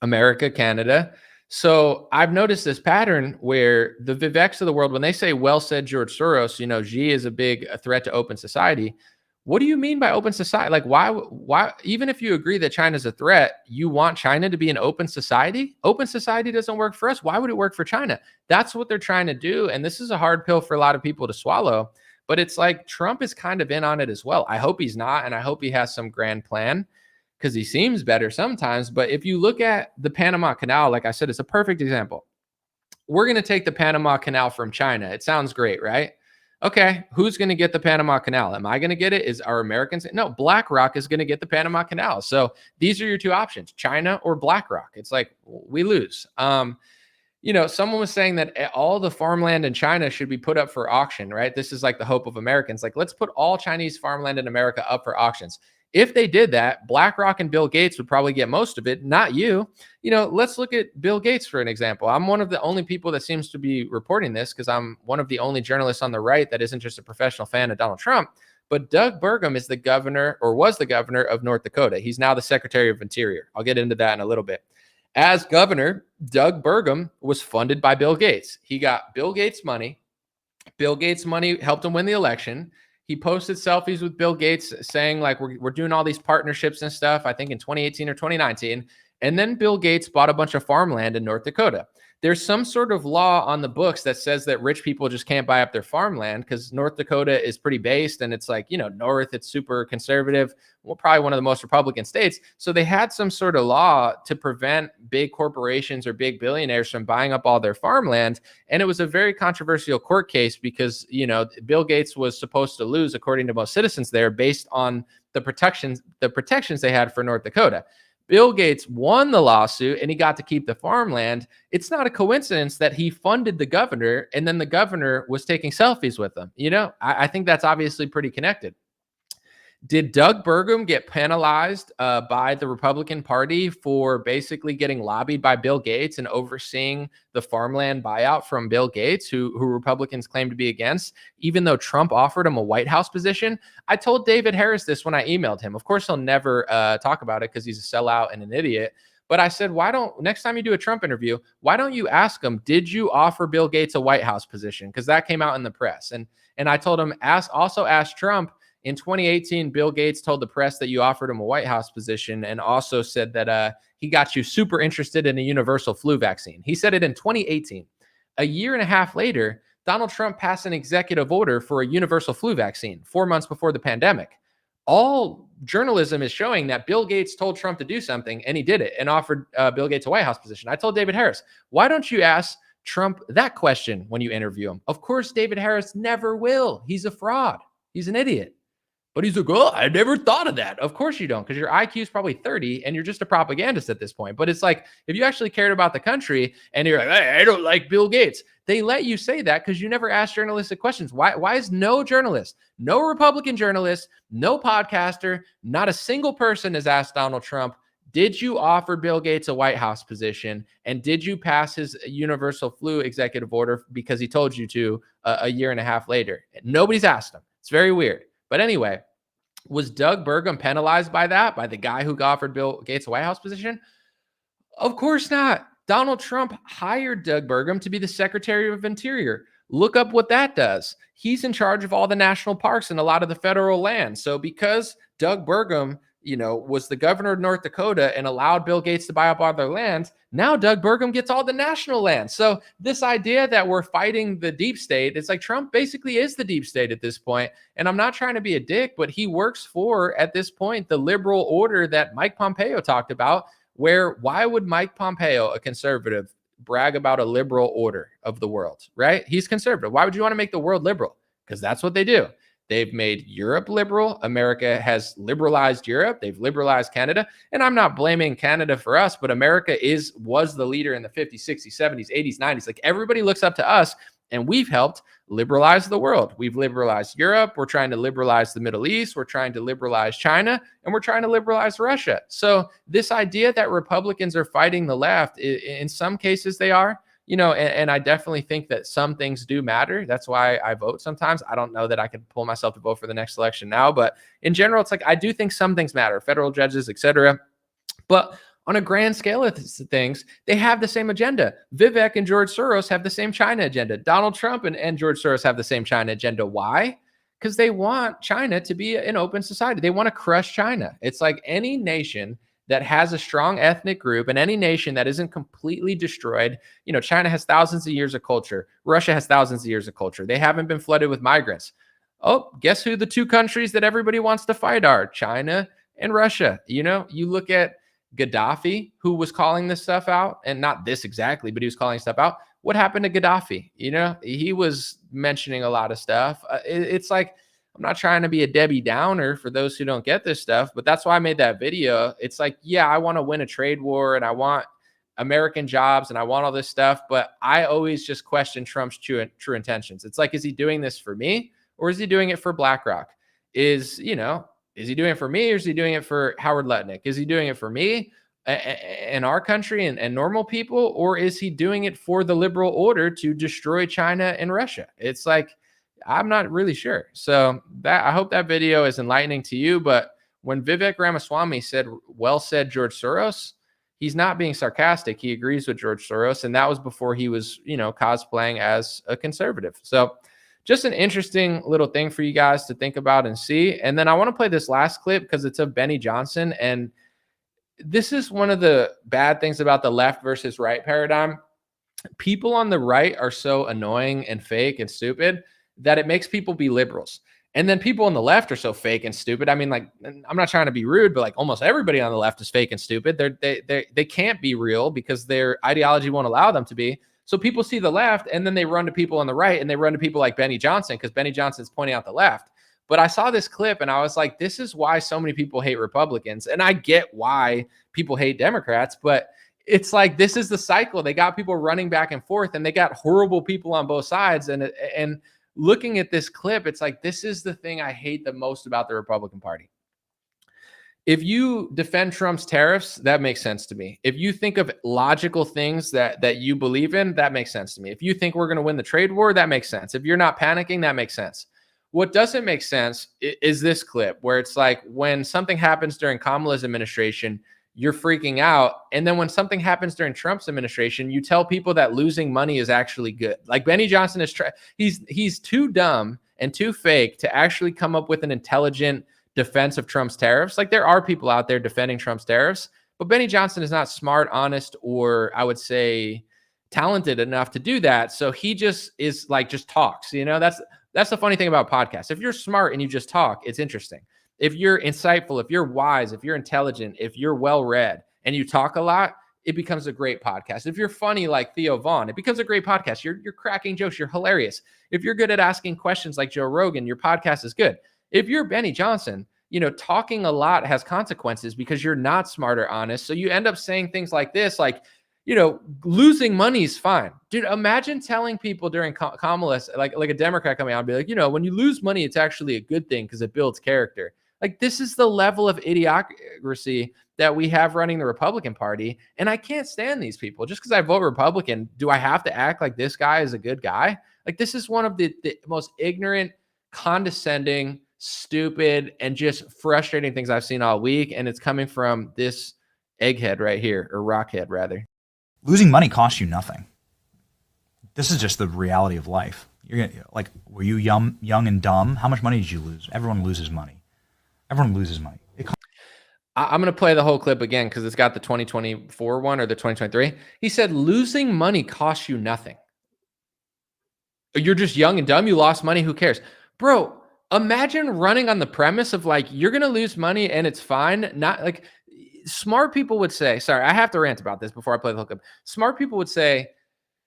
America, Canada. So I've noticed this pattern where the Viveks of the world, when they say, well said George Soros, Xi is a threat to open society. What do you mean by open society? Like, why, even if you agree that China's a threat, you want China to be an open society? Open society doesn't work for us. Why would it work for China? That's what they're trying to do. And this is a hard pill for a lot of people to swallow, but it's like Trump is kind of in on it as well. I hope he's not. And I hope he has some grand plan, because he seems better sometimes. But if you look at the Panama Canal, like I said, it's a perfect example. We're going to take the Panama Canal from China. It sounds great, right? Okay, who's going to get the Panama Canal? Am I going to get it? Is our Americans? No, BlackRock is going to get the Panama Canal. So these are your two options, China or BlackRock. It's like, we lose. Someone was saying that all the farmland in China should be put up for auction, right? This is like the hope of Americans. Like, let's put all Chinese farmland in America up for auctions. If they did that, BlackRock and Bill Gates would probably get most of it, not you. Let's look at Bill Gates for an example. I'm one of the only people that seems to be reporting this, because I'm one of the only journalists on the right that isn't just a professional fan of Donald Trump. But Doug Burgum is the governor, or was the governor, of North Dakota. He's now the Secretary of Interior. I'll get into that in a little bit. As governor, Doug Burgum was funded by Bill Gates. He got Bill Gates money. Bill Gates money helped him win the election. He posted selfies with Bill Gates saying, like, we're doing all these partnerships and stuff, I think in 2018 or 2019. And then Bill Gates bought a bunch of farmland in North Dakota. There's some sort of law on the books that says that rich people just can't buy up their farmland, because North Dakota is pretty based, and it's like, north, it's super conservative, well, probably one of the most Republican states. So they had some sort of law to prevent big corporations or big billionaires from buying up all their farmland. And it was a very controversial court case because, Bill Gates was supposed to lose, according to most citizens there, based on the protections they had for North Dakota. Bill Gates won the lawsuit and he got to keep the farmland. It's not a coincidence that he funded the governor and then the governor was taking selfies with him. I think that's obviously pretty connected. Did Doug Burgum get penalized by the Republican Party for basically getting lobbied by Bill Gates and overseeing the farmland buyout from Bill Gates, who Republicans claim to be against, even though Trump offered him a White House position? I told David Harris this when I emailed him. Of course, he'll never talk about it because he's a sellout and an idiot. But I said, next time you do a Trump interview, why don't you ask him, did you offer Bill Gates a White House position? Because that came out in the press. And I told him, also ask Trump, in 2018, Bill Gates told the press that you offered him a White House position and also said that he got you super interested in a universal flu vaccine. He said it in 2018. A year and a half later, Donald Trump passed an executive order for a universal flu vaccine 4 months before the pandemic. All journalism is showing that Bill Gates told Trump to do something, and he did it and offered Bill Gates a White House position. I told David Harris, why don't you ask Trump that question when you interview him? Of course, David Harris never will. He's a fraud. He's an idiot. But he's like, oh, I never thought of that. Of course you don't, because your IQ is probably 30 and you're just a propagandist at this point. But it's like, if you actually cared about the country and you're like, hey, I don't like Bill Gates, they let you say that because you never asked journalistic questions. Why is no journalist, no Republican journalist, no podcaster, not a single person has asked Donald Trump, did you offer Bill Gates a White House position? And did you pass his universal flu executive order because he told you to a year and a half later? Nobody's asked him. It's very weird. But anyway, was Doug Burgum penalized by that, by the guy who offered Bill Gates a White House position? Of course not. Donald Trump hired Doug Burgum to be the Secretary of Interior. Look up what that does. He's in charge of all the national parks and a lot of the federal land. So because Doug Burgum, was the governor of North Dakota and allowed Bill Gates to buy up all their lands, now Doug Burgum gets all the national land. So this idea that we're fighting the deep state, it's like Trump basically is the deep state at this point. And I'm not trying to be a dick, but he works for, at this point, the liberal order that Mike Pompeo talked about, where why would Mike Pompeo, a conservative, brag about a liberal order of the world, right? He's conservative. Why would you want to make the world liberal? Because that's what they do. They've made Europe liberal. America has liberalized Europe. They've liberalized Canada. And I'm not blaming Canada for us, but America was the leader in the 50s, 60s, 70s, 80s, 90s. Like everybody looks up to us, and we've helped liberalize the world. We've liberalized Europe. We're trying to liberalize the Middle East. We're trying to liberalize China, and we're trying to liberalize Russia. So this idea that Republicans are fighting the left, in some cases they are. And I definitely think that some things do matter. That's why I vote sometimes. I don't know that I could pull myself to vote for the next election now, but in general, it's like I do think some things matter, federal judges, etc. But on a grand scale of things, they have the same agenda. Vivek and George Soros have the same China agenda. Donald Trump and George Soros have the same China agenda. Why? Because they want China to be an open society. They want to crush China. It's like any nation that has a strong ethnic group and any nation that isn't completely destroyed. China has thousands of years of culture. Russia has thousands of years of culture. They haven't been flooded with migrants. Oh, guess who the two countries that everybody wants to fight are? China and Russia. You look at Gaddafi, who was calling this stuff out, and not this exactly, but he was calling stuff out. What happened to Gaddafi? He was mentioning a lot of stuff. It's like, I'm not trying to be a Debbie Downer for those who don't get this stuff, but that's why I made that video. It's like, yeah, I want to win a trade war and I want American jobs and I want all this stuff, but I always just question Trump's true intentions. It's like, is he doing this for me or is he doing it for BlackRock? Is he doing it for me or is he doing it for Howard Lutnick? Is he doing it for me in our country and normal people, or is he doing it for the liberal order to destroy China and Russia? It's like, I'm not really sure. So I hope that video is enlightening to you. But when Vivek Ramaswamy said, well said, George Soros, he's not being sarcastic. He agrees with George Soros. And that was before he was, cosplaying as a conservative. So just an interesting little thing for you guys to think about and see. And then I want to play this last clip because it's of Benny Johnson. And this is one of the bad things about the left versus right paradigm. People on the right are so annoying and fake and stupid that it makes people be liberals. And then people on the left are so fake and stupid. I mean, like, I'm not trying to be rude, but like almost everybody on the left is fake and stupid. They can't be real because their ideology won't allow them to be. So people see the left and then they run to people on the right and they run to people like Benny Johnson because Benny Johnson's pointing out the left. But I saw this clip and I was like, this is why so many people hate Republicans. And I get why people hate Democrats, but it's like, this is the cycle. They got people running back and forth and they got horrible people on both sides. And looking at this clip, it's like, this is the thing I hate the most about the Republican Party. If you defend Trump's tariffs, that makes sense to me. If you think of logical things that you believe in, that makes sense to me. If you think we're going to win the trade war, that makes sense. If you're not panicking, that makes sense. What doesn't make sense is this clip where it's like when something happens during Kamala's administration, you're freaking out. And then when something happens during Trump's administration, you tell people that losing money is actually good. Like Benny Johnson is he's too dumb and too fake to actually come up with an intelligent defense of Trump's tariffs. Like there are people out there defending Trump's tariffs, but Benny Johnson is not smart, honest, or I would say talented enough to do that. So he just is like, just talks, that's the funny thing about podcasts. If you're smart and you just talk, it's interesting. If you're insightful, if you're wise, if you're intelligent, if you're well-read and you talk a lot, it becomes a great podcast. If you're funny like Theo Vaughn, it becomes a great podcast. You're cracking jokes. You're hilarious. If you're good at asking questions like Joe Rogan, your podcast is good. If you're Benny Johnson, talking a lot has consequences because you're not smart or honest. So you end up saying things like this, like, losing money is fine. Dude, imagine telling people during Kamala, like a Democrat coming out and be like, when you lose money, it's actually a good thing because it builds character. Like this is the level of idiocracy that we have running the Republican Party. And I can't stand these people. Just because I vote Republican, do I have to act like this guy is a good guy? Like this is one of the most ignorant, condescending, stupid, and just frustrating things I've seen all week. And it's coming from this egghead right here, or rockhead rather. Losing money costs you nothing. This is just the reality of life. You're gonna, like, were you young and dumb? How much money did you lose? Everyone loses money. Everyone loses money. I'm going to play the whole clip again because it's got the 2024 one or the 2023. He said, losing money costs you nothing. You're just young and dumb. You lost money. Who cares? Bro, imagine running on the premise of like, you're going to lose money and it's fine. Not like smart people would say, sorry, I have to rant about this before I play the whole clip. Smart people would say,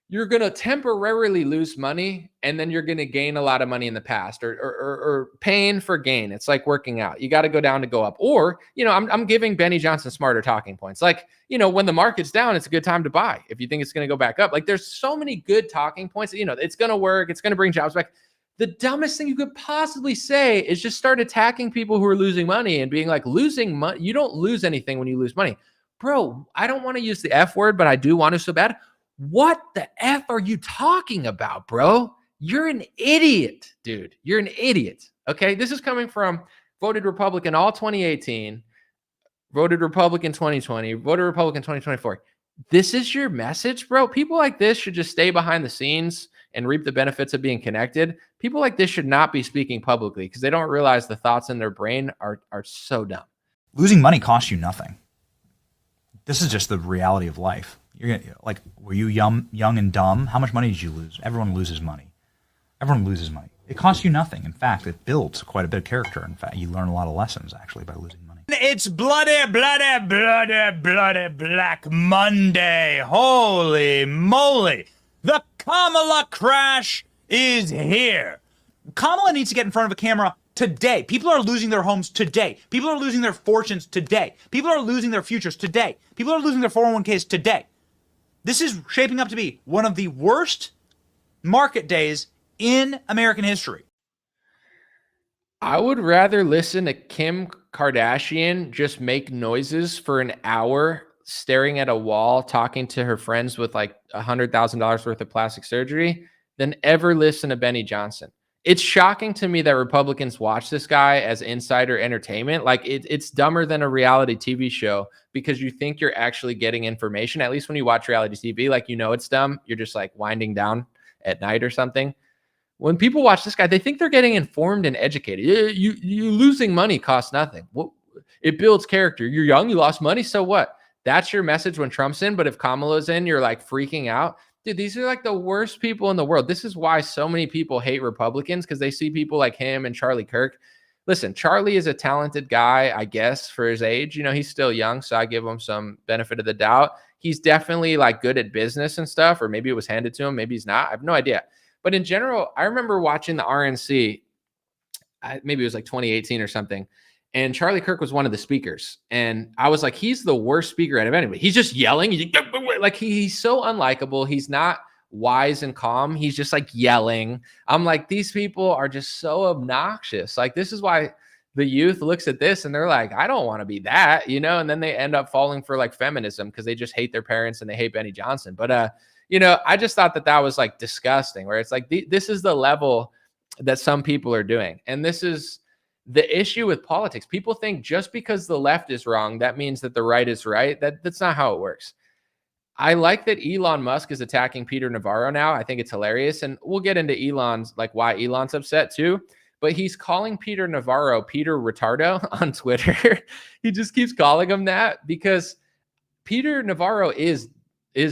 you're going to temporarily lose money and then you're going to gain a lot of money in the past, or pain for gain. It's like working out. You got to go down to go up. Or, I'm giving Benny Johnson smarter talking points. Like, when the market's down, it's a good time to buy. If you think it's going to go back up, like there's so many good talking points, it's going to work. It's going to bring jobs back. The dumbest thing you could possibly say is just start attacking people who are losing money and being like, losing money. You don't lose anything when you lose money. Bro, I don't want to use the F word, but I do want to so bad. What the F are you talking about, bro? You're an idiot, dude. You're an idiot. Okay. This is coming from voted Republican all 2018, voted Republican 2020, voted Republican 2024. This is your message, bro. People like this should just stay behind the scenes and reap the benefits of being connected. People like this should not be speaking publicly because they don't realize the thoughts in their brain are so dumb. Losing money costs you nothing. This is just the reality of life. You're gonna, like, were you young and dumb? How much money did you lose? Everyone loses money. Everyone loses money. It costs you nothing. In fact, it builds quite a bit of character. In fact, you learn a lot of lessons actually by losing money. It's bloody Black Monday. Holy moly. The Kamala crash is here. Kamala needs to get in front of a camera today. People are losing their homes today. People are losing their fortunes today. People are losing their futures today. People are losing their 401ks today. This is shaping up to be one of the worst market days in American history. I would rather listen to Kim Kardashian just make noises for an hour staring at a wall, talking to her friends with like $100,000 worth of plastic surgery than ever listen to Benny Johnson. It's shocking to me that Republicans watch this guy as insider entertainment. Like it's dumber than a reality TV show because you think you're actually getting information. At least when you watch reality TV, like, it's dumb. You're just like winding down at night or something. When people watch this guy, they think they're getting informed and educated. You losing money costs nothing. It builds character. You're young, you lost money, so what? That's your message when Trump's in. But if Kamala's in, you're like freaking out. Dude, these are like the worst people in the world. This is why so many people hate Republicans, because they see people like him and Charlie Kirk. Listen, Charlie is a talented guy, I guess, for his age. He's still young, so I give him some benefit of the doubt. He's definitely like good at business and stuff, or maybe it was handed to him. Maybe he's not. I have no idea. But in general, I remember watching the RNC, maybe it was like 2018 or something, and Charlie Kirk was one of the speakers. And I was like, he's the worst speaker out of anybody. He's just yelling. He's so unlikable. He's not wise and calm. He's just like yelling. I'm like, these people are just so obnoxious. Like, this is why the youth looks at this and they're like, I don't want to be that, and then they end up falling for like feminism because they just hate their parents and they hate Benny Johnson. But, I just thought that was like disgusting, where it's like, this is the level that some people are doing. And this is the issue with politics, people think just because the left is wrong, that means that the right is right. That's not how it works. I like that Elon Musk is attacking Peter Navarro now. I think it's hilarious. And we'll get into Elon's, like why Elon's upset too. But he's calling Peter Navarro Peter Retardo on Twitter. He just keeps calling him that because Peter Navarro is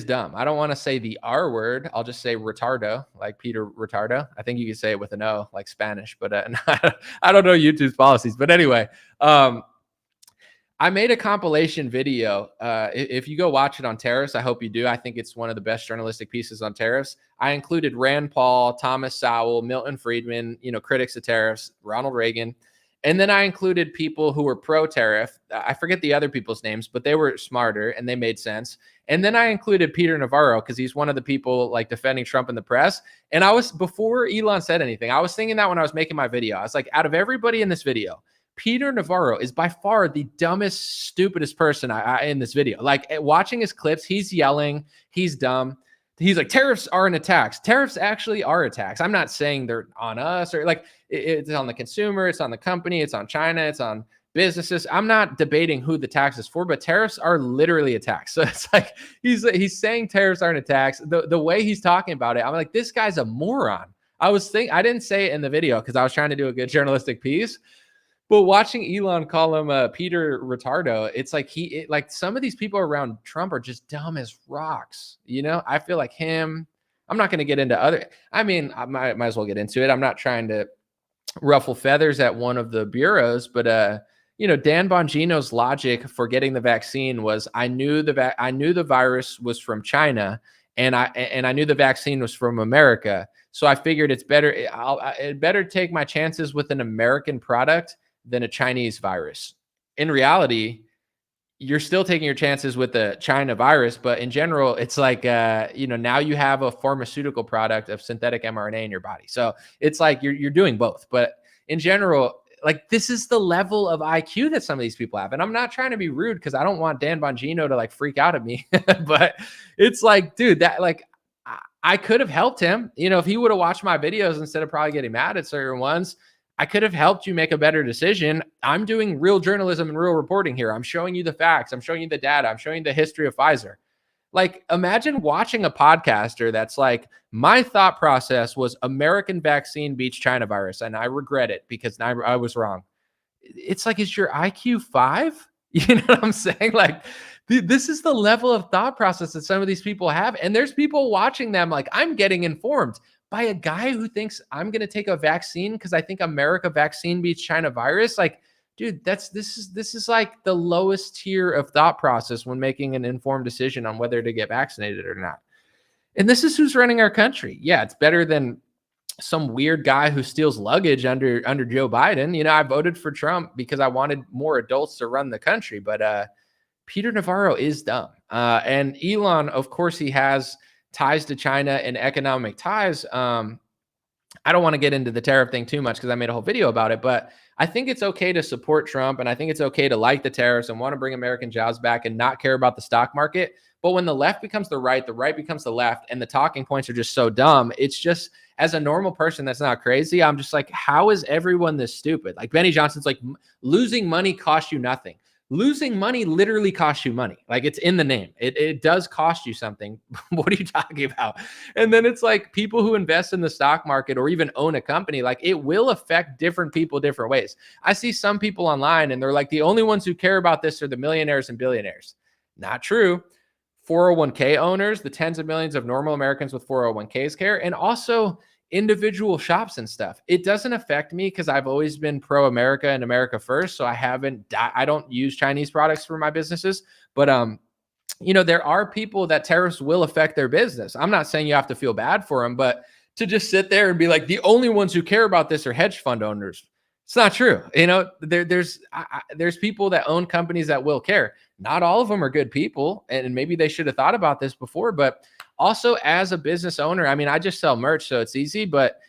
dumb. I don't want to say the R word. I'll just say retardo, like Peter Retardo. I think you could say it with an O, like Spanish, but I don't know YouTube's policies. But anyway, I made a compilation video. If you go watch it on tariffs, I hope you do. I think it's one of the best journalistic pieces on tariffs. I included Rand Paul, Thomas Sowell, Milton Friedman, critics of tariffs, Ronald Reagan. And then I included people who were pro-tariff. I forget the other people's names, but they were smarter and they made sense. And then I included Peter Navarro because he's one of the people like defending Trump in the press. And before Elon said anything, I was thinking that when I was making my video, I was like, out of everybody in this video, Peter Navarro is by far the dumbest, stupidest person in this video. Like watching his clips, he's yelling, he's dumb. He's like, tariffs aren't attacks. Tariffs actually are attacks. I'm not saying they're on us or like it's on the consumer, it's on the company, it's on China, it's on businesses. I'm not debating who the tax is for, but tariffs are literally attacks. So it's like he's saying tariffs aren't attacks. The way he's talking about it, I'm like, this guy's a moron. I didn't say it in the video because I was trying to do a good journalistic piece. But watching Elon call him Peter Retardo, it's like like some of these people around Trump are just dumb as rocks. I feel like him. I'm not going to get into other. I mean, I might as well get into it. I'm not trying to ruffle feathers at one of the bureaus, but Dan Bongino's logic for getting the vaccine was I knew the virus was from China, and I knew the vaccine was from America, so I figured it better take my chances with an American product than a Chinese virus. In reality, you're still taking your chances with the China virus, but in general, it's like, now you have a pharmaceutical product of synthetic mRNA in your body. So it's like you're doing both. But in general, like this is the level of IQ that some of these people have. And I'm not trying to be rude because I don't want Dan Bongino to like freak out at me, but it's like, dude, that like, I could have helped him, if he would have watched my videos instead of probably getting mad at certain ones. I could have helped you make a better decision. I'm doing real journalism and real reporting here. I'm showing you the facts. I'm showing you the data. I'm showing you the history of Pfizer. Like, imagine watching a podcaster that's like, my thought process was American vaccine beats China virus, and I regret it because I was wrong. It's like, is your IQ 5? You know what I'm saying? Like, this is the level of thought process that some of these people have. And there's people watching them like, I'm getting informed by a guy who thinks I'm going to take a vaccine because I think America vaccine beats China virus. Like, dude, this is like the lowest tier of thought process when making an informed decision on whether to get vaccinated or not. And this is who's running our country. Yeah, it's better than some weird guy who steals luggage under Joe Biden. I voted for Trump because I wanted more adults to run the country. But Peter Navarro is dumb. And Elon, of course, he has ties to China and economic ties. I don't want to get into the tariff thing too much because I made a whole video about it, but I think it's okay to support Trump and I think it's okay to like the tariffs and want to bring American jobs back and not care about the stock market. But when the left becomes the right becomes the left, and the talking points are just so dumb, it's just, as a normal person that's not crazy, I'm just like, how is everyone this stupid? Like Benny Johnson's like, losing money costs you nothing. Losing money literally costs you money. Like, it's in the name. It does cost you something. What are you talking about? And then it's like people who invest in the stock market or even own a company, like it will affect different people different ways. I see some people online and they're like, the only ones who care about this are the millionaires and billionaires. Not true. 401k owners, the tens of millions of normal Americans with 401ks care, and also individual shops and stuff. It doesn't affect me because I've always been pro-America and America first. So I don't use Chinese products for my businesses, but there are people that tariffs will affect their business. I'm not saying you have to feel bad for them, but to just sit there and be like, the only ones who care about this are hedge fund owners. It's not true. There's people that own companies that will care. Not all of them are good people. And maybe they should have thought about this before, but also as a business owner, I mean, I just sell merch, so it's easy, but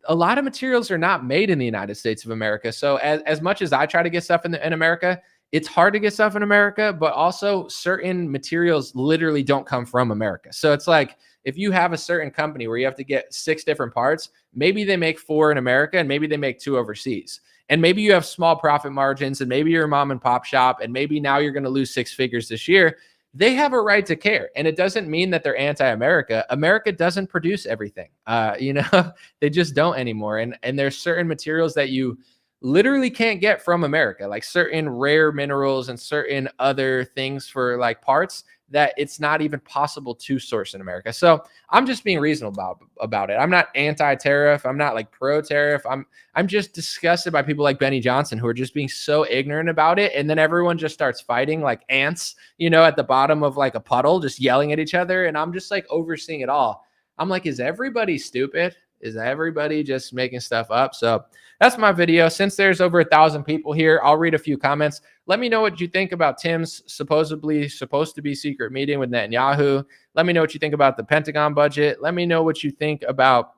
a lot of materials are not made in the United States of America. So as much as I try to get stuff in America, it's hard to get stuff in America, but also certain materials literally don't come from America. So it's like, if you have a certain company where you have to get 6 different parts, maybe they make 4 in America and maybe they make 2 overseas. And maybe you have small profit margins and maybe you're a mom and pop shop and maybe now you're going to lose 6 figures this year. They have a right to care. And it doesn't mean that they're anti-America. America doesn't produce everything. They just don't anymore. And there's certain materials that you literally can't get from America, like certain rare minerals and certain other things for like parts that it's not even possible to source in America. So I'm just being reasonable about it. I'm not anti-tariff. I'm not like pro-tariff. I'm just disgusted by people like Benny Johnson who are just being so ignorant about it. And then everyone just starts fighting like ants, at the bottom of like a puddle, just yelling at each other. And I'm just like overseeing it all. I'm like, is everybody stupid? Is everybody just making stuff up? So that's my video. Since there's over 1,000 people here, I'll read a few comments. Let me know what you think about Tim's supposedly supposed to be secret meeting with Netanyahu. Let me know what you think about the Pentagon budget. Let me know what you think about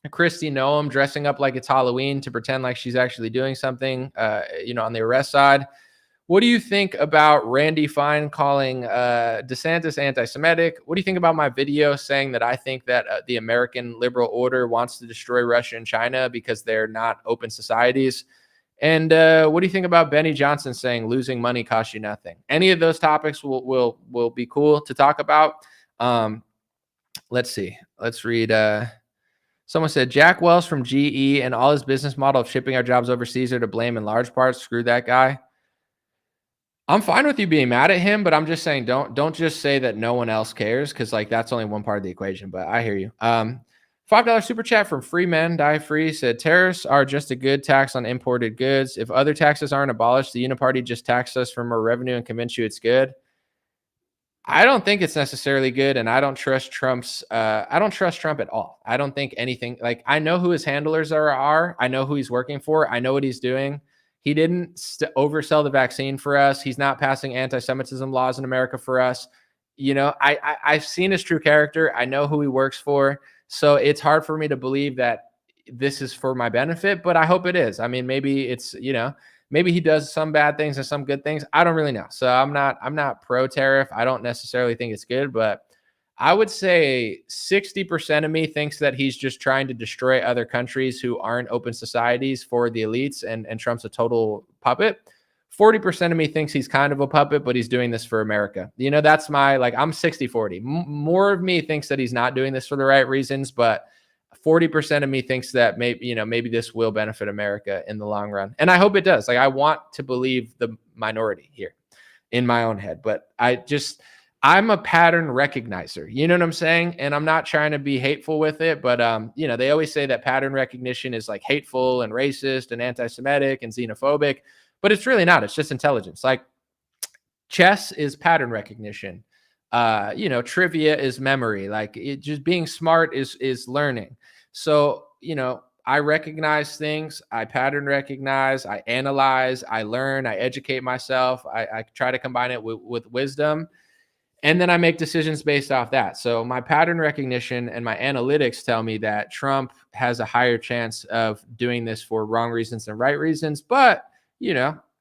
Kristi Noem dressing up like it's Halloween to pretend like she's actually doing something, on the arrest side. What do you think about Randy Fine calling DeSantis anti-Semitic? What do you think about my video saying that I think that the American liberal order wants to destroy Russia and China because they're not open societies? And what do you think about Benny Johnson saying losing money costs you nothing? Any of those topics will be cool to talk about. Let's see. Let's read. Someone said, Jack Welch from GE and all his business model of shipping our jobs overseas are to blame in large part. Screw that guy. I'm fine with you being mad at him, but I'm just saying don't just say that no one else cares, because like that's only one part of the equation. But I hear you. $5 super chat from Free Men Die Free said tariffs are just a good tax on imported goods. If other taxes aren't abolished, the Uniparty just tax us for more revenue and convince you it's good. I don't think it's necessarily good, and I don't trust Trump's. I don't trust Trump at all. I don't think anything. Like, I know who his handlers are. I know who he's working for. I know what he's doing. He didn't oversell the vaccine for us. He's not passing anti-Semitism laws in America for us. I've seen his true character. I know who he works for. So it's hard for me to believe that this is for my benefit, but I hope it is. I mean, maybe it's, maybe he does some bad things and some good things. I don't really know. So I'm not pro tariff. I don't necessarily think it's good, but I would say 60% of me thinks that he's just trying to destroy other countries who aren't open societies for the elites, and Trump's a total puppet. 40% of me thinks he's kind of a puppet, but he's doing this for America. That's my, I'm 60-40. More of me thinks that he's not doing this for the right reasons, but 40% of me thinks that maybe this will benefit America in the long run. And I hope it does. I want to believe the minority here in my own head, but I'm a pattern recognizer. You know what I'm saying? And I'm not trying to be hateful with it, but they always say that pattern recognition is like hateful and racist and anti-Semitic and xenophobic, but it's really not. It's just intelligence. Like, chess is pattern recognition. Trivia is memory. Just being smart is learning. So, I recognize things, I pattern recognize, I analyze, I learn, I educate myself. I try to combine it with wisdom. And then I make decisions based off that. So my pattern recognition and my analytics tell me that Trump has a higher chance of doing this for wrong reasons than right reasons. But,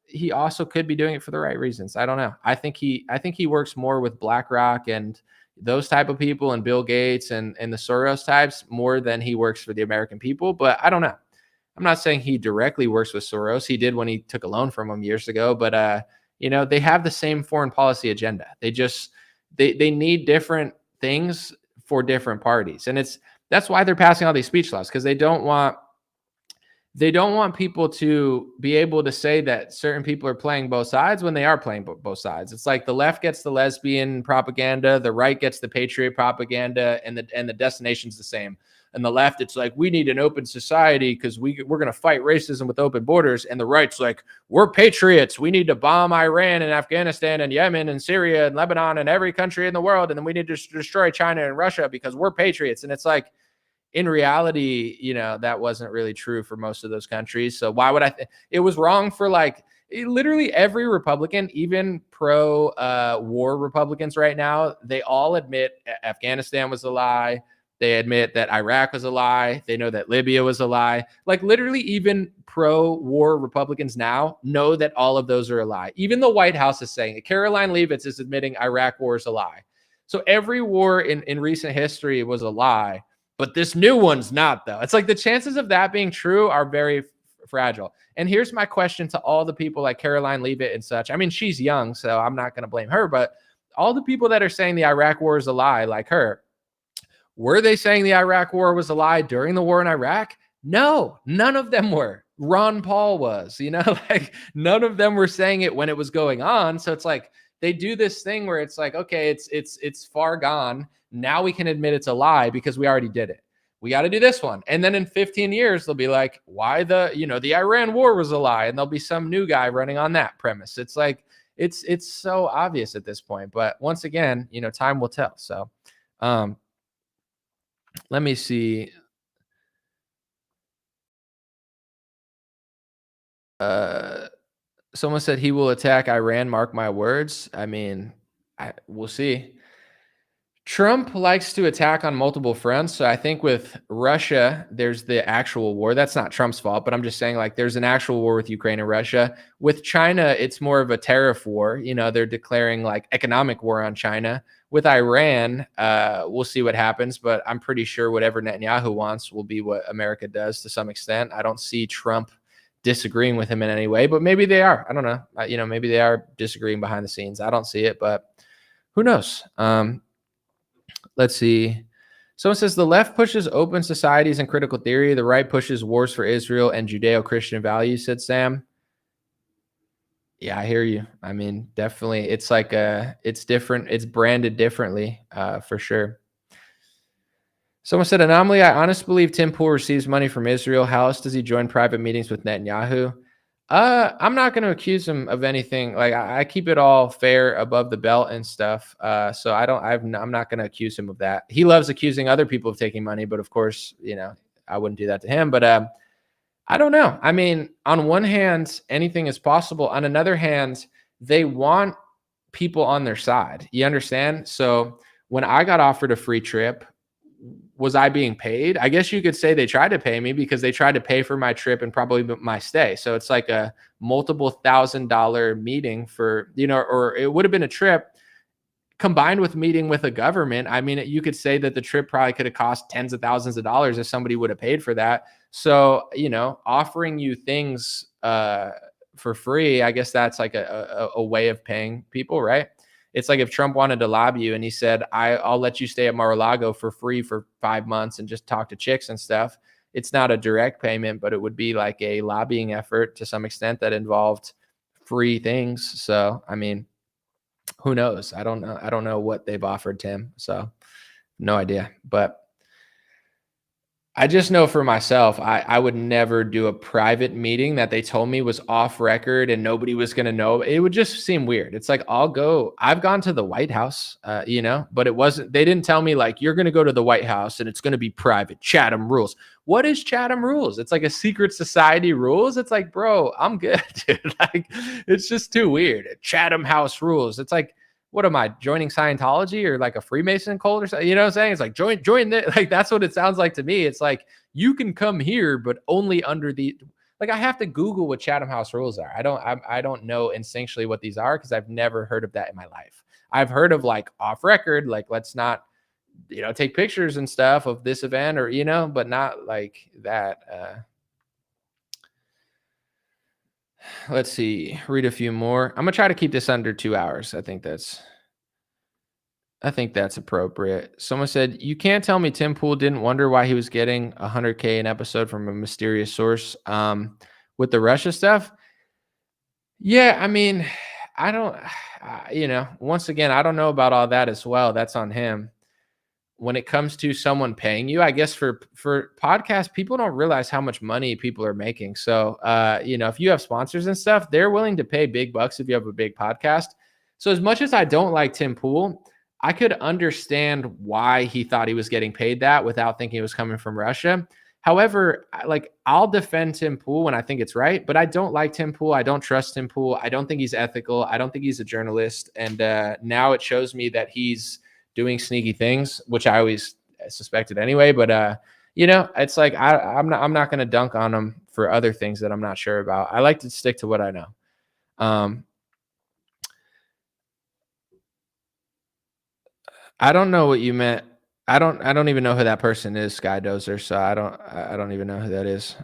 he also could be doing it for the right reasons. I don't know. I think he works more with BlackRock and those type of people and Bill Gates and the Soros types more than he works for the American people. But I don't know. I'm not saying he directly works with Soros. He did when he took a loan from him years ago. But, they have the same foreign policy agenda. They need different things for different parties. And that's why they're passing all these speech laws, because they don't want people to be able to say that certain people are playing both sides when they are playing both sides. It's like the left gets the lesbian propaganda, the right gets the patriot propaganda, and the destination's the same. And the left, it's like, we need an open society because we're going to fight racism with open borders. And the right's like, we're patriots. We need to bomb Iran and Afghanistan and Yemen and Syria and Lebanon and every country in the world. And then we need to destroy China and Russia because we're patriots. And it's like, in reality, that wasn't really true for most of those countries. So why would it was wrong for literally every Republican, even pro war Republicans right now, they all admit Afghanistan was a lie. They admit that Iraq was a lie. They know that Libya was a lie. Like literally even pro-war Republicans now know that all of those are a lie. Even the White House is saying it. Caroline Leavitt is admitting Iraq war is a lie. So every war in recent history was a lie, but this new one's not, though. It's like the chances of that being true are very fragile. And here's my question to all the people like Caroline Leavitt and such. I mean, she's young, so I'm not going to blame her, but all the people that are saying the Iraq war is a lie like her, were they saying the Iraq war was a lie during the war in Iraq? No, none of them were. Ron Paul was, like none of them were saying it when it was going on. So it's like they do this thing where it's like, okay, it's far gone. Now we can admit it's a lie because we already did it. We got to do this one. And then in 15 years, they'll be like, why the Iran war was a lie. And there'll be some new guy running on that premise. It's like, it's so obvious at this point. But once again, time will tell. So, let me see. Someone said he will attack Iran. Mark my words. I mean, we'll see. Trump likes to attack on multiple fronts. So I think with Russia, there's the actual war. That's not Trump's fault, but I'm just saying like there's an actual war with Ukraine and Russia. With China, it's more of a tariff war. They're declaring like economic war on China. With Iran, we'll see what happens, but I'm pretty sure whatever Netanyahu wants will be what America does to some extent. I don't see Trump disagreeing with him in any way, but maybe they are. I don't know. Maybe they are disagreeing behind the scenes. I don't see it, but who knows? Let's see. Someone says the left pushes open societies and critical theory. The right pushes wars for Israel and Judeo-Christian values, said Sam. Yeah, I hear you. I mean, definitely. It's like it's different. It's branded differently for sure. Someone said, anomaly, I honestly believe Tim Pool receives money from Israel. How else does he join private meetings with Netanyahu? I'm not going to accuse him of anything. Like I keep it all fair above the belt and stuff. So I'm not going to accuse him of that. He loves accusing other people of taking money, but of course, I wouldn't do that to him. But I don't know. I mean, on one hand, anything is possible. On another hand, they want people on their side. You understand? So when I got offered a free trip, was I being paid? I guess you could say they tried to pay me because they tried to pay for my trip and probably my stay. So it's like a multiple $1,000 meeting for, or it would have been a trip combined with meeting with a government. I mean, you could say that the trip probably could have cost tens of thousands of dollars if somebody would have paid for that. So, offering you things for free, I guess that's like a way of paying people, right? It's like if Trump wanted to lobby you and he said, I'll let you stay at Mar-a-Lago for free for 5 months and just talk to chicks and stuff. It's not a direct payment, but it would be like a lobbying effort to some extent that involved free things. So, I mean, who knows? I don't know. I don't know what they've offered Tim. So no idea, but I just know for myself, I would never do a private meeting that they told me was off record and nobody was going to know. It would just seem weird. It's like, I've gone to the White House, but they didn't tell me like, you're going to go to the White House and it's going to be private. Chatham rules. What is Chatham rules? It's like a secret society rules. It's like, bro, I'm good, dude. Like, it's just too weird. Chatham House rules. It's like, what am I joining Scientology or like a Freemason cult or something? You know what I'm saying? It's like join that. Like, that's what it sounds like to me. It's like, you can come here, but only under like, I have to Google what Chatham House rules are. I don't know instinctually what these are because I've never heard of that in my life. I've heard of like off record, like let's not, take pictures and stuff of this event or, but not like that. Let's see, read a few more. I'm gonna try to keep this under 2 hours. I think that's appropriate. Someone said, you can't tell me Tim Pool didn't wonder why he was getting $100K an episode from a mysterious source with the Russia stuff. Yeah, I mean, I don't, once again, I don't know about all that as well. That's on him. When it comes to someone paying you, I guess for podcasts, people don't realize how much money people are making. So, if you have sponsors and stuff, they're willing to pay big bucks if you have a big podcast. So as much as I don't like Tim Pool, I could understand why he thought he was getting paid that without thinking it was coming from Russia. However, I'll defend Tim Pool when I think it's right, but I don't like Tim Pool. I don't trust Tim Pool. I don't think he's ethical. I don't think he's a journalist. And now it shows me that he's doing sneaky things, which I always suspected anyway. But it's like I'm not going to dunk on him for other things that I'm not sure about. I like to stick to what I know. I don't know what you meant. I don't even know who that person is, Skydozer. So I don't even know who that is.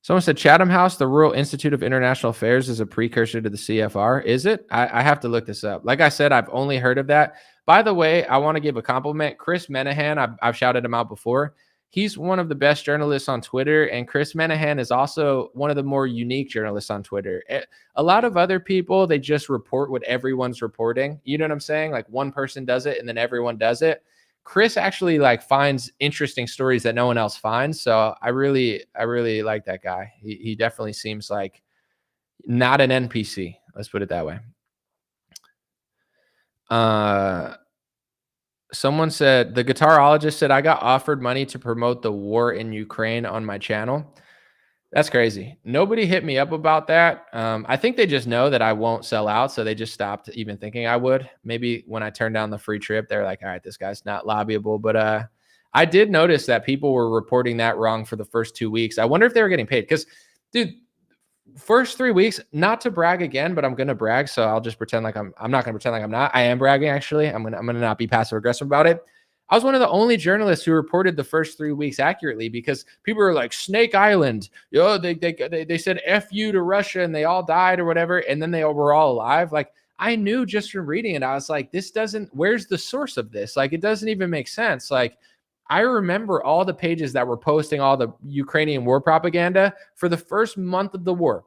Someone said Chatham House, the Rural Institute of International Affairs, is a precursor to the CFR. Is it? I have to look this up. Like I said, I've only heard of that. By the way, I want to give a compliment. Chris Menahan, I've shouted him out before. He's one of the best journalists on Twitter, and Chris Menahan is also one of the more unique journalists on Twitter. A lot of other people, they just report what everyone's reporting. You know what I'm saying? Like one person does it and then everyone does it. Chris actually like finds interesting stories that no one else finds. So I really like that guy. He definitely seems like not an NPC. Let's put it that way. Someone said, the guitarologist said, I got offered money to promote the war in Ukraine on my channel. That's crazy. Nobody hit me up about that. I think they just know that I won't sell out. So they just stopped even thinking I would. Maybe when I turned down the free trip, they're like, all right, this guy's not lobbyable. But I did notice that people were reporting that wrong for the first 2 weeks. I wonder if they were getting paid. Because, dude, first 3 weeks, not to brag again, but I'm going to brag. So I'll just pretend like I'm not going to pretend like I'm not. I am bragging, actually. I'm going to not be passive aggressive about it. I was one of the only journalists who reported the first 3 weeks accurately, because people were like, Snake Island, they said F you to Russia and they all died or whatever. And then they were all alive. Like, I knew just from reading it, I was like, where's the source of this? Like, it doesn't even make sense. Like, I remember all the pages that were posting all the Ukrainian war propaganda for the first month of the war.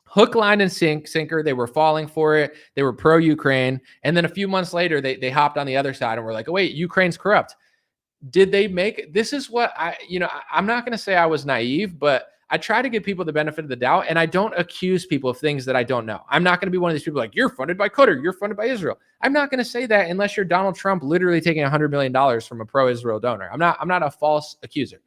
Hook, line, and sinker. They were falling for it. They were pro-Ukraine. And then a few months later, they hopped on the other side and were like, oh, wait, Ukraine's corrupt. Did they make, this is what I'm not going to say I was naive, but I try to give people the benefit of the doubt. And I don't accuse people of things that I don't know. I'm not going to be one of these people like, you're funded by Qatar, you're funded by Israel. I'm not going to say that unless you're Donald Trump literally taking $100 million from a pro-Israel donor. I'm not a false accuser.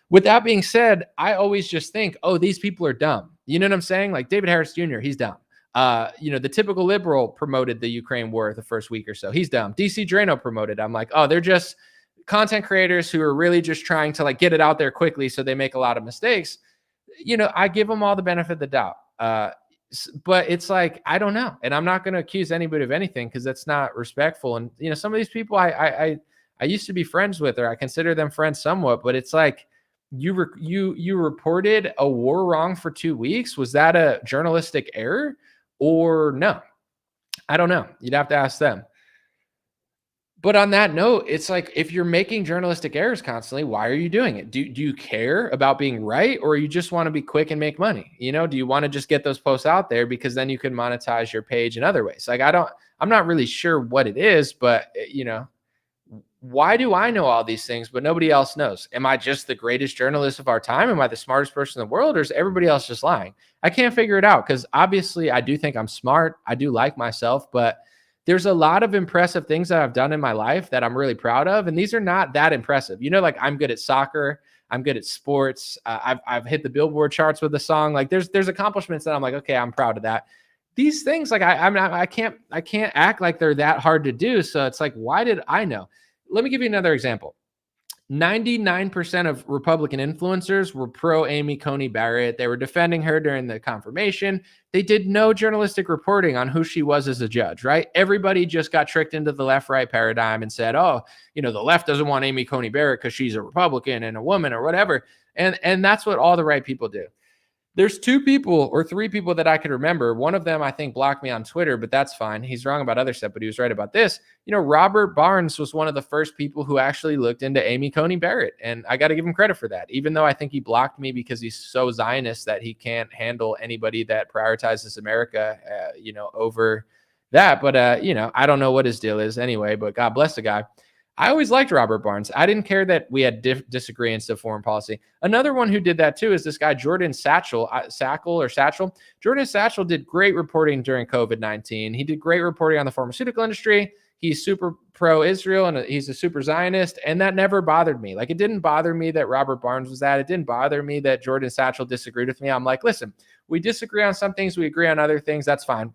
With that being said, I always just think, oh, these people are dumb. You know what I'm saying? Like David Harris Jr., he's dumb. The typical liberal promoted the Ukraine war the first week or so. He's dumb. DC Drano promoted. I'm like, oh, they're just content creators who are really just trying to like get it out there quickly, so they make a lot of mistakes. I give them all the benefit of the doubt. But it's like, I don't know. And I'm not going to accuse anybody of anything because that's not respectful. And, some of these people I used to be friends with, or I consider them friends somewhat, but it's like, you reported a war wrong for 2 weeks. Was that a journalistic error or no? I don't know. You'd have to ask them. But on that note, it's like, if you're making journalistic errors constantly, why are you doing it? Do you care about being right, or you just want to be quick and make money? Do you want to just get those posts out there because then you can monetize your page in other ways? Like, I'm not really sure what it is, but why do I know all these things, but nobody else knows? Am I just the greatest journalist of our time? Am I the smartest person in the world, or is everybody else just lying? I can't figure it out, because obviously I do think I'm smart. I do like myself, but there's a lot of impressive things that I've done in my life that I'm really proud of. And these are not that impressive. Like, I'm good at soccer. I'm good at sports. I've hit the Billboard charts with a song. Like, there's accomplishments that I'm like, okay, I'm proud of that. These things, like, I can't act like they're that hard to do. So it's like, why did I know? Let me give you another example. 99% of Republican influencers were pro Amy Coney Barrett. They were defending her during the confirmation. They did no journalistic reporting on who she was as a judge, right? Everybody just got tricked into the left-right paradigm and said, oh, the left doesn't want Amy Coney Barrett because she's a Republican and a woman or whatever. And that's what all the right people do. There's 2 people or 3 people that I can remember. One of them, I think, blocked me on Twitter, but that's fine. He's wrong about other stuff, but he was right about this. Robert Barnes was one of the first people who actually looked into Amy Coney Barrett. And I got to give him credit for that, even though I think he blocked me because he's so Zionist that he can't handle anybody that prioritizes America, over that. But, I don't know what his deal is anyway, but God bless the guy. I always liked Robert Barnes. I didn't care that we had disagreements of foreign policy. Another one who did that too is this guy, Jordan Satchel. Jordan Satchel did great reporting during COVID-19. He did great reporting on the pharmaceutical industry. He's super pro-Israel and he's a super Zionist. And that never bothered me. Like, it didn't bother me that Robert Barnes was that. It didn't bother me that Jordan Satchel disagreed with me. I'm like, listen, we disagree on some things. We agree on other things. That's fine.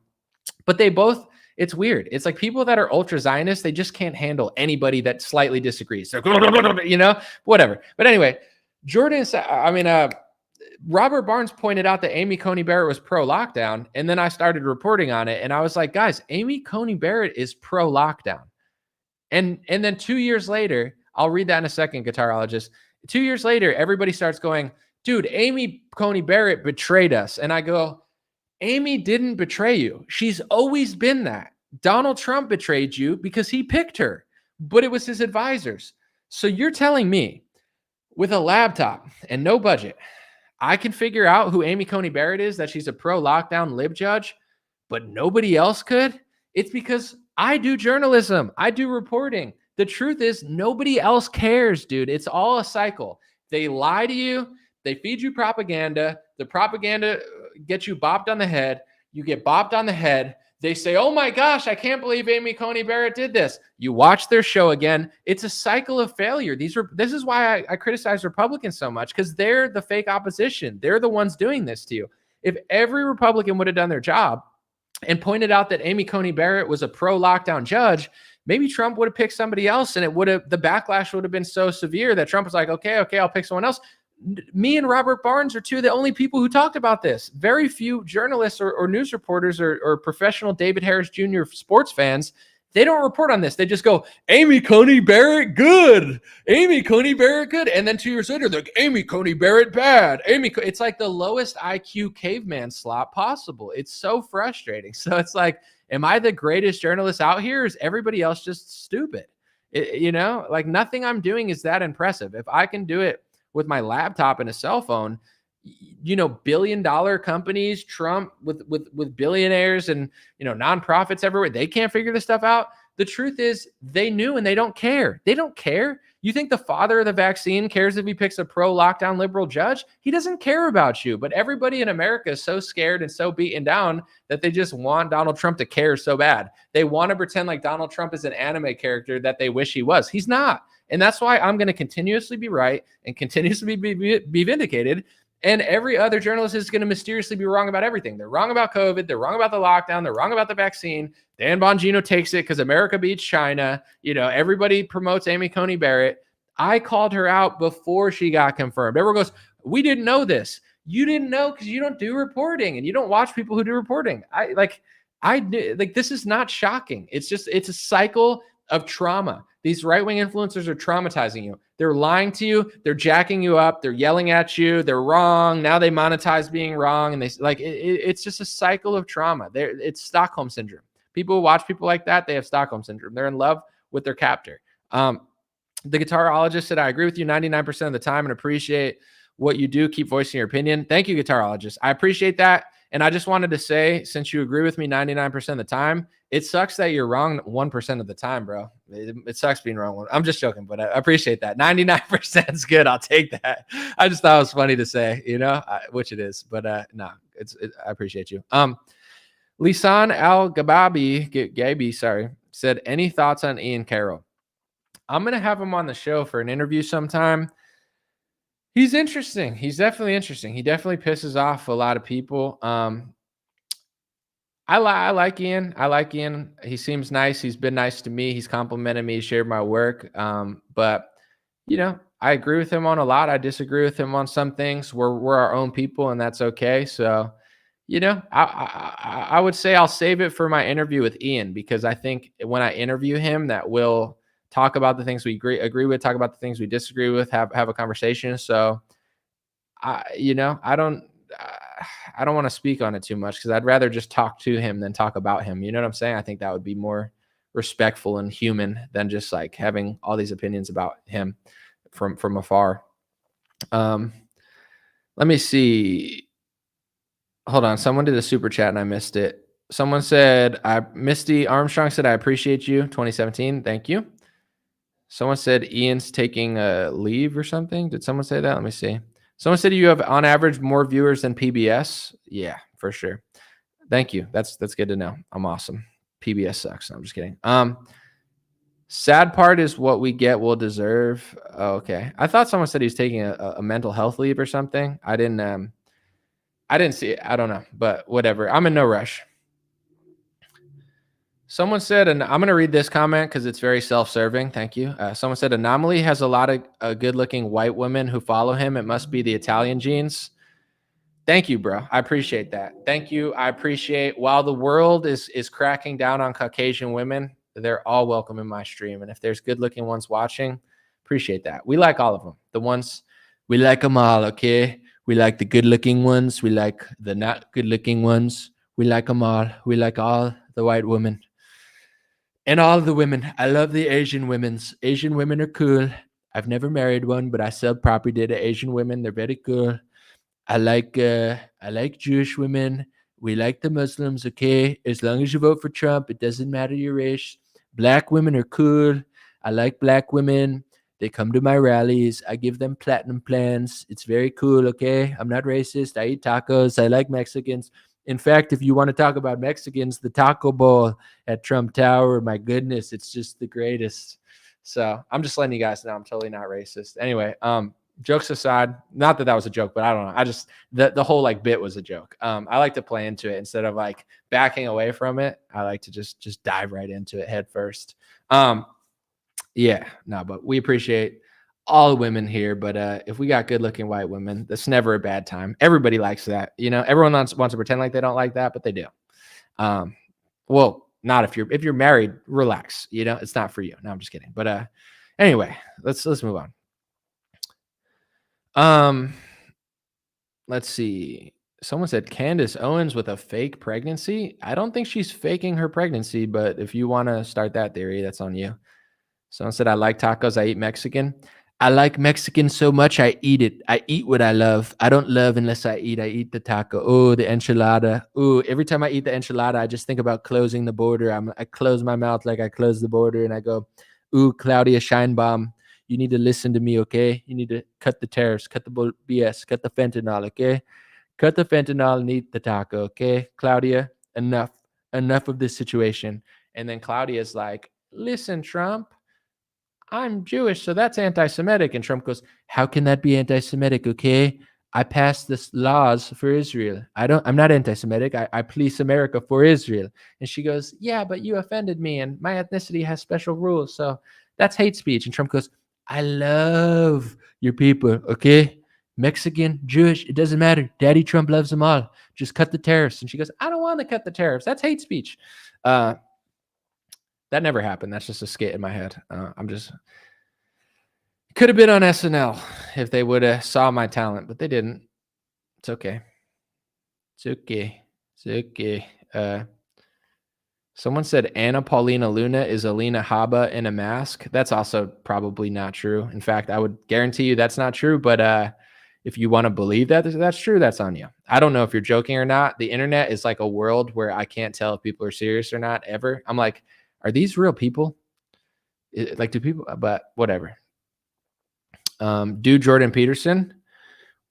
But they both It's weird. It's like people that are ultra Zionist, they just can't handle anybody that slightly disagrees. They're, whatever. But anyway, Robert Barnes pointed out that Amy Coney Barrett was pro-lockdown, and then I started reporting on it, and I was like, guys, Amy Coney Barrett is pro-lockdown. And then 2 years later, I'll read that in a second, guitarologist. 2 years later, everybody starts going, dude, Amy Coney Barrett betrayed us. And I go, Amy didn't betray you. She's always been that. Donald Trump betrayed you because he picked her, but it was his advisors. So you're telling me with a laptop and no budget, I can figure out who Amy Coney Barrett is, that she's a pro-lockdown lib judge, but nobody else could? It's because I do journalism. I do reporting. The truth is nobody else cares, dude. It's all a cycle. They lie to you. They feed you propaganda. The propaganda gets you bopped on the head. You get bopped on the head. They say, oh my gosh, I can't believe Amy Coney Barrett did this. You watch their show again. It's a cycle of failure. This is why I criticize Republicans so much, because they're the fake opposition. They're the ones doing this to you. If every Republican would have done their job and pointed out that Amy Coney Barrett was a pro-lockdown judge, maybe Trump would have picked somebody else, and the backlash would have been so severe that Trump was like, okay, I'll pick someone else. Me and Robert Barnes are two of the only people who talked about this. Very few journalists or news reporters or professional David Harris Jr. sports fans, they don't report on this. They just go, Amy Coney Barrett, good. Amy Coney Barrett, good. And then 2 years later, they're like, Amy Coney Barrett, bad. It's like the lowest IQ caveman slop possible. It's so frustrating. So it's like, am I the greatest journalist out here? Or is everybody else just stupid? Like nothing I'm doing is that impressive. If I can do it with my laptop and a cell phone, billion-dollar companies, Trump with billionaires and, nonprofits everywhere, they can't figure this stuff out. The truth is they knew and they don't care. They don't care. You think the father of the vaccine cares if he picks a pro-lockdown liberal judge? He doesn't care about you. But everybody in America is so scared and so beaten down that they just want Donald Trump to care so bad. They want to pretend like Donald Trump is an anime character that they wish he was. He's not. And that's why I'm going to continuously be right and continuously be vindicated. And every other journalist is going to mysteriously be wrong about everything. They're wrong about COVID. They're wrong about the lockdown. They're wrong about the vaccine. Dan Bongino takes it because America beats China. Everybody promotes Amy Coney Barrett. I called her out before she got confirmed. Everyone goes, we didn't know this. You didn't know because you don't do reporting and you don't watch people who do reporting. This is not shocking. It's a cycle of trauma. These right-wing influencers are traumatizing you. They're lying to you. They're jacking you up. They're yelling at you. They're wrong. Now they monetize being wrong. And it's just a cycle of trauma. It's Stockholm syndrome. People who watch people like that, they have Stockholm syndrome. They're in love with their captor. The guitarologist said, I agree with you 99% of the time and appreciate what you do. Keep voicing your opinion. Thank you, guitarologist. I appreciate that. And I just wanted to say, since you agree with me 99% of the time, it sucks that you're wrong 1% of the time, bro. It sucks being wrong. I'm just joking, but I appreciate that. 99% is good. I'll take that. I just thought it was funny to say, which it is. But no, I appreciate you. Lisan Gabi, said, any thoughts on Ian Carroll? I'm going to have him on the show for an interview sometime. He's interesting. He's definitely interesting. He definitely pisses off a lot of people. I like Ian. I like Ian. He seems nice. He's been nice to me. He's complimented me, shared my work. But I agree with him on a lot. I disagree with him on some things. We're our own people, and that's okay. So, I would say I'll save it for my interview with Ian, because I think when I interview him, that will talk about the things we agree with, talk about the things we disagree with, have a conversation. So, I don't want to speak on it too much, because I'd rather just talk to him than talk about him. You know what I'm saying? I think that would be more respectful and human than just like having all these opinions about him from afar. Let me see. Hold on. Someone did a super chat and I missed it. Someone said, Misty Armstrong said, I appreciate you. 2017. Thank you. Someone said Ian's taking a leave or something. Did someone say that? Let me see. Someone said you have on average more viewers than PBS. Yeah, for sure. Thank you. That's good to know. I'm awesome. PBS sucks. No, I'm just kidding. Sad part is what we get will deserve. Oh, okay. I thought someone said he was taking a mental health leave or something. I didn't see it. I don't know, but whatever. I'm in no rush. Someone said, and I'm going to read this comment because it's very self-serving. Thank you. Someone said, Anomaly has a lot of good-looking white women who follow him. It must be the Italian genes. Thank you, bro. I appreciate that. Thank you. I appreciate, while the world is cracking down on Caucasian women, they're all welcome in my stream. And if there's good-looking ones watching, appreciate that. We like all of them. The ones, we like them all, okay? We like the good-looking ones. We like the not good-looking ones. We like them all. We like all the white women. And all the women. I love the Asian women's. Asian women are cool. I've never married one, but I sell property to Asian women. They're very cool. I like Jewish women. We like the Muslims, okay? As long as you vote for Trump, it doesn't matter your race. Black women are cool. I like black women. They come to my rallies. I give them platinum plans. It's very cool, okay? I'm not racist. I eat tacos. I like Mexicans. In fact, if you want to talk about Mexicans, the taco bowl at Trump Tower, my goodness, it's just the greatest. So I'm just letting you guys know I'm totally not racist. Anyway, jokes aside, not that was a joke, but I don't know. I just, the whole like bit was a joke. I like to play into it instead of like backing away from it. I like to just dive right into it head first. Yeah, no, but we appreciate all the women here. But if we got good looking white women, that's never a bad time. Everybody likes that. You know, everyone wants to pretend like they don't like that, but they do. Well, not if you're married, relax. You know, it's not for you. No, I'm just kidding. But anyway, let's move on. Let's see. Someone said Candace Owens with a fake pregnancy. I don't think she's faking her pregnancy, but if you want to start that theory, that's on you. Someone said, I like tacos. I eat Mexican. I like Mexican so much, I eat it. I eat what I love. I don't love unless I eat. I eat the taco. Oh, the enchilada. Oh, every time I eat the enchilada, I just think about closing the border. I close my mouth like I close the border, and I go, ooh, Claudia Scheinbaum, you need to listen to me, okay? You need to cut the tariffs, cut the BS, cut the fentanyl, okay? Cut the fentanyl and eat the taco, okay? Claudia, enough of this situation. And then Claudia's like, listen, Trump, I'm Jewish, so that's anti-Semitic. And Trump goes, how can that be anti-Semitic? Okay, I passed this laws for Israel. I'm not anti-Semitic. I police America for Israel. And she goes, yeah, but you offended me, and my ethnicity has special rules, so that's hate speech. And Trump goes, I love your people. Okay, Mexican, Jewish, it doesn't matter. Daddy Trump loves them all. Just cut the tariffs. And she goes, I don't want to cut the tariffs. That's hate speech. That never happened. That's just a skit in my head. Could have been on SNL if they would have saw my talent, but they didn't. It's okay. It's okay. It's okay. Someone said Anna Paulina Luna is Alina Habba in a mask. That's also probably not true. In fact, I would guarantee you that's not true. But if you want to believe that that's true, that's on you. I don't know if you're joking or not. The internet is like a world where I can't tell if people are serious or not ever. I'm like, are these real people? Like, do people? But whatever. Do Jordan Peterson?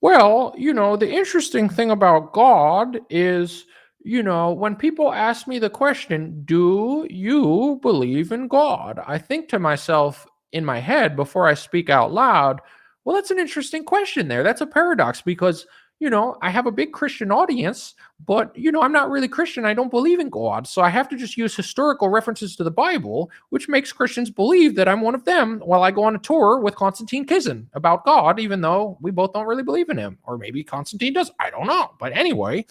Well, you know, the interesting thing about God is, you know, when people ask me the question, do you believe in God? I think to myself in my head before I speak out loud, well, that's an interesting question there. That's a paradox because, you know, I have a big Christian audience, but, you know, I'm not really Christian. I don't believe in God. So I have to just use historical references to the Bible, which makes Christians believe that I'm one of them while I go on a tour with Konstantin Kizin about God, even though we both don't really believe in him. Or maybe Konstantin does. I don't know. But anyway,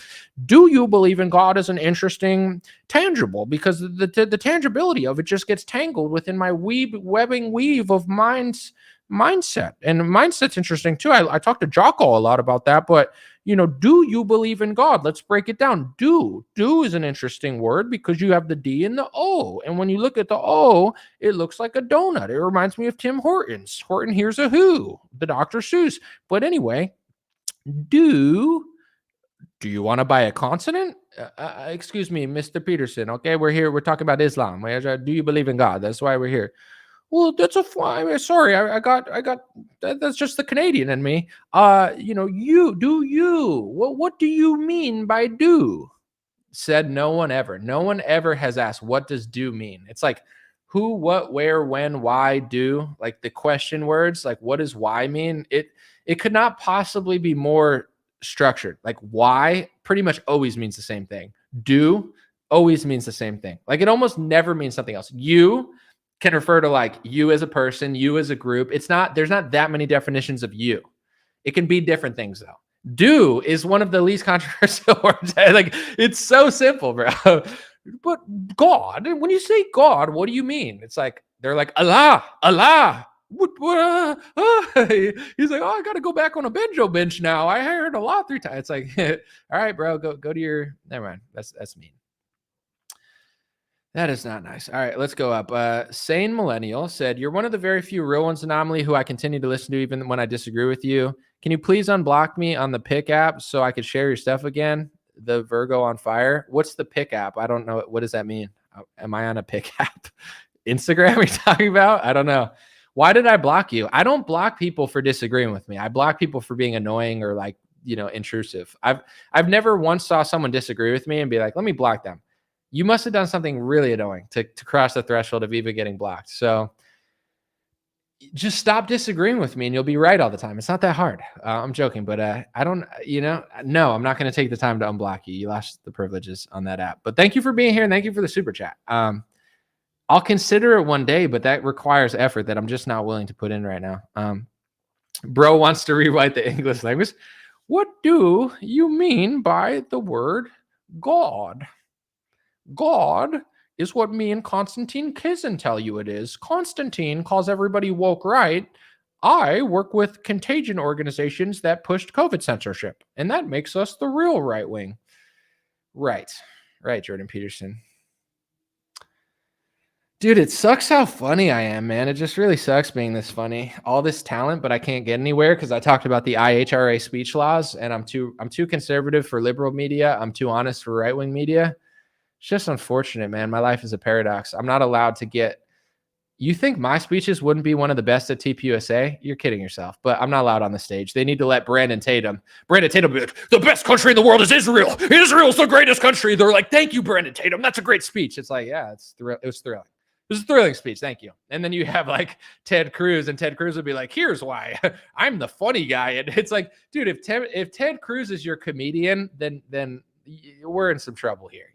do you believe in God is an interesting tangible because the tangibility of it just gets tangled within my webbing weave of mindset. And mindset's interesting too. I talked to Jocko a lot about that, but you know, do you believe in God? Let's break it down. Do is an interesting word because you have the D and the O. And when you look at the O, it looks like a donut. It reminds me of Tim Hortons. Horton Hears a Who, the Dr. Seuss. But anyway, do you want to buy a consonant? Excuse me, Mr. Peterson. Okay, we're here. We're talking about Islam. Do you believe in God? That's why we're here. Well, that's sorry, I got that's just the Canadian in me. You know, what do you mean by do? Said no one ever. No one ever has asked, what does do mean? It's like who, what, where, when, why, do, like the question words, like what does why mean? It could not possibly be more structured. Like why pretty much always means the same thing. Do always means the same thing. Like it almost never means something else. You can refer to like you as a person, you as a group. There's not that many definitions of you. It can be different things though. Do is one of the least controversial words. Like it's so simple, bro. But God, when you say God, what do you mean? It's like they're like Allah. He's like, oh, I gotta go back on a banjo bench now. I heard a lot 3 times. It's like, all right, bro, go to your. Never mind. That's mean. That is not nice. All right, let's go up. Sane Millennial said, "You're one of the very few real ones, Anomaly, who I continue to listen to even when I disagree with you. Can you please unblock me on the Pick app so I could share your stuff again? The Virgo on fire. What's the Pick app? I don't know. What does that mean? Am I on a Pick app? Instagram are you talking about? I don't know. Why did I block you? I don't block people for disagreeing with me. I block people for being annoying or like, intrusive. I've never once saw someone disagree with me and be like, let me block them. You must have done something really annoying to cross the threshold of even getting blocked. So just stop disagreeing with me and you'll be right all the time. It's not that hard. I'm joking, but I don't, no, I'm not going to take the time to unblock you. You lost the privileges on that app. But thank you for being here and thank you for the super chat. I'll consider it one day, but that requires effort that I'm just not willing to put in right now. Bro wants to rewrite the English language. What do you mean by the word God? God is what me and Konstantin Kizin tell you it is. Konstantin calls everybody woke right. I work with contagion organizations that pushed COVID censorship, and that makes us the real right wing. Right, Jordan Peterson. Dude, it sucks how funny I am, man. It just really sucks being this funny. All this talent, but I can't get anywhere because I talked about the IHRA speech laws, and I'm too conservative for liberal media. I'm too honest for right-wing media. It's just unfortunate, man. My life is a paradox. I'm not allowed to get... You think my speeches wouldn't be one of the best at TPUSA? You're kidding yourself, but I'm not allowed on the stage. They need to let Brandon Tatum be like, the best country in the world is Israel. Israel's the greatest country. They're like, thank you, Brandon Tatum. That's a great speech. It's like, yeah, it was thrilling. It was a thrilling speech. Thank you. And then you have like Ted Cruz, and Ted Cruz would be like, here's why I'm the funny guy. And it's like, dude, if Ted Cruz is your comedian, then we're in some trouble here.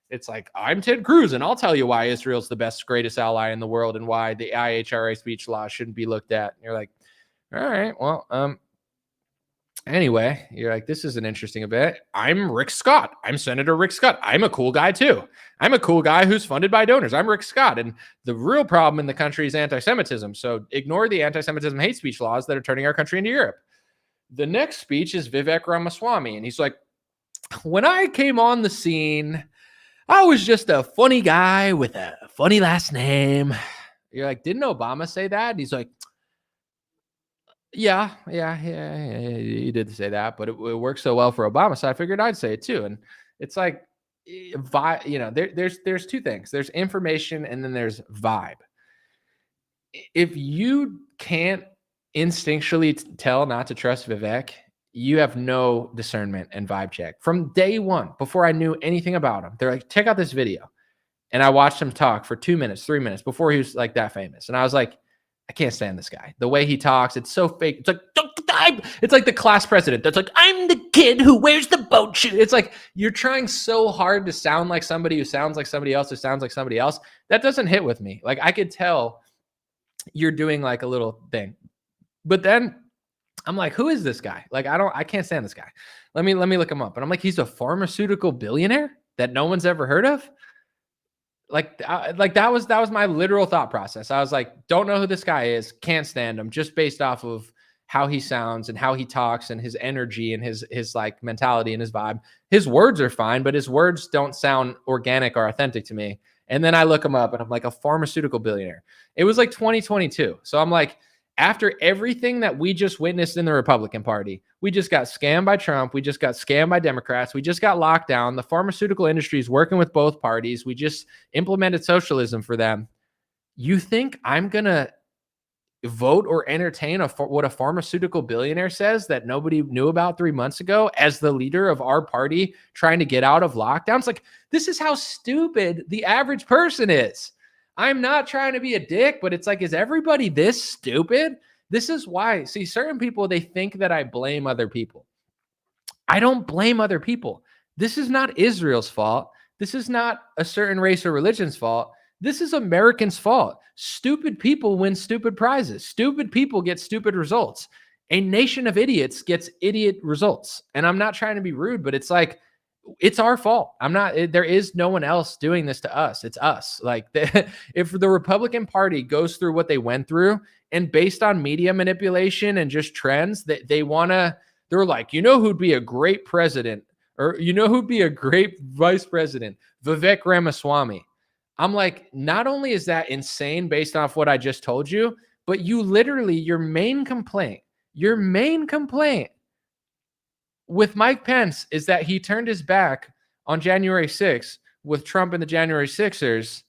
It's like, I'm Ted Cruz, and I'll tell you why Israel's the best, greatest ally in the world and why the IHRA speech law shouldn't be looked at. And you're like, all right, well, anyway, you're like, this is an interesting event. I'm Rick Scott. I'm Senator Rick Scott. I'm a cool guy too. I'm a cool guy who's funded by donors. I'm Rick Scott. And the real problem in the country is anti-Semitism. So ignore the anti-Semitism hate speech laws that are turning our country into Europe. The next speech is Vivek Ramaswamy. And he's like, when I came on the scene, I was just a funny guy with a funny last name. You're like, didn't Obama say that? And he's like, yeah, he did say that, but it worked so well for Obama, so I figured I'd say it too. And it's like, there's two things. There's information and then there's vibe. If you can't instinctually tell not to trust Vivek, you have no discernment and vibe check. From day one, before I knew anything about him, they're like, check out this video. And I watched him talk for 2 minutes, 3 minutes before he was like that famous. And I was like, I can't stand this guy. The way he talks, it's so fake. It's like the class president that's like, I'm the kid who wears the boat shoe. It's like you're trying so hard to sound like somebody who sounds like somebody else who sounds like somebody else. That doesn't hit with me. Like I could tell you're doing like a little thing. But then I'm like, who is this guy? Like, I can't stand this guy. Let me look him up. And I'm like, he's a pharmaceutical billionaire that no one's ever heard of. Like that was my literal thought process. I was like, don't know who this guy is. Can't stand him just based off of how he sounds and how he talks and his energy and his like mentality and his vibe. His words are fine, but his words don't sound organic or authentic to me. And then I look him up and I'm like, a pharmaceutical billionaire. It was like 2022. So I'm like, after everything that we just witnessed in the Republican Party, we just got scammed by Trump. We just got scammed by Democrats. We just got locked down. The pharmaceutical industry is working with both parties. We just implemented socialism for them. You think I'm going to vote or entertain what a pharmaceutical billionaire says that nobody knew about 3 months ago as the leader of our party trying to get out of lockdowns? Like, this is how stupid the average person is. I'm not trying to be a dick, but it's like, is everybody this stupid? This is why, see, certain people, they think that I blame other people. I don't blame other people. This is not Israel's fault. This is not a certain race or religion's fault. This is Americans' fault. Stupid people win stupid prizes. Stupid people get stupid results. A nation of idiots gets idiot results. And I'm not trying to be rude, but it's like, it's our fault. There is no one else doing this to us. It's us. Like if the Republican Party goes through what they went through, and based on media manipulation and just trends, they're like, you know who'd be a great president, or you know who'd be a great vice president? Vivek Ramaswamy. I'm like, not only is that insane based off what I just told you, but you literally, your main complaint with Mike Pence is that he turned his back on January 6th with Trump and the January 6ers.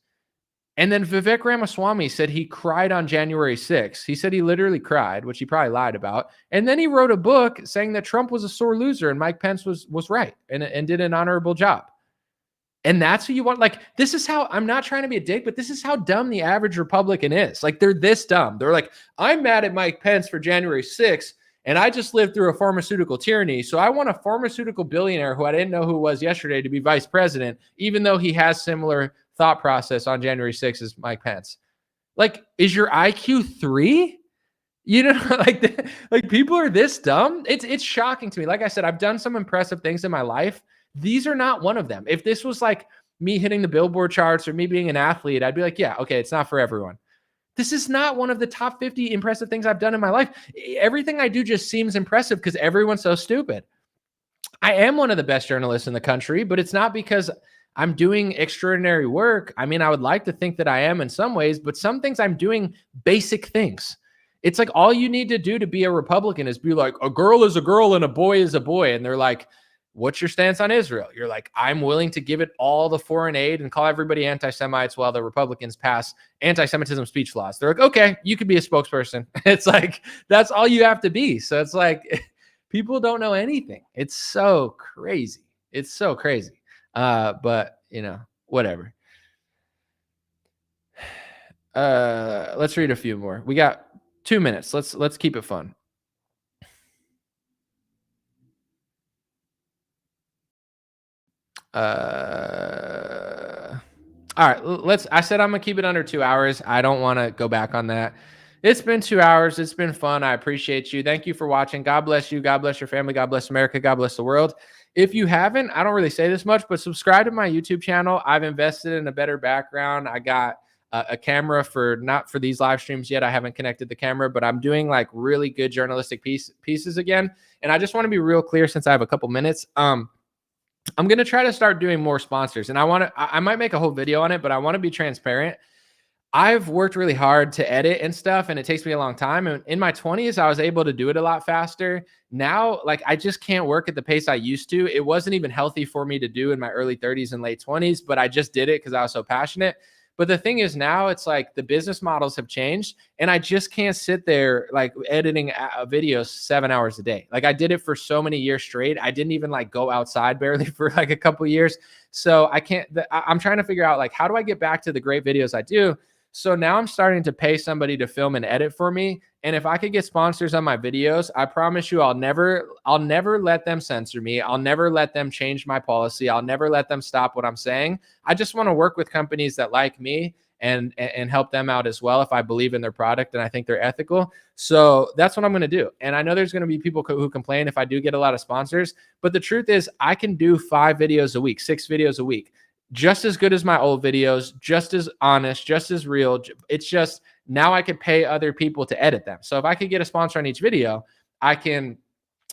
And then Vivek Ramaswamy said he cried on January 6th. He said he literally cried, which he probably lied about. And then he wrote a book saying that Trump was a sore loser and Mike Pence was right and did an honorable job. And that's who you want. Like, this is how, I'm not trying to be a dick, but this is how dumb the average Republican is. Like, they're this dumb. They're like, I'm mad at Mike Pence for January 6th, and I just lived through a pharmaceutical tyranny. So I want a pharmaceutical billionaire who I didn't know who was yesterday to be vice president, even though he has similar thought process on January 6th as Mike Pence. Like, is your IQ 3? You know, like people are this dumb. It's shocking to me. Like I said, I've done some impressive things in my life. These are not one of them. If this was like me hitting the Billboard charts or me being an athlete, I'd be like, yeah, okay, it's not for everyone. This is not one of the top 50 impressive things I've done in my life. Everything I do just seems impressive because everyone's so stupid. I am one of the best journalists in the country, but it's not because I'm doing extraordinary work. I mean, I would like to think that I am in some ways, but some things I'm doing basic things. It's like all you need to do to be a Republican is be like, a girl is a girl and a boy is a boy. And they're like, what's your stance on Israel? You're like, I'm willing to give it all the foreign aid and call everybody anti-Semites while the Republicans pass anti-Semitism speech laws. They're like, okay, you could be a spokesperson. It's like, that's all you have to be. So it's like, people don't know anything. It's so crazy. It's so crazy. But you know, whatever. Let's read a few more. We got 2 minutes. Let's keep it fun. All right, I said I'm gonna keep it under 2 hours. I don't want to go back on that. It's been 2 hours. It's been fun. I appreciate you. Thank you for watching. God bless you. God bless your family. God bless America. God bless the world. If you haven't, I don't really say this much, but subscribe to my YouTube channel. I've invested in a better background. I got a camera not for these live streams yet. I haven't connected the camera, but I'm doing like really good journalistic pieces again. And I just want to be real clear since I have a couple minutes. I'm going to try to start doing more sponsors, and I might make a whole video on it, but I want to be transparent. I've worked really hard to edit and stuff, and it takes me a long time. And in my 20s, I was able to do it a lot faster. Now, like, I just can't work at the pace I used to. It wasn't even healthy for me to do in my early 30s and late 20s, but I just did it because I was so passionate. But the thing is now it's like the business models have changed and I just can't sit there like editing videos 7 hours a day. Like I did it for so many years straight. I didn't even like go outside barely for like a couple years. So I'm trying to figure out like, how do I get back to the great videos I do? So now I'm starting to pay somebody to film and edit for me. And if I could get sponsors on my videos, I promise you, I'll never let them censor me. I'll never let them change my policy. I'll never let them stop what I'm saying. I just want to work with companies that like me and help them out as well if I believe in their product and I think they're ethical. So that's what I'm going to do. And I know there's going to be people who complain if I do get a lot of sponsors, but the truth is I can do 5 videos a week, 6 videos a week. Just as good as my old videos, just as honest, just as real. It's just now I could pay other people to edit them. So if I could get a sponsor on each video, I can,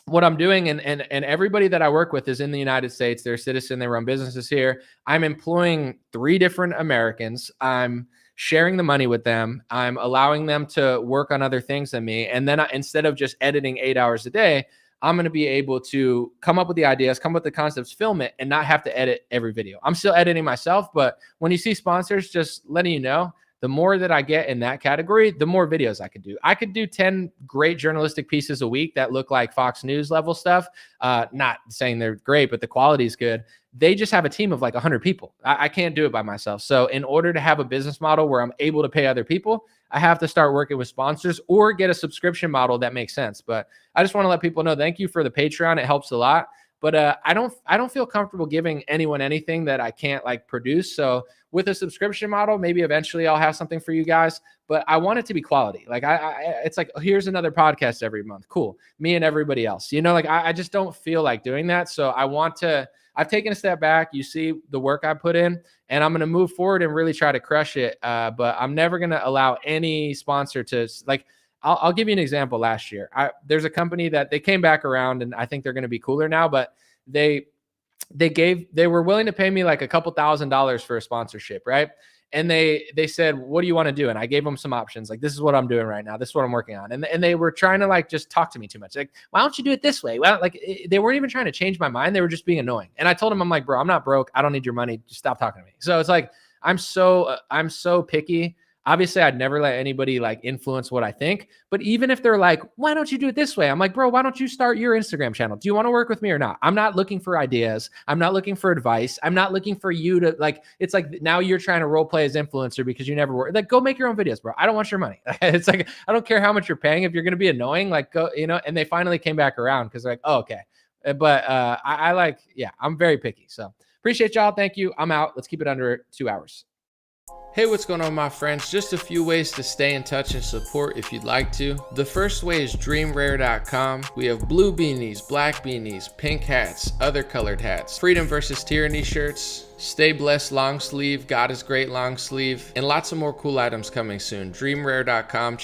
what I'm doing, and everybody that I work with is in the United States. They're a citizen. They run businesses here. I'm employing 3 different Americans. I'm sharing the money with them. I'm allowing them to work on other things than me. And then instead of just editing 8 hours a day, I'm going to be able to come up with the ideas, come up with the concepts, film it, and not have to edit every video. I'm still editing myself, but when you see sponsors, just letting you know, the more that I get in that category, the more videos I could do. I could do 10 great journalistic pieces a week that look like Fox News level stuff. Not saying they're great, but the quality is good. They just have a team of like 100 people. I can't do it by myself. So in order to have a business model where I'm able to pay other people, I have to start working with sponsors or get a subscription model that makes sense. But I just want to let people know, thank you for the Patreon. It helps a lot. But I don't feel comfortable giving anyone anything that I can't like produce. So with a subscription model, maybe eventually I'll have something for you guys, but I want it to be quality. Like it's like, here's another podcast every month. Cool. Me and everybody else, you know, like I just don't feel like doing that. So I've taken a step back. You see the work I put in, and I'm going to move forward and really try to crush it. But I'm never going to allow any sponsor to like, I'll give you an example. Last year, there's a company that they came back around, and I think they're going to be cooler now, but they were willing to pay me like a couple $1,000s for a sponsorship. Right. And they said, what do you want to do? And I gave them some options. Like, this is what I'm doing right now. This is what I'm working on. And they were trying to like, just talk to me too much. Like, why don't you do it this way? Well, like they weren't even trying to change my mind. They were just being annoying. And I told them, I'm like, bro, I'm not broke. I don't need your money. Just stop talking to me. So it's like, I'm so picky. Obviously, I'd never let anybody like influence what I think. But even if they're like, why don't you do it this way? I'm like, bro, why don't you start your Instagram channel? Do you want to work with me or not? I'm not looking for ideas. I'm not looking for advice. I'm not looking for you to like, it's like now you're trying to role play as influencer because you never work. Like, go make your own videos, bro. I don't want your money. It's like, I don't care how much you're paying. If you're going to be annoying, like go, you know, and they finally came back around because they're like, oh, okay. But I like, yeah, I'm very picky. So appreciate y'all. Thank you. I'm out. Let's keep it under 2 hours. Hey, what's going on, my friends? Just a few ways to stay in touch and support if you'd like to. The first way is dreamrare.com. We have blue beanies, black beanies, pink hats, other colored hats, freedom versus tyranny shirts, stay blessed long sleeve, God is great long sleeve, and lots of more cool items coming soon. Dreamrare.com.